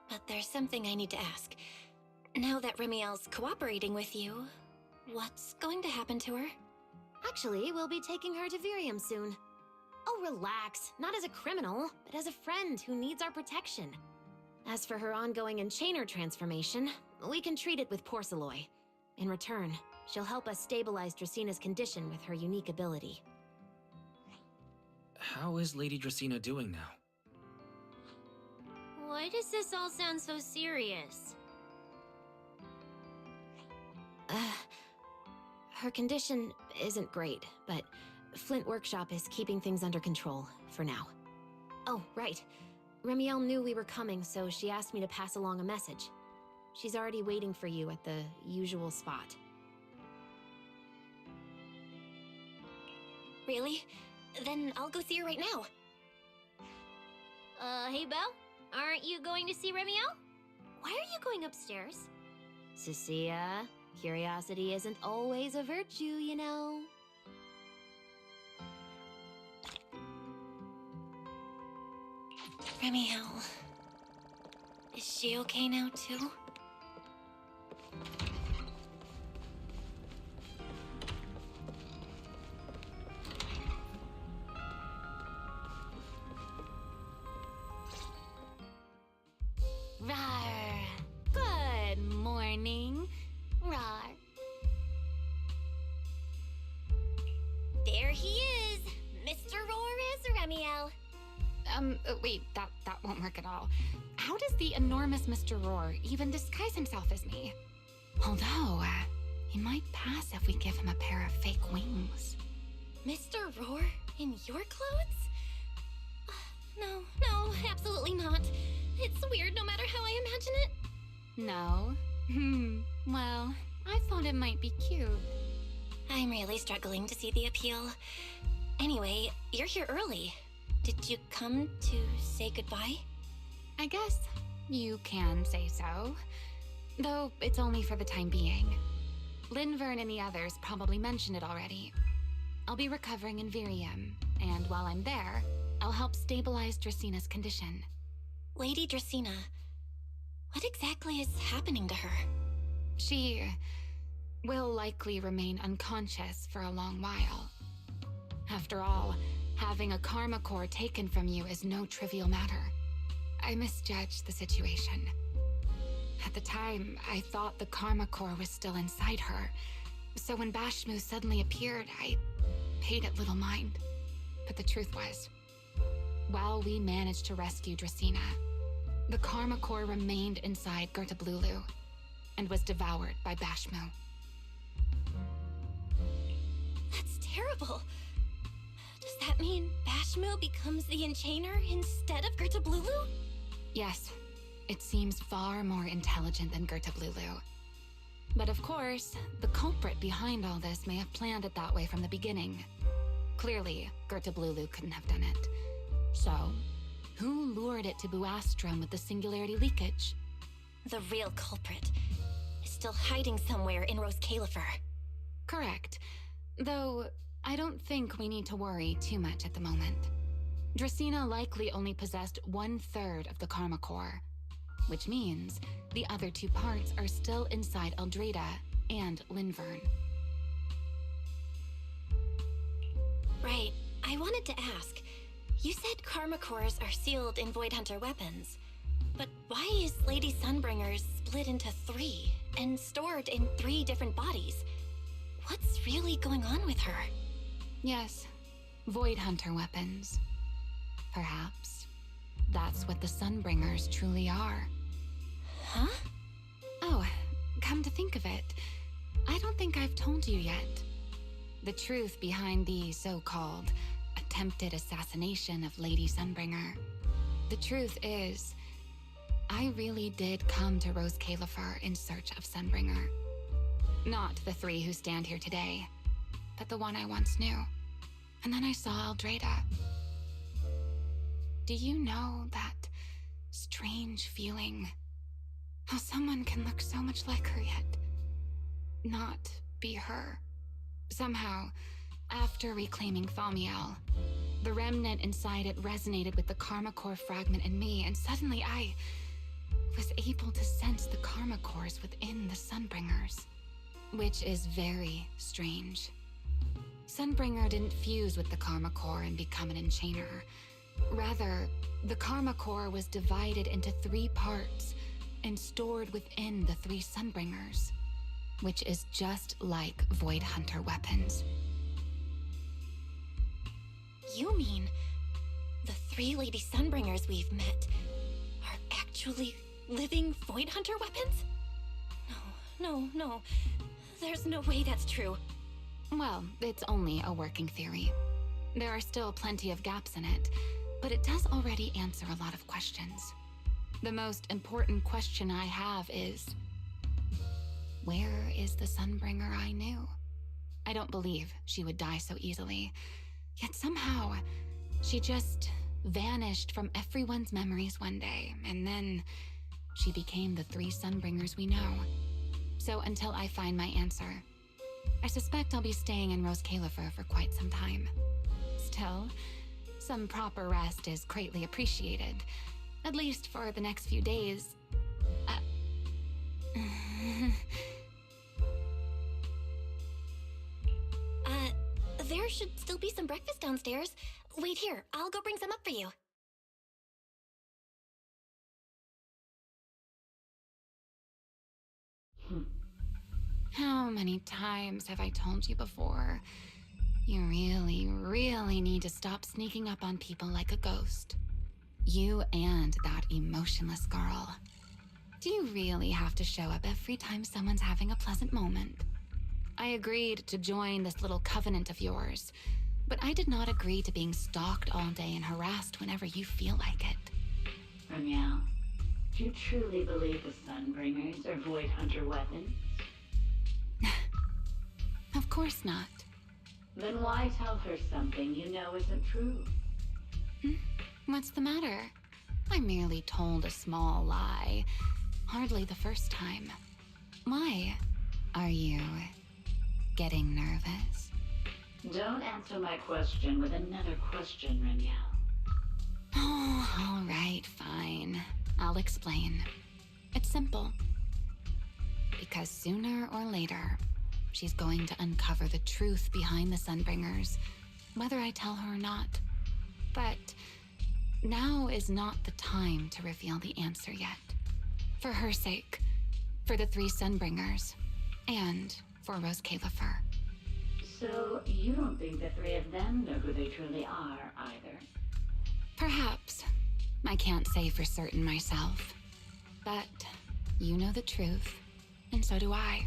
But there's something I need to ask. Now that Remiel's cooperating with you, what's going to happen to her? Actually, we'll be taking her to Virium soon. Oh, relax. Not as a criminal, but as a friend who needs our protection. As for her ongoing enchainer transformation, we can treat it with Porceloy. In return, she'll help us stabilize Dracina's condition with her unique ability. How is Lady Dracina doing now? Why does this all sound so serious? Her condition isn't great, but Flint Workshop is keeping things under control, for now. Oh, right. Remiel knew we were coming, so she asked me to pass along a message. She's already waiting for you at the usual spot. Really? Then I'll go see her right now. Hey Belle? Aren't you going to see Remiel? Why are you going upstairs? Cecilia, curiosity isn't always a virtue, you know. Remiel. Is she okay now, too? Rawr. Good morning. Rawr. There he is! Mr. Roar is Remiel. Wait, that won't work at all. How does the enormous Mr. Roar even disguise himself as me? Although, he might pass if we give him a pair of fake wings. Mr. Roar in your clothes? No, absolutely not. It's weird no matter how I imagine it. No? Well, I thought it might be cute. I'm really struggling to see the appeal. Anyway, you're here early. Did you come to say goodbye? I guess you can say so. Though it's only for the time being. Linvern and the others probably mentioned it already. I'll be recovering in Virium, and while I'm there, I'll help stabilize Dracina's condition. Lady Dracina, what exactly is happening to her? She will likely remain unconscious for a long while. After all, having a karma core taken from you is no trivial matter. I misjudged the situation. At the time, I thought the karma core was still inside her, so when Bashmu suddenly appeared, I paid it little mind. But the truth was, while we managed to rescue Dracina, the karma core remained inside Gerta Blulu and was devoured by Bashmu. That's terrible. Does that mean Bashmu becomes the enchainer instead of Gerta Blulu? Yes, it seems far more intelligent than Gerta Blulu. But of course, the culprit behind all this may have planned it that way from the beginning. Clearly, Gerta Blulu couldn't have done it. So, who lured it to Buastrom with the singularity leakage? The real culprit is still hiding somewhere in Rose Califer. Correct. Though, I don't think we need to worry too much at the moment. Dracina likely only possessed 1/3 of the karma core, which means the other 2 parts are still inside Eldreda and Linvern. Right. I wanted to ask, You said karma cores are sealed in Void Hunter weapons. But why is Lady Sunbringer's split into 3 and stored in 3 different bodies? What's really going on with her? Yes, Void Hunter weapons. Perhaps that's what the Sunbringers truly are. Huh? Oh, come to think of it, I don't think I've told you yet. The truth behind the so-called attempted assassination of Lady Sunbringer. The truth is, I really did come to Rose Califer in search of Sunbringer. Not the 3 who stand here today, but the one I once knew. And then I saw Eldrada. Do you know that strange feeling? How someone can look so much like her yet not be her. Somehow, after reclaiming Thaumiel, the remnant inside it resonated with the Karma Core fragment in me, and suddenly I was able to sense the Karma Cores within the Sunbringers, which is very strange. Sunbringer didn't fuse with the Karma Core and become an enchainer. Rather, the Karma Core was divided into 3 parts and stored within the 3 Sunbringers, which is just like Void Hunter weapons. You mean the 3 Lady Sunbringers we've met are actually living Void Hunter weapons? No. There's no way that's true. Well, it's only a working theory. There are still plenty of gaps in it, but it does already answer a lot of questions. The most important question I have is, where is the Sunbringer I knew? I don't believe she would die so easily, yet somehow she just vanished from everyone's memories one day, and then she became the 3 Sunbringers we know. So until I find my answer, I suspect I'll be staying in Rose Califer for quite some time. Still, some proper rest is greatly appreciated, at least for the next few days. There should still be some breakfast downstairs. Wait here, I'll go bring some up for you. How many times have I told you before? You really need to stop sneaking up on people like a ghost. You and that emotionless girl. Do you really have to show up every time someone's having a pleasant moment? I agreed to join this little covenant of yours, but I did not agree to being stalked all day and harassed whenever you feel like it. Ramiel, do you truly believe the Sunbringers are Void Hunter weapons? Of course not. Then why tell her something you know isn't true? What's the matter? I merely told a small lie. Hardly the first time. Why? Are you getting nervous? Don't answer my question with another question, Ramiel. Oh, all right, fine. I'll explain. It's simple. Because sooner or later, she's going to uncover the truth behind the Sunbringers, whether I tell her or not. But now is not the time to reveal the answer yet. For her sake, for the 3 Sunbringers, and for Rose Califer. So you don't think the 3 of them know who they truly are, either? Perhaps. I can't say for certain myself. But you know the truth, and so do I.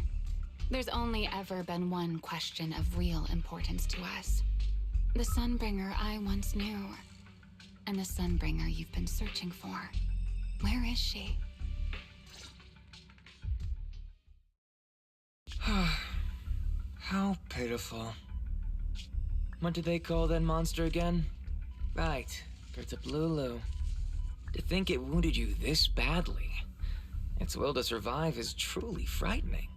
There's only ever been one question of real importance to us. The Sunbringer I once knew, and the Sunbringer you've been searching for. Where is she? How pitiful. What do they call that monster again? Right, Bertablulu. To think it wounded you this badly. Its will to survive is truly frightening.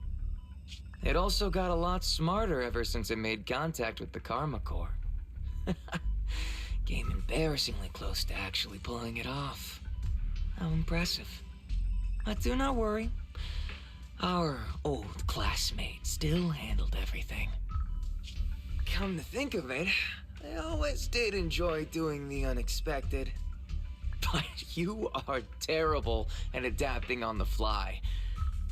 It also got a lot smarter ever since it made contact with the Karma Core. Came embarrassingly close to actually pulling it off. How impressive. But do not worry. Our old classmate still handled everything. Come to think of it, I always did enjoy doing the unexpected. But you are terrible at adapting on the fly.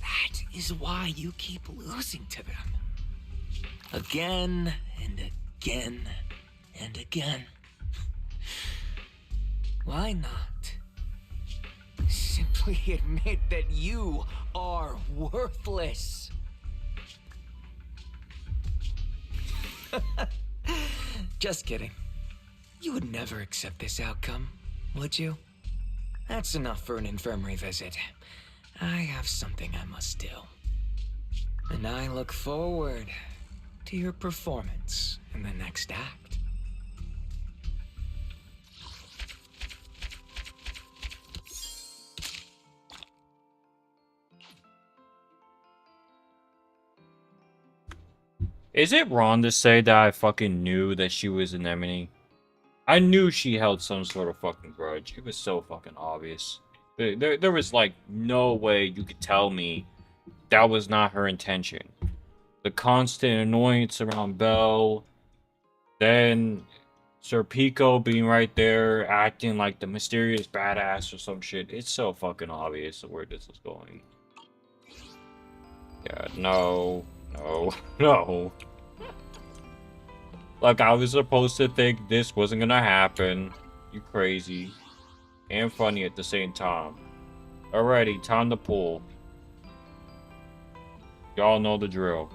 That is why you keep losing to them. Again and again and again. Why not? Simply admit that you are worthless. Just kidding. You would never accept this outcome, would you? That's enough for an infirmary visit. I have something I must do. And I look forward to your performance in the next act. Is it wrong to say that I fucking knew that she was an enemy? I knew she held some sort of fucking grudge. It was so fucking obvious. There was like no way you could tell me that was not her intention. The constant annoyance around Belle, then Sir Pico being right there acting like the mysterious badass or some shit. It's so fucking obvious where this is going. Yeah, no, no. Like, I was supposed to think this wasn't gonna happen. You crazy. And funny at the same time. Alrighty, time to pull. Y'all know the drill.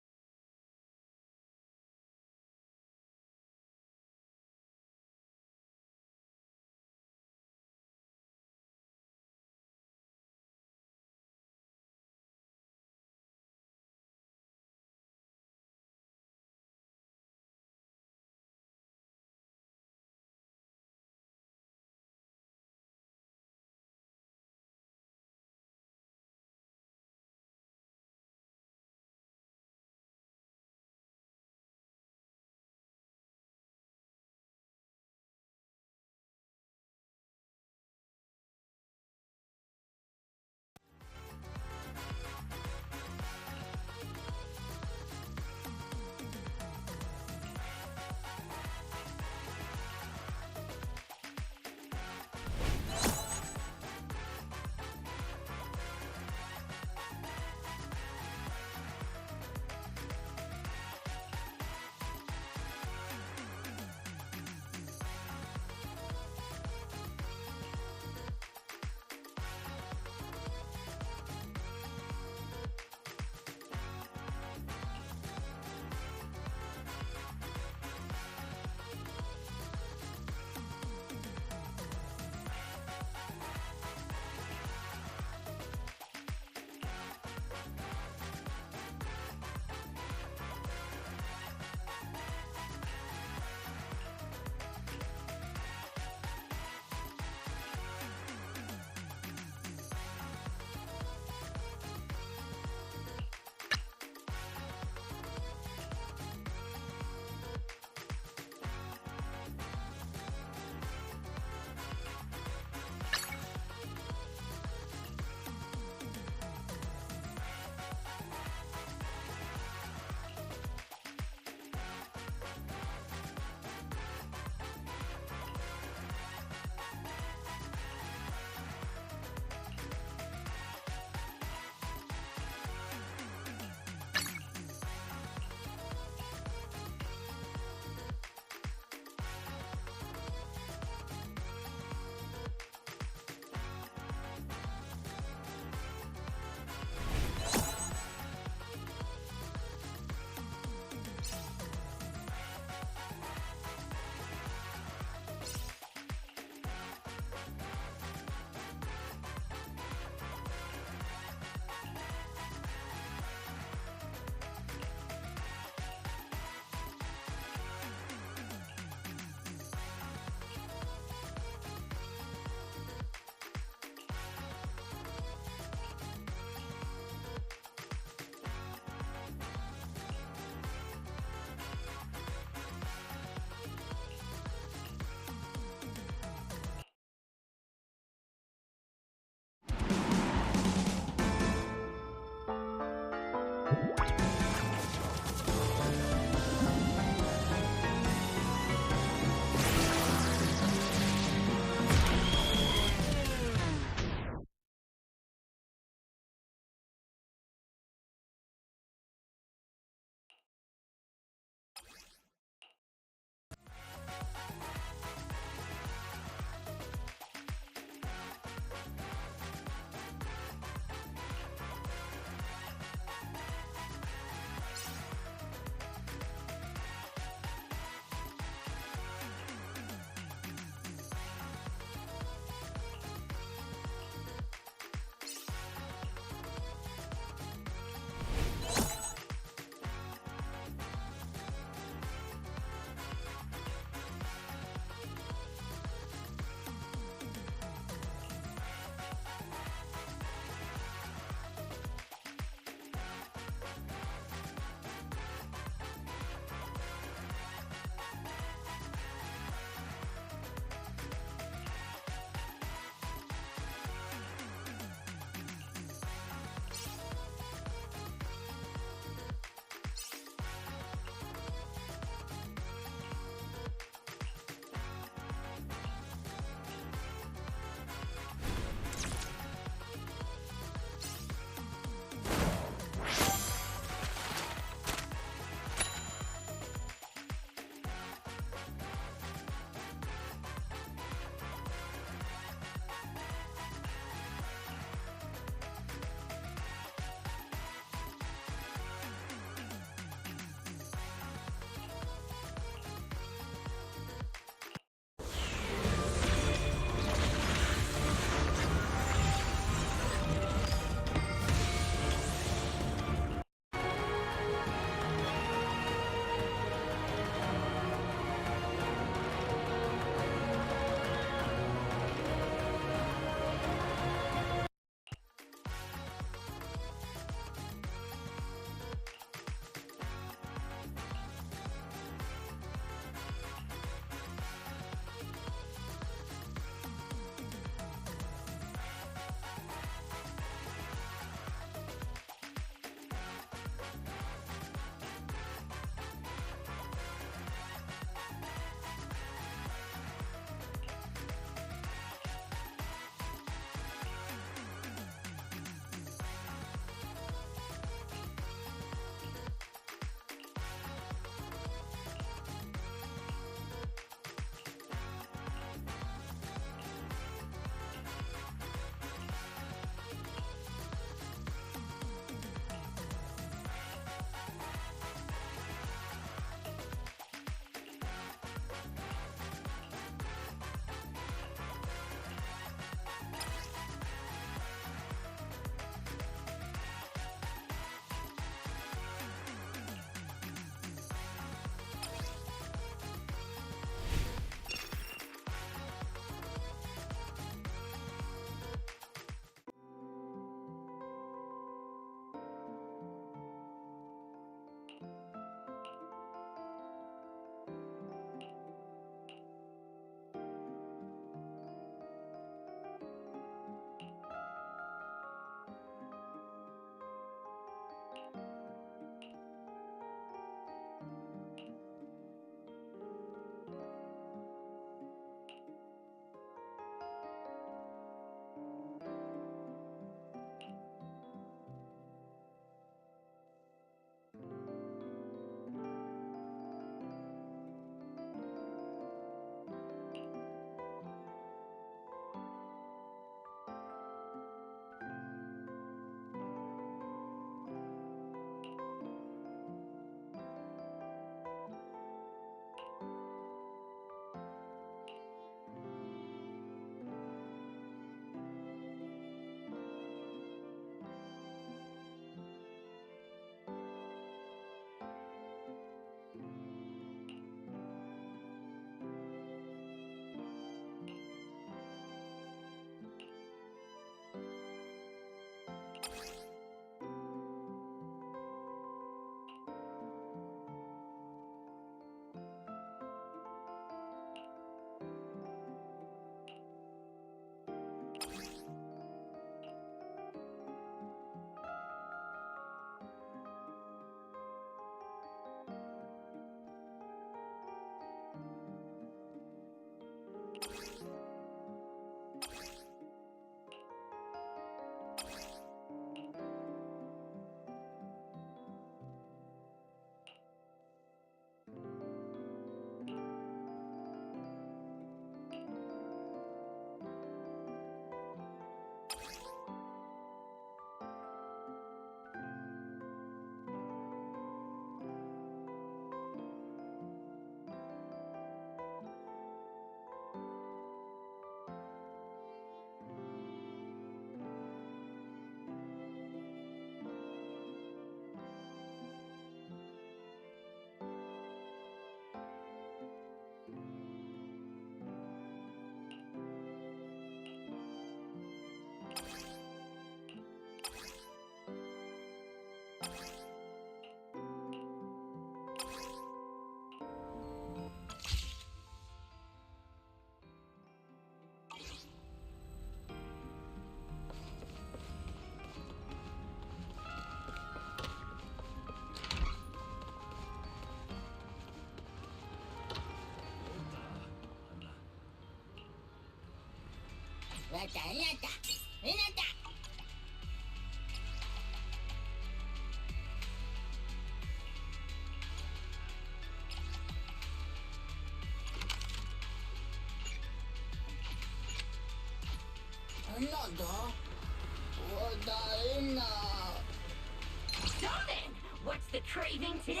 So then, what's the craving today?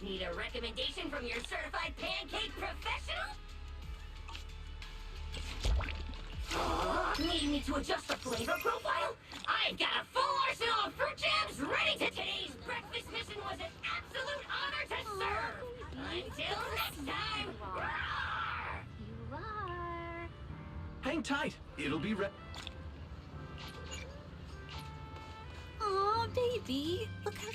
Need a recommendation from your certified pancake professional? Need me to adjust the flavor profile? I've got a full arsenal of fruit jams ready to today's breakfast mission was an absolute honor to serve. Until next time. Roar! You are. Hang tight. It'll be ready. Aw, baby. Look how...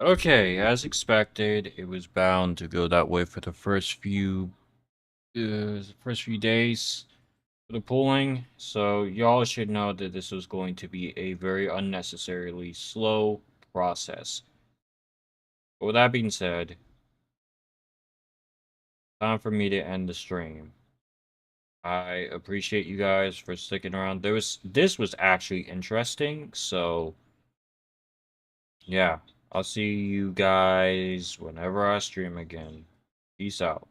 Okay, as expected, it was bound to go that way for the first few days for the pooling. So y'all should know that this was going to be a very unnecessarily slow process. But with that being said, time for me to end the stream. I appreciate you guys for sticking around. This was actually interesting, so yeah. I'll see you guys whenever I stream again. Peace out.